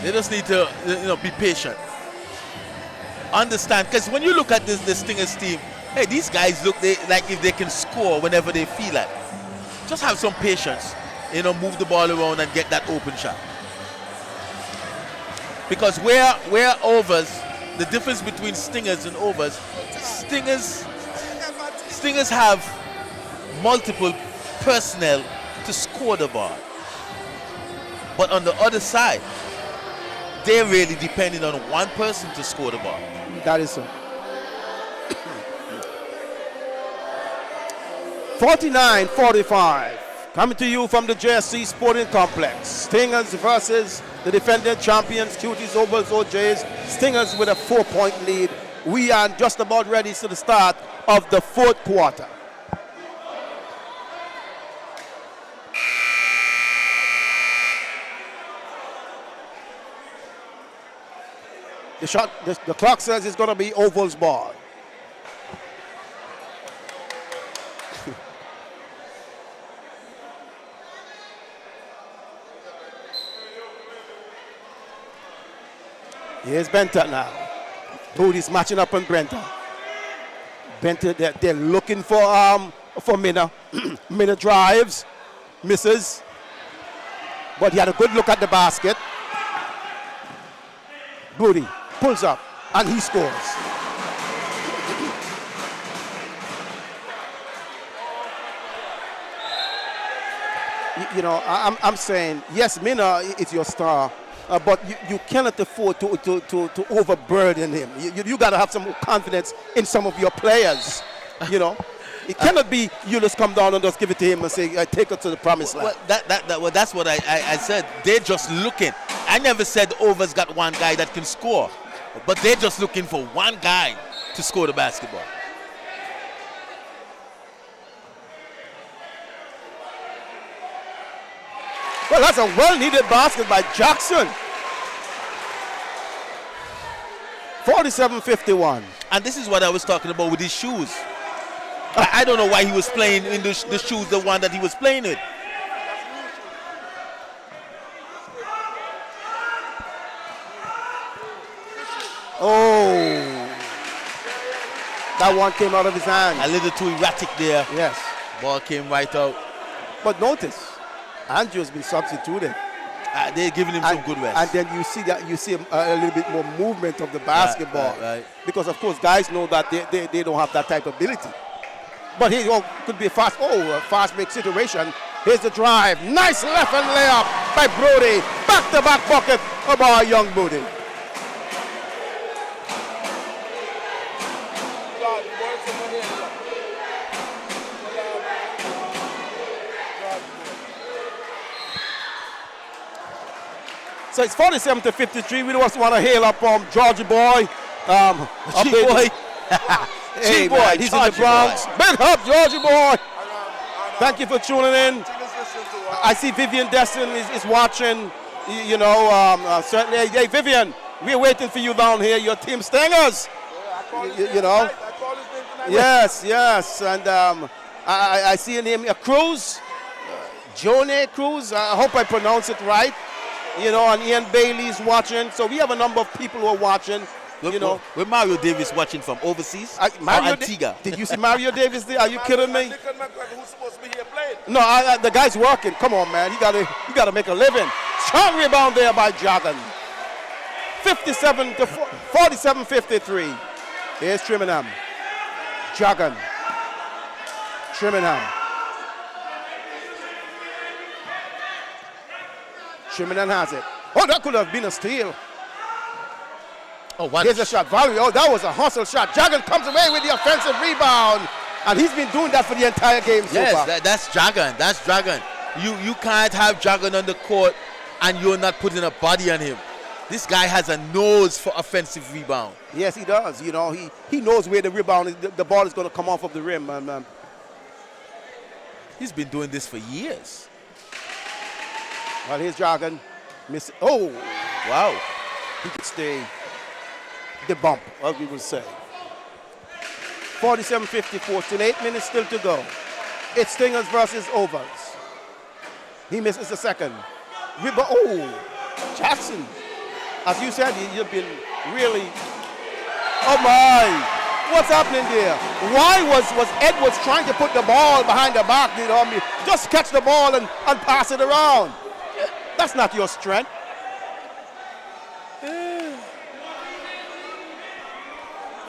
They just need to, you know, be patient. Understand, because when you look at this Stingers team, hey, these guys look like if they can score whenever they feel like. Just have some patience, you know, move the ball around and get that open shot. Because where overs, the difference between Stingers and overs, Stingers have multiple personnel to score the ball. But on the other side, they're really depending on one person to score the ball. That is so. 49-45. Coming to you from the JSC Sporting Complex. Stingers versus the defending champions, Cuties, Ovals, OJs. Stingers with a 4-point lead. We are just about ready to the start of the fourth quarter. The clock says it's going to be Ovals ball. Here's Benta now. Rudy's matching up on Benta. Benta, they're looking for Minna. Minna drives, misses, but he had a good look at the basket. Booty pulls up and he scores. You know, I'm saying, yes, Minna is your star. But you cannot afford to overburden him. You got to have some confidence in some of your players. You know, it cannot be you just come down and just give it to him and say, take it to the promised land. Well, that's what I said. They're just looking. I never said Overs got one guy that can score, but they're just looking for one guy to score the basketball. Well, that's a well-needed basket by Jackson. 47-51. And this is what I was talking about with his shoes. I don't know why he was playing in the shoes, the one that he was playing with. Oh. That one came out of his hand. A little too erratic there. Yes. Ball came right out. But notice, Andrew's been substituted. They're giving him some good rest. And then you see a little bit more movement of the basketball. Right. Because of course guys know that they don't have that type of ability. But he could be a fast break situation. Here's the drive. Nice left hand layup by Brody. Back-to-back bucket of our young Brody. So it's 47-53. We just want to hail up Georgie Boy. G Boy. Hey, G-Boy, man, he's in the Bronx. Big up, Georgie Boy. Thank you for tuning in. I see Vivian Destin is watching. You know, certainly. Hey, Vivian, we're waiting for you down here. Your team Stingers. You know. Yes. And I see a name, Cruz. Jone Cruz. I hope I pronounce it right. You know, and Ian Bailey's watching. So we have a number of people who are watching. You know, with Mario Davis watching from overseas. Antigua. Did you see Mario Davis there? Are you kidding me? No, the guy's working. Come on, man. You gotta make a living. Strong rebound there by Jordan. 47-53. Here's Trimenham. Jagan. Trimenham. Trimenham has it. Oh, that could have been a steal. Oh, what? Here's a shot. Valerie. Oh, that was a hustle shot. Jagan comes away with the offensive rebound. And he's been doing that for the entire game so far. Yes, that's Dragon. That's Dragon. You can't have Dragon on the court and you're not putting a body on him. This guy has a nose for offensive rebound. Yes, he does. You know, he knows where the rebound is. The ball is going to come off of the rim. He's been doing this for years. Well, here's Dragon. Oh, Wow. he could stay the bump, as we would say. 47-54, still 8 minutes still to go. It's Stingers versus Ovals. He misses the second. Oh, Jackson. As you said, you've been really, oh my, what's happening there? Why was Edwards trying to put the ball behind the back? You know, just catch the ball and pass it around. That's not your strength.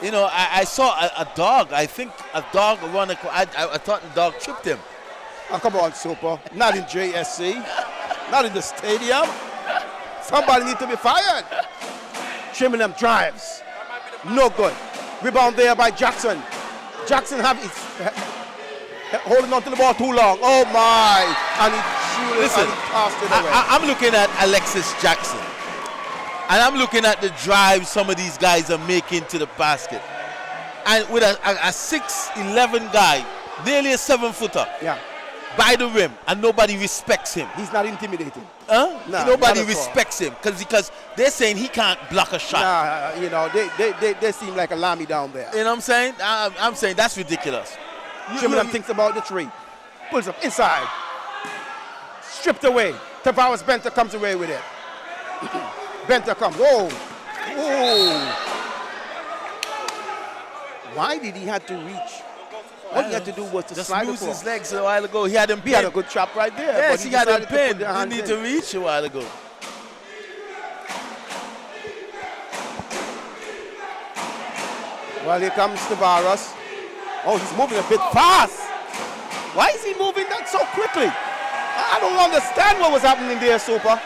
You know, I saw a dog. I think a dog run. I thought the dog tripped him. Oh, come on, Super. Not in JSC. Not in the stadium. Somebody needs to be fired. Trimenham drives. No good. Rebound there by Jackson. Jackson holding on to the ball too long. Oh my. And he threw it and he passed it away. I'm looking at Alexis Jackson. And I'm looking at the drive some of these guys are making to the basket. And with a 6'11" guy, nearly a 7-footer, Yeah. by the rim, and nobody respects him. He's not intimidating. Huh? Nah, Nobody not at all. respects him because they're saying he can't block a shot. Nah, you know, they seem like a lammy down there. You know what I'm saying? I'm saying that's ridiculous. Trimenham thinks about the three. Pulls up inside. Stripped away. Tavares Benter comes away with it. Benter comes. Oh. Why did he have to reach? All he had to do was to just slide lose across. his legs a while ago. He had him He had a pinned. good chop right there. Yes, but he had him decided to put pinned. the He hands need in. to reach a while ago. Well, here comes Tavares. Oh, he's moving a bit fast. Why is he moving that so quickly? I don't understand what was happening there, Super.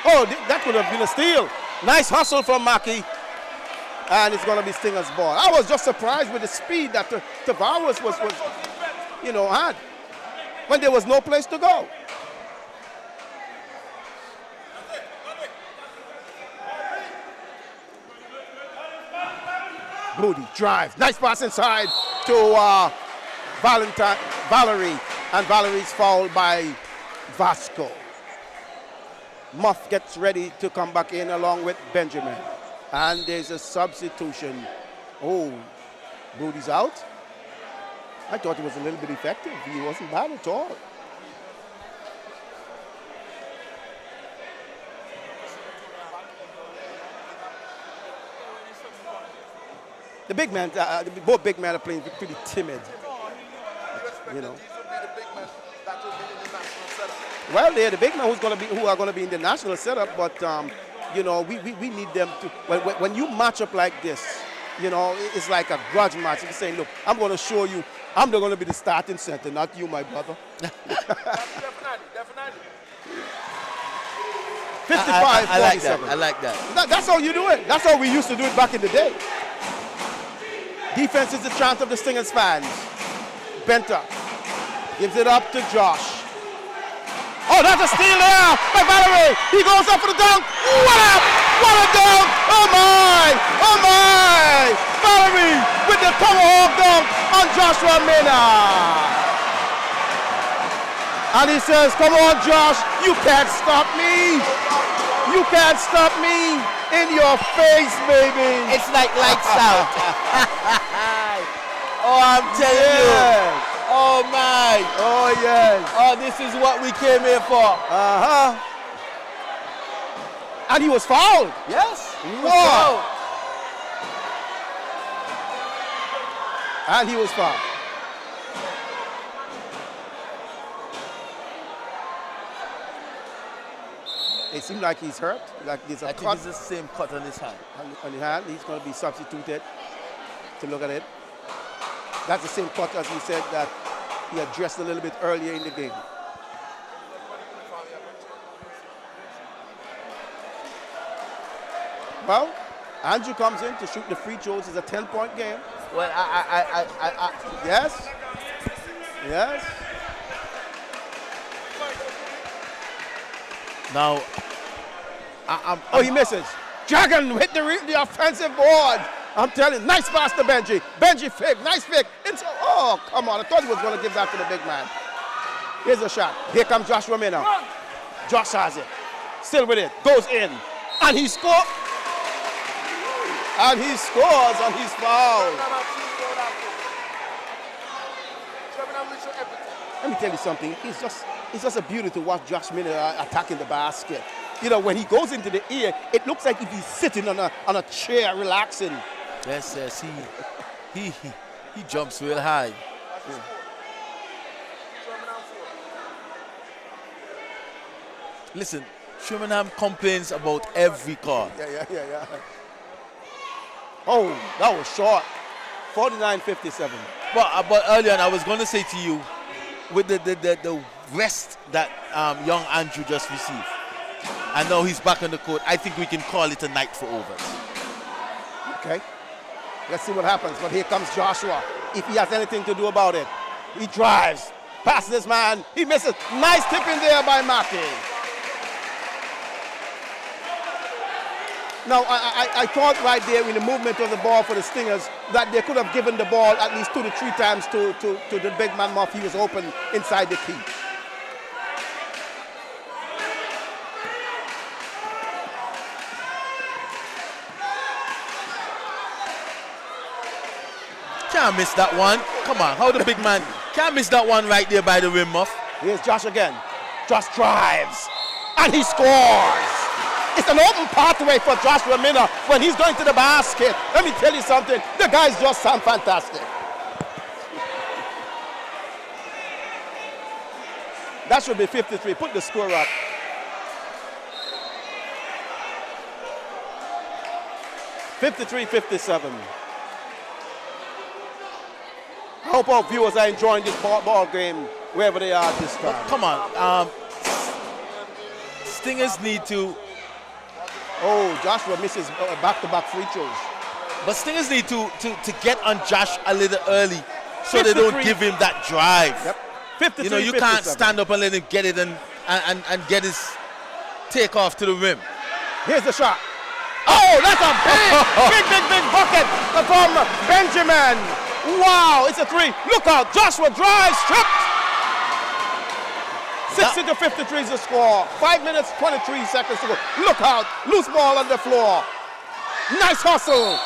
Oh, that could have been a steal. Nice hustle from Mackey. And it's going to be Stinger's ball. I was just surprised with the speed that Tavares was had when there was no place to go. Moody drives. Nice pass inside to Valerie. And Valerie's fouled by Vasco. Muff gets ready to come back in along with Benjamin. And there's a substitution. Oh, Moody's out. I thought he was a little bit effective. He wasn't bad at all. The big man, both big men are playing pretty timid. You know. Well, they're the big men who are going to be in the national setup, but you know, we need them to. When you match up like this, you know, it's like a grudge match. You're saying, look, I'm going to show you, I'm going to be the starting center, not you, my brother. Definitely. 55, I like that. 47. I like that. That's how you do it. That's how we used to do it back in the day. Defense is the chant of the Stingers fans. Benter gives it up to Josh. Oh, that's a steal there by Valerie. He goes up for the dunk. What a dunk. Oh my. Valerie with the tomahawk dunk on Joshua Maynard. And he says, come on, Josh, you can't stop me. You can't stop me. In your face, baby. It's like lights out. Oh, I'm telling you. Oh, my. Oh, yes. Oh, this is what we came here for. Uh-huh. And he was fouled. Yes. Wow. And he was fouled. It seems like he's hurt. Like there's a I cut think it's the same cut on his hand. on his hand. He's going to be substituted to look at it. That's the same cut as he said that he addressed a little bit earlier in the game. Well, Andrew comes in to shoot the free throws. It's a 10-point game. Well, Yes. Yes. now, Oh, he misses. Dragon hit the offensive board. I'm telling you, nice pass to Benji. Benji fake, nice fake. Oh, come on. I thought he was going to give that to the big man. Here's a shot. Here comes Joshua Mena. Josh has it. Still with it. Goes in. And he scores. And he scores on his foul. Let me tell you something. It's just a beauty to watch Josh Mena attacking the basket. You know, when he goes into the air, it looks like if he's sitting on a chair relaxing. yes, he jumps real high. Yeah. Listen, Shermanham complains about every call. Yeah. Oh, that was short. 49-57. But earlier on, I was going to say to you, with the rest that young Andrew just received, and now he's back on the court, I think we can call it a night for overs. Okay. Let's see what happens. But here comes Joshua. If he has anything to do about it. He drives. Passes this man. He misses. Nice tip in there by Mackey. Now, I thought right there in the movement of the ball for the Stingers that they could have given the ball at least 2 to 3 times to the big man Muff. He was open inside the key. Can't miss that one. Come on, how the big man can't miss that one right there by the rim, Muff. Here's Josh again. Josh drives. And he scores. It's an open pathway for Joshua Mena when he's going to the basket. Let me tell you something. The guys just sound fantastic. That should be 53. Put the score up. (53-57). I hope our viewers are enjoying this ball game wherever they are at this time. Come on, Stingers need to. Oh, Joshua misses back-to-back free throws. But Stingers need to get on Josh a little early so they don't give him that drive. Yep. 53, you know, you 57. can't stand up and let him get it and get his take off to the rim. Here's the shot. Oh, that's a big bucket from Benjamin. Wow, it's a 3. Look out, Joshua drives, stripped. 60-53 is the score. 5 minutes, 23 seconds to go. Look out, loose ball on the floor. Nice hustle.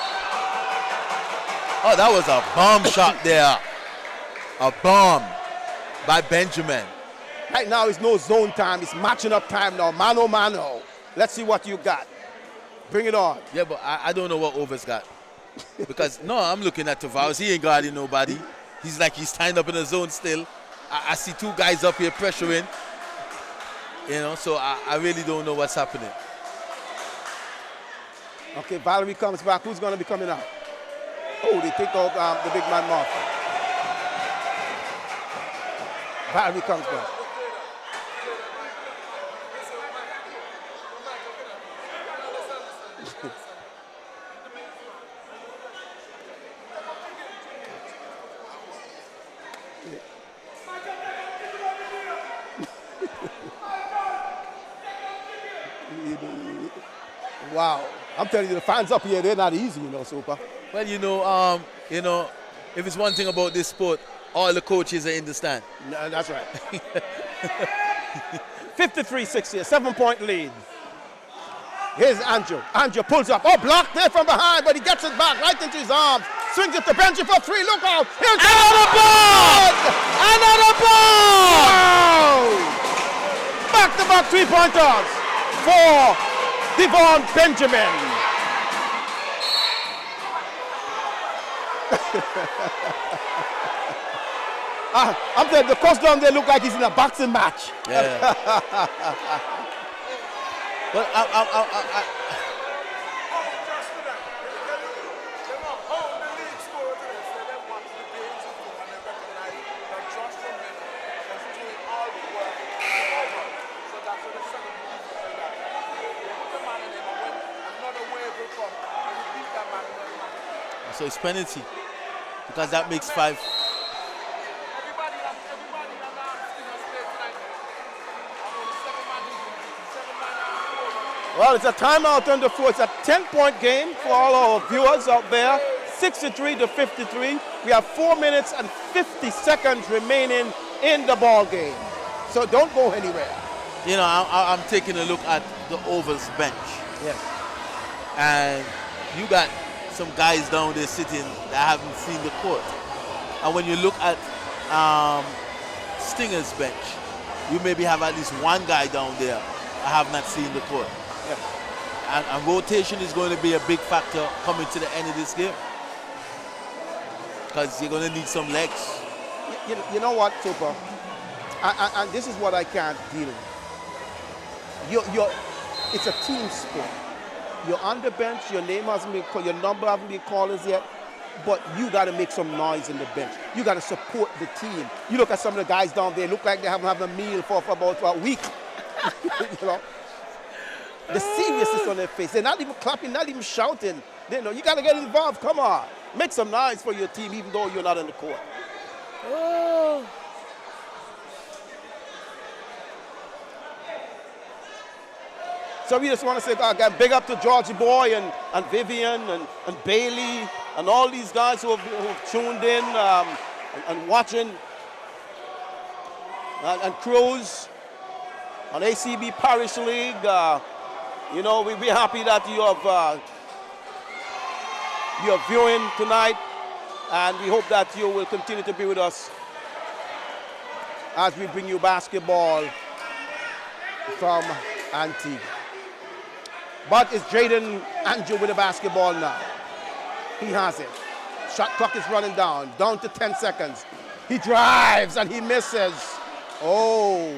Oh, that was a bomb shot there. A bomb by Benjamin. Right now, it's no zone time. It's matching up time now. Mano, mano. Let's see what you got. Bring it on. Yeah, but I don't know what Overs got. Because, no, I'm looking at Tavares. He ain't guarding nobody. He's like he's tying up in the zone still. I see 2 guys up here pressuring. You know, so I really don't know what's happening. Okay, Valerie comes back. Who's going to be coming out? Oh, they take out the big man Mark. Valerie comes back. Wow, I'm telling you, the fans up here, they're not easy, you know, Super. Well, you know, if it's one thing about this sport, all the coaches are in the stand. No, that's right. 53-60, a 7-point lead. Here's Andrew. Andrew pulls up. Oh, blocked there from behind, but he gets it back right into his arms. Swings it to Benji for 3. Look out. Here's another ball! Another ball! Wow! Back-to-back 3-pointers for Devon Benjamin. I'm telling you, the coach down there look like he's in a boxing match. Yeah. But so it's penalty because that makes 5. Well, it's a timeout on the floor. It's a 10-point game for all our viewers out there. 63-53. We have 4 minutes and 50 seconds remaining in the ball game. So don't go anywhere. You know, I'm taking a look at the Ovals bench. Yes. And you got some guys down there sitting that haven't seen the court. And when you look at Stinger's bench, you maybe have at least one guy down there that have not seen the court. Yes. And rotation is going to be a big factor coming to the end of this game. Because you're going to need some legs. You know what, Super? And this is what I can't deal with. It's a team sport. You're on the bench, your name hasn't been called, your number hasn't been called as yet, but you got to make some noise in the bench. You got to support the team. You look at some of the guys down there, look like they haven't had a meal for about a week. You know? The seriousness on their face. They're not even clapping, not even shouting. You know, you got to get involved. Come on. Make some noise for your team, even though you're not on the court. Oh. So we just want to say again, big up to Georgie Boy and Vivian and Bailey and all these guys who have tuned in and watching. And Cruz on ACB Parish League. You know, we're happy that you're viewing tonight, and we hope that you will continue to be with us as we bring you basketball from Antigua. But it's Jaden Andrew with the basketball now. He has it. Shot clock is running down to 10 seconds. He drives and he misses. Oh.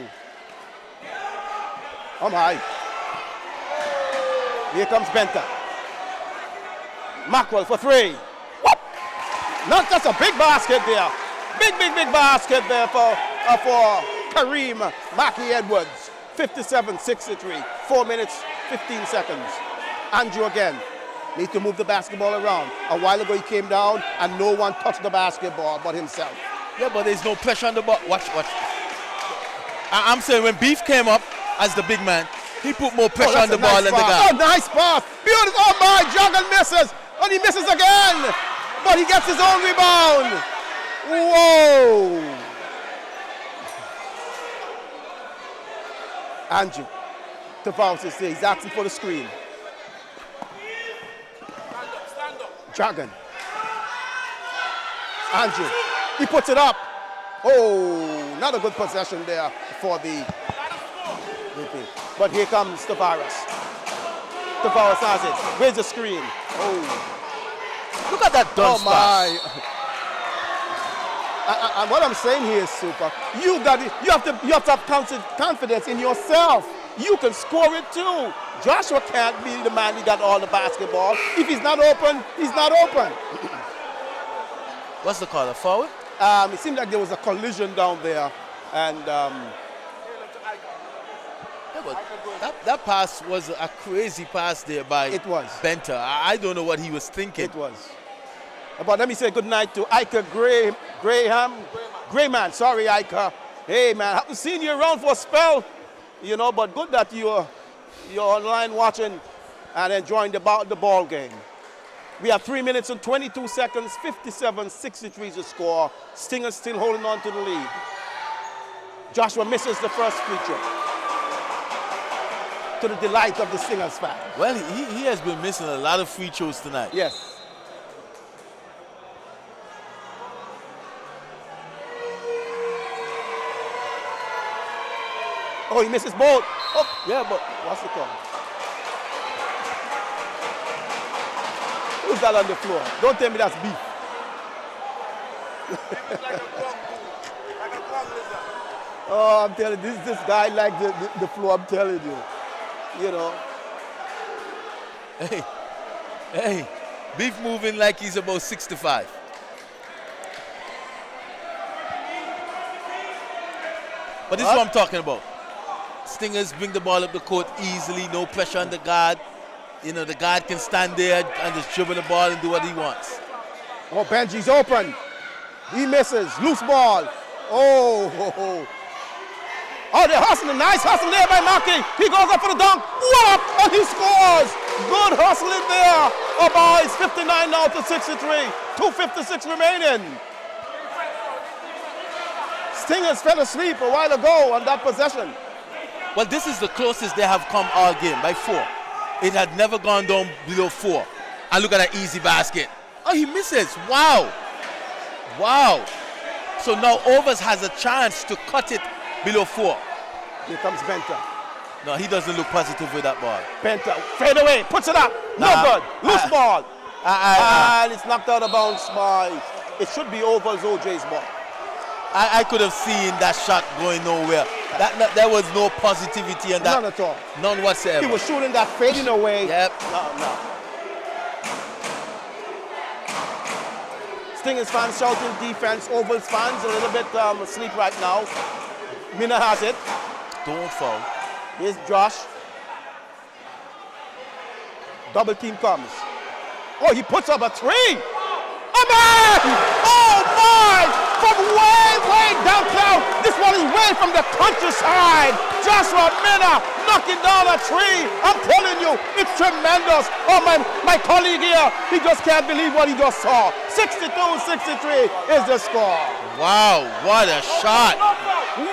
Oh my. Here comes Benta. Mackerel for 3. Whoop! Not just a big basket there. Big basket there for Kareem Mackie Edwards. 57-63. 4 minutes, 15 seconds. Andrew again. Need to move the basketball around. A while ago he came down and no one touched the basketball but himself. Yeah, but there's no pressure on the ball. Watch. I'm saying when Beef came up as the big man, he put more pressure on the ball than the guy. Oh, nice pass. Beautiful. Oh my, Juggle misses. And he misses again. But he gets his own rebound. Whoa. Andrew. Tavares is there. He's asking for the screen. Stand up. Dragon. Andrew. He puts it up. Oh, not a good possession there for the. But here comes Tavares. Tavares has it. Where's the screen? Oh. Look at that dunce pass. And what I'm saying here is, Super, you have to have confidence in yourself. You can score it too. Joshua can't be the man who got all the basketball. If he's not open, he's not open. What's the call? A foul? It seemed like there was a collision down there, and that pass was a crazy pass there by Benta. I don't know what he was thinking. It was. But let me say good night to Ika Grayman. Sorry, Ika. Hey, man, haven't seen you around for a spell, you know, but good that you're online watching and enjoying the ball game. We have 3 minutes and 22 seconds, 57-63 is the score. Stingers still holding on to the lead. Joshua misses the first free throw, to the delight of the Stingers fan. Well, he has been missing a lot of free throws tonight. Yes. Oh, he misses both. Oh, yeah, but what's the call? Who's that on the floor? Don't tell me that's Beef. Oh, I'm telling you, this guy like the floor, I'm telling you. you know. Hey, Beef moving like he's about 65. But this is what I'm talking about. Stingers bring the ball up the court easily, no pressure on the guard. You know, the guard can stand there and just dribble the ball and do what he wants. Oh, Benji's open. He misses. Loose ball. Oh, they're hustling. Nice hustle there by Maki. He goes up for the dunk. What? And he scores. Good hustling there. Oh, boys. 59 now to 63. 2:56 remaining. Stingers fell asleep a while ago on that possession. Well, this is the closest they have come all game, by 4. It had never gone down below 4. And look at that easy basket. Oh, he misses. Wow. So now Overs has a chance to cut it below 4. Here comes Benta. No, he doesn't look positive with that ball. Benta, fade away, puts it up. No good. Loose ball. And it's knocked out of bounds by, it should be Overs OJ's ball. I could have seen that shot going nowhere. There was no positivity in that. None at all. None whatsoever. He was shooting that fading away. Yep. No. Stingers fans shouting defense. Ovals fans a little bit asleep right now. Mina has it. Don't foul. Here's Josh. Double team comes. Oh, he puts up a 3. Oh, man! Oh, my! From way downtown. This one is way from the countryside. Joshua Mina knocking down a 3. I'm telling you, it's tremendous. Oh, my colleague here, he just can't believe what he just saw. 62-63 is the score. Wow, what a shot.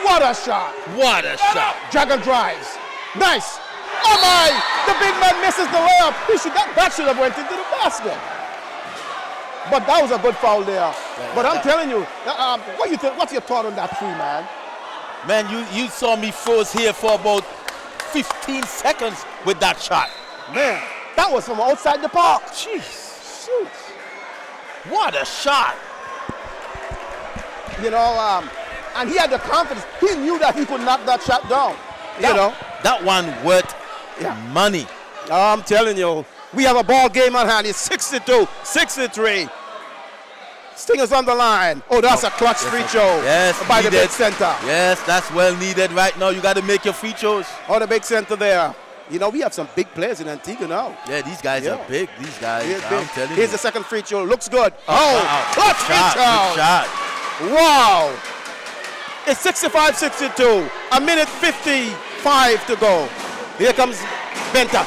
What a shot. What a shot. Dragon drives. Nice. Oh, my! The big man misses the layup. That should have went into the basket. But that was a good foul there. But I'm telling you, what you think? What's your thought on that 3, man? Man, you saw me froze here for about 15 seconds with that shot. Man, that was from outside the park. Jeez. Shoot. What a shot. You know, and he had the confidence. He knew that he could knock that shot down. That one worth money. I'm telling you. We have a ball game on hand. It's 62-63. Stingers on the line. Oh, that's a clutch free throw by the big center. Yes, that's well needed right now. You got to make your free throws. Oh, the big center there. You know, we have some big players in Antigua now. Yeah, these guys are big. These guys, I'm telling you. Here's the second free throw. Looks good. Oh, clutch free throw. Good shot. Wow. It's 65-62. A minute 55 to go. Here comes Benta.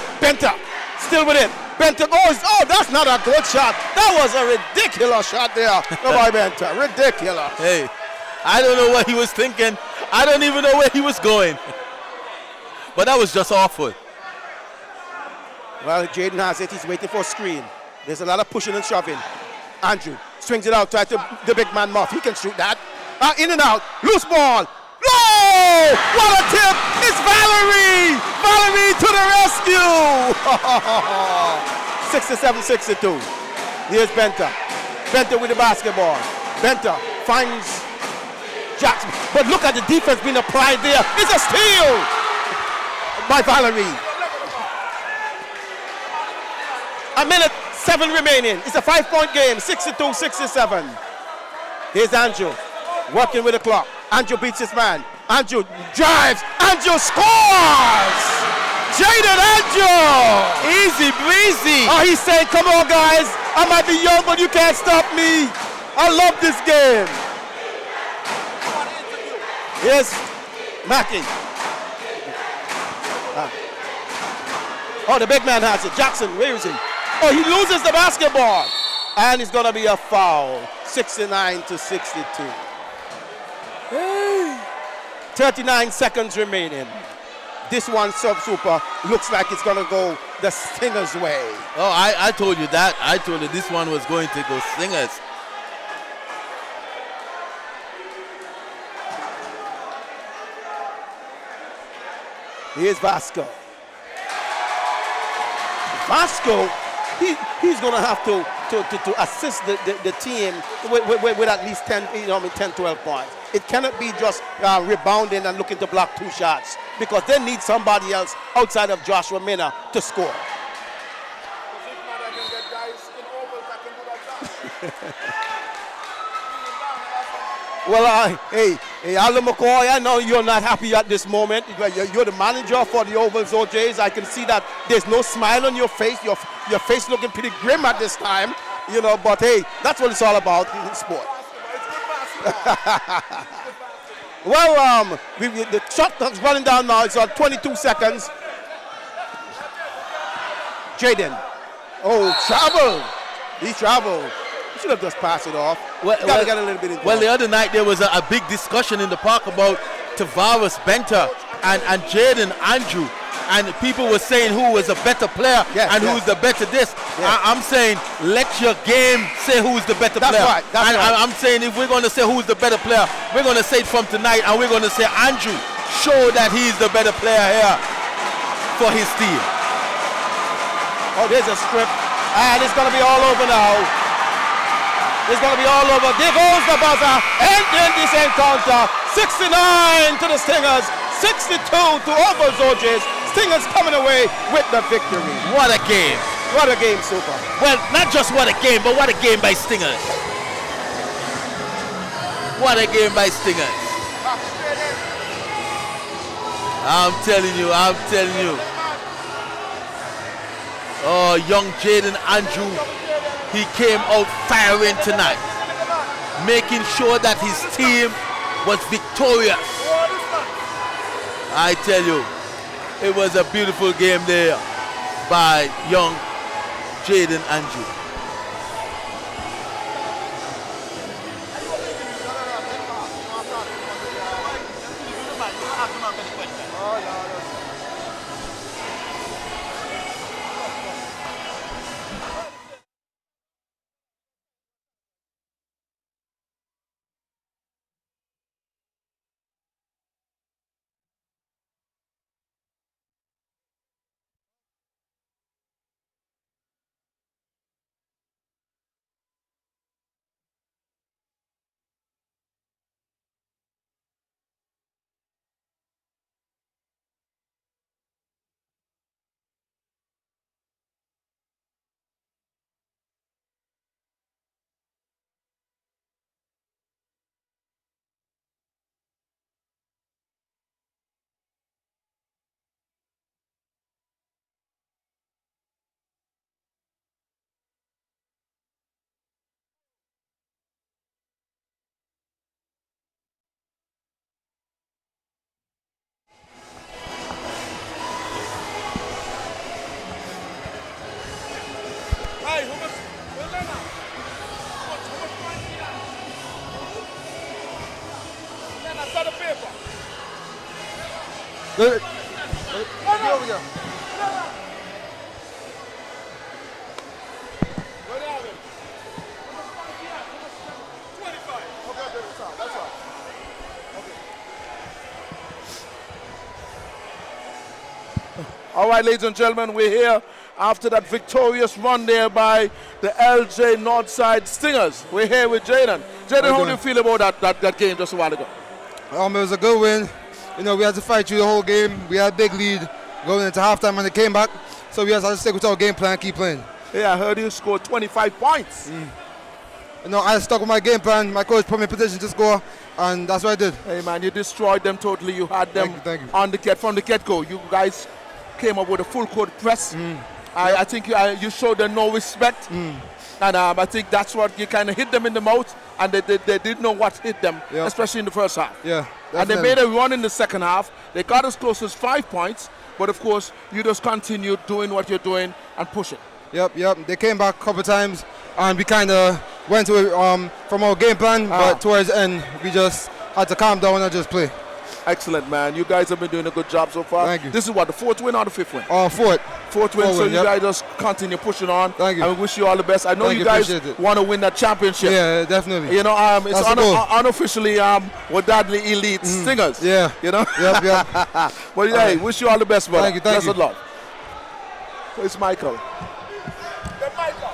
Still with it. Benta goes. Oh, that's not a good shot. That was a ridiculous shot there. Goodbye, Benta. Ridiculous. Hey, I don't know what he was thinking. I don't even know where he was going. But that was just awful. Well, Jaden has it. He's waiting for a screen. There's a lot of pushing and shoving. Andrew swings it out. Tries to the big man Muff. He can shoot that. In and out. Loose ball. No! What a tip! It's Valerie! Valerie to the rescue! 67-62. Here's Benta. Benta with the basketball. Benta finds Jackson. But look at the defense being applied there. It's a steal by Valerie. A minute 7 remaining. It's a 5-point game. 62-67. Here's Andrew working with the clock. Andrew beats his man. Andrew drives. Andrew scores! Jaden Andrew! Easy breezy. Oh, he's saying, come on, guys. I might be young, but you can't stop me. I love this game. Yes, Mackey. Oh, the big man has it. Jackson, where is he? Oh, he loses the basketball. And it's going to be a foul. 69-62. 39 seconds remaining. This one super looks like it's going to go the Stingers' way. Oh, I told you that. I told you this one was going to go Stingers. Here's Vasco. Vasco, he's going to have to to assist the team with at least 10, 12 points. It cannot be just rebounding and looking to block 2 shots, because they need somebody else outside of Joshua Minna to score. Well, hey, Alan McCoy, I know you're not happy at this moment. You're the manager for the Ovals OJs. I can see that there's no smile on your face. Your face looking pretty grim at this time, you know. But hey, that's what it's all about in sport. Well, the shot is running down now. It's on 22 seconds. Jaden, travel. He traveled. He should have just passed it off. Got to get a little bit into the other night there was a big discussion in the park about Tavares Benter and Jaden Andrew, and people were saying who was a better player and who's the better this. I'm saying let your game say who's the better player. Right. That's right. I'm saying if we're going to say who's the better player, we're going to say it from tonight, and we're going to say Andrew, show that he's the better player here for his team. Oh, there's a strip, and it's going to be all over now. It's going to be all over. There goes the buzzer, ending this encounter. 69 to the Stingers, 62 to Ovals OJs. Stingers coming away with the victory. What a game. What a game, Super. Well, not just what a game, but what a game by Stingers. What a game by Stingers. I'm telling you. Oh, young Jaden Andrew, he came out firing tonight, making sure that his team was victorious. I tell you, it was a beautiful game there by young Jaden Andrew. Good. All right, ladies and gentlemen, we're here after that victorious run there by the LJ Northside Stingers. We're here with Jaden. Jaden, how do you feel about that game just a while ago? It was a good win. You know, we had to fight through the whole game. We had a big lead going into halftime when they came back. So we had to stick with our game plan and keep playing. Yeah, I heard you scored 25 points. You know, I stuck with my game plan. My coach put me in position to score, and that's what I did. Hey, man, you destroyed them totally. You had them Thank you. on from the get-go. You guys came up with a full court press. I think you showed them no respect. And I think that's what you kind of hit them in the mouth, and they didn't know what hit them, especially in the first half. Yeah, definitely. And they made a run in the second half. They got as close as 5 points, but of course, you just continued doing what you're doing and pushing. Yep. They came back a couple times, and we kind of went to it from our game plan, but towards the end, we just had to calm down and just play. Excellent, man. You guys have been doing a good job so far. Thank you. This is what, the 4th win or the 5th win? Fourth win, so win, you guys just continue pushing on. Thank you. And we wish you all the best. I know you guys want to win that championship. Yeah, definitely. You know, it's unofficially Wadadli Elite Stingers. Yeah. You know? Yep. Well, hey, wish you all the best, brother. Thank you. Blessed love. Where's Michael? Hey, Michael.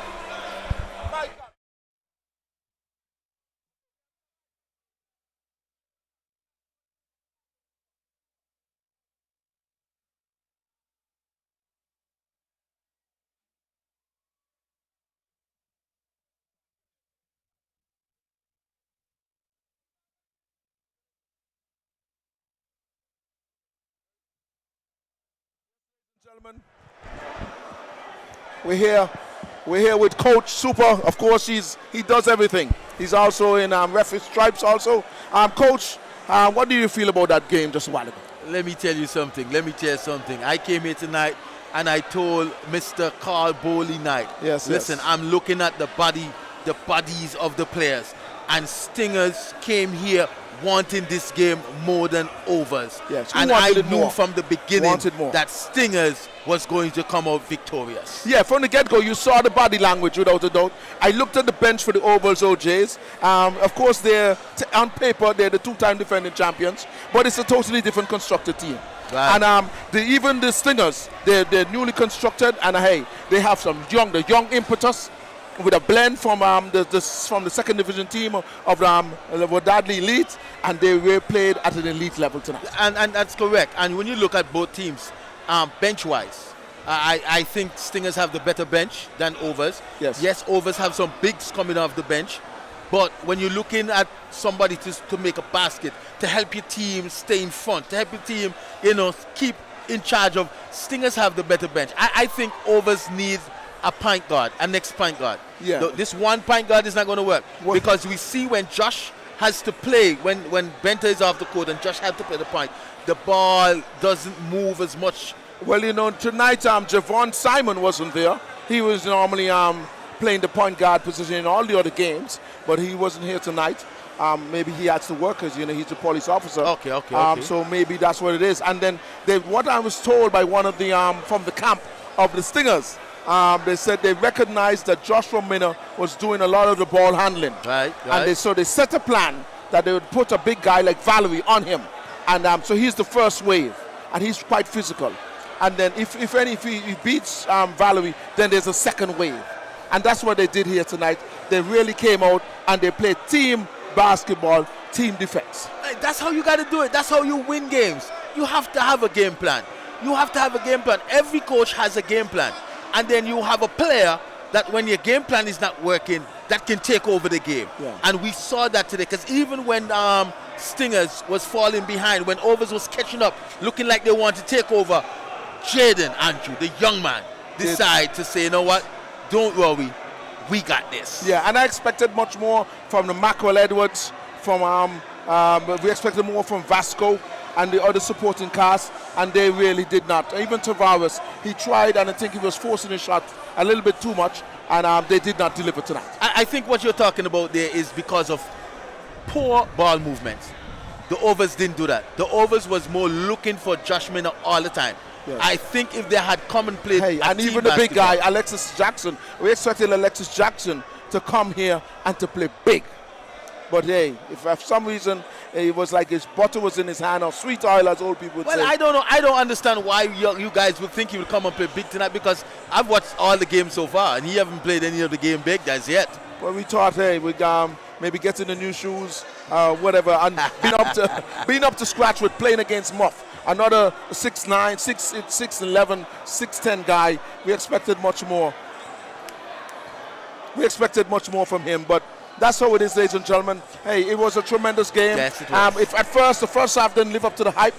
Gentlemen, we're here with Coach Super. Of course, he does everything. He's also in referee stripes also. Coach, what do you feel about that game just a while ago? Let me tell you something. I came here tonight and I told Mr. Carl Bowley Knight, listen, I'm looking at the bodies of the players, and Stingers came here wanting this game more than overs. Yes, and I knew from the beginning that Stingers was going to come out victorious. Yeah, from the get-go, you saw the body language without a doubt. I looked at the bench for the Ovals OJs. Of course, on paper, they're the two-time defending champions, but it's a totally different constructed team. Right. And even the Stingers, they're newly constructed, and hey, they have the young impetus with a blend from the second division team of Wadadli Elite, and they were played at an elite level tonight. And that's correct. And when you look at both teams, bench-wise, I think Stingers have the better bench than Overs. Yes, Overs have some bigs coming off the bench, but when you're looking at somebody to make a basket, to help your team stay in front, to help your team, keep in charge of, Stingers have the better bench. I think Overs needs a point guard, a next point guard. Yeah. This one point guard is not going to work because we see when Josh has to play, when Benter is off the court and Josh has to play the point, the ball doesn't move as much. Well, tonight Javon Simon wasn't there. He was normally playing the point guard position in all the other games, but he wasn't here tonight. Maybe he has to work because he's a police officer. Okay. So maybe that's what it is. And then what I was told by one of the from the camp of the Stingers, they said they recognized that Joshua Minner was doing a lot of the ball handling. Right. And they set a plan that they would put a big guy like Valerie on him. And so he's the first wave, and he's quite physical. And then if he beats Valerie, then there's a second wave. And that's what they did here tonight. They really came out and they played team basketball, team defense. That's how you got to do it. That's how you win games. You have to have a game plan. Every coach has a game plan. And then you have a player that when your game plan is not working, that can take over the game. Yeah. And we saw that today, because even when Stingers was falling behind, when Overs was catching up, looking like they want to take over, Jaden Andrew, the young man, decide to say, you know what, don't worry, we got this. Yeah, and I expected much more from the Mackerel Edwards, we expected more from Vasco and the other supporting cast, and they really did not. Even Tavares, he tried, and I think he was forcing his shot a little bit too much, and they did not deliver tonight. I think what you're talking about there is because of poor ball movements. The Overs didn't do that. The Overs was more looking for Josh Minner all the time. Yes. I think if they had come and played, and even the big guy, Alexis Jackson, we expected Alexis Jackson to come here and to play big. But hey, if for some reason it was like his butter was in his hand, or sweet oil, as old people would say. Well, I don't know. I don't understand why you guys would think he would come and play big tonight, because I've watched all the games so far, and he haven't played any of the game big as yet. Well, we thought, hey, we'd maybe get in the new shoes, whatever, and being up to scratch with playing against Muff. Another 6'9", 6'11", 6'10" guy. We expected much more. From him, but that's how it is, ladies and gentlemen. Hey, it was a tremendous game. Yes, it was. The first half didn't live up to the hype,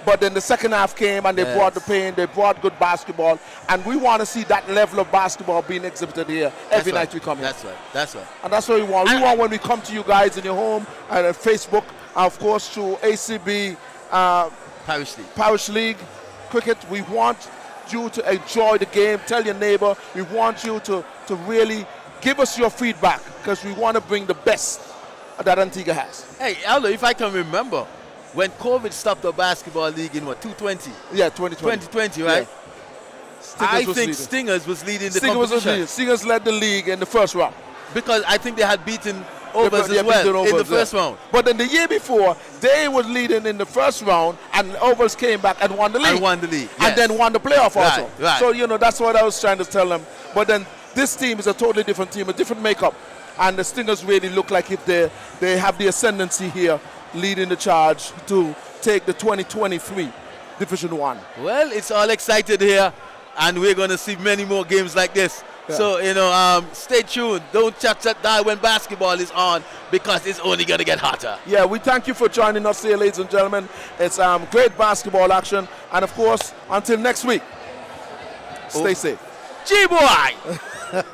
but then the second half came and they brought the pain, they brought good basketball, and we want to see that level of basketball being exhibited here every night we come here. That's right. And that's what we want. We want when we come to you guys in your home and on Facebook, and of course through ACB Parish League Cricket. We want you to enjoy the game. Tell your neighbor. We want you to really give us your feedback, because we want to bring the best that Antigua has. Hey, Aldo, if I can remember, when COVID stopped the basketball league in 2020? Yeah, 2020. 2020, right? Yeah. I think Stingers was leading the competition. Stingers led the league in the first round. Because I think they had beaten Overs as well in the first round. But then the year before, they were leading in the first round, and Overs came back and won the league. Yes. And then won the playoff also. Right. So, that's what I was trying to tell them. But then this team is a totally different team, a different makeup. And the Stingers really look like if they have the ascendancy here, leading the charge to take the 2023 Division 1. Well, it's all excited here, and we're going to see many more games like this. Yeah. So, stay tuned. Don't touch that dial when basketball is on, because it's only going to get hotter. Yeah, we thank you for joining us here, ladies and gentlemen. It's great basketball action. And, of course, until next week, Stay safe. G-Boy!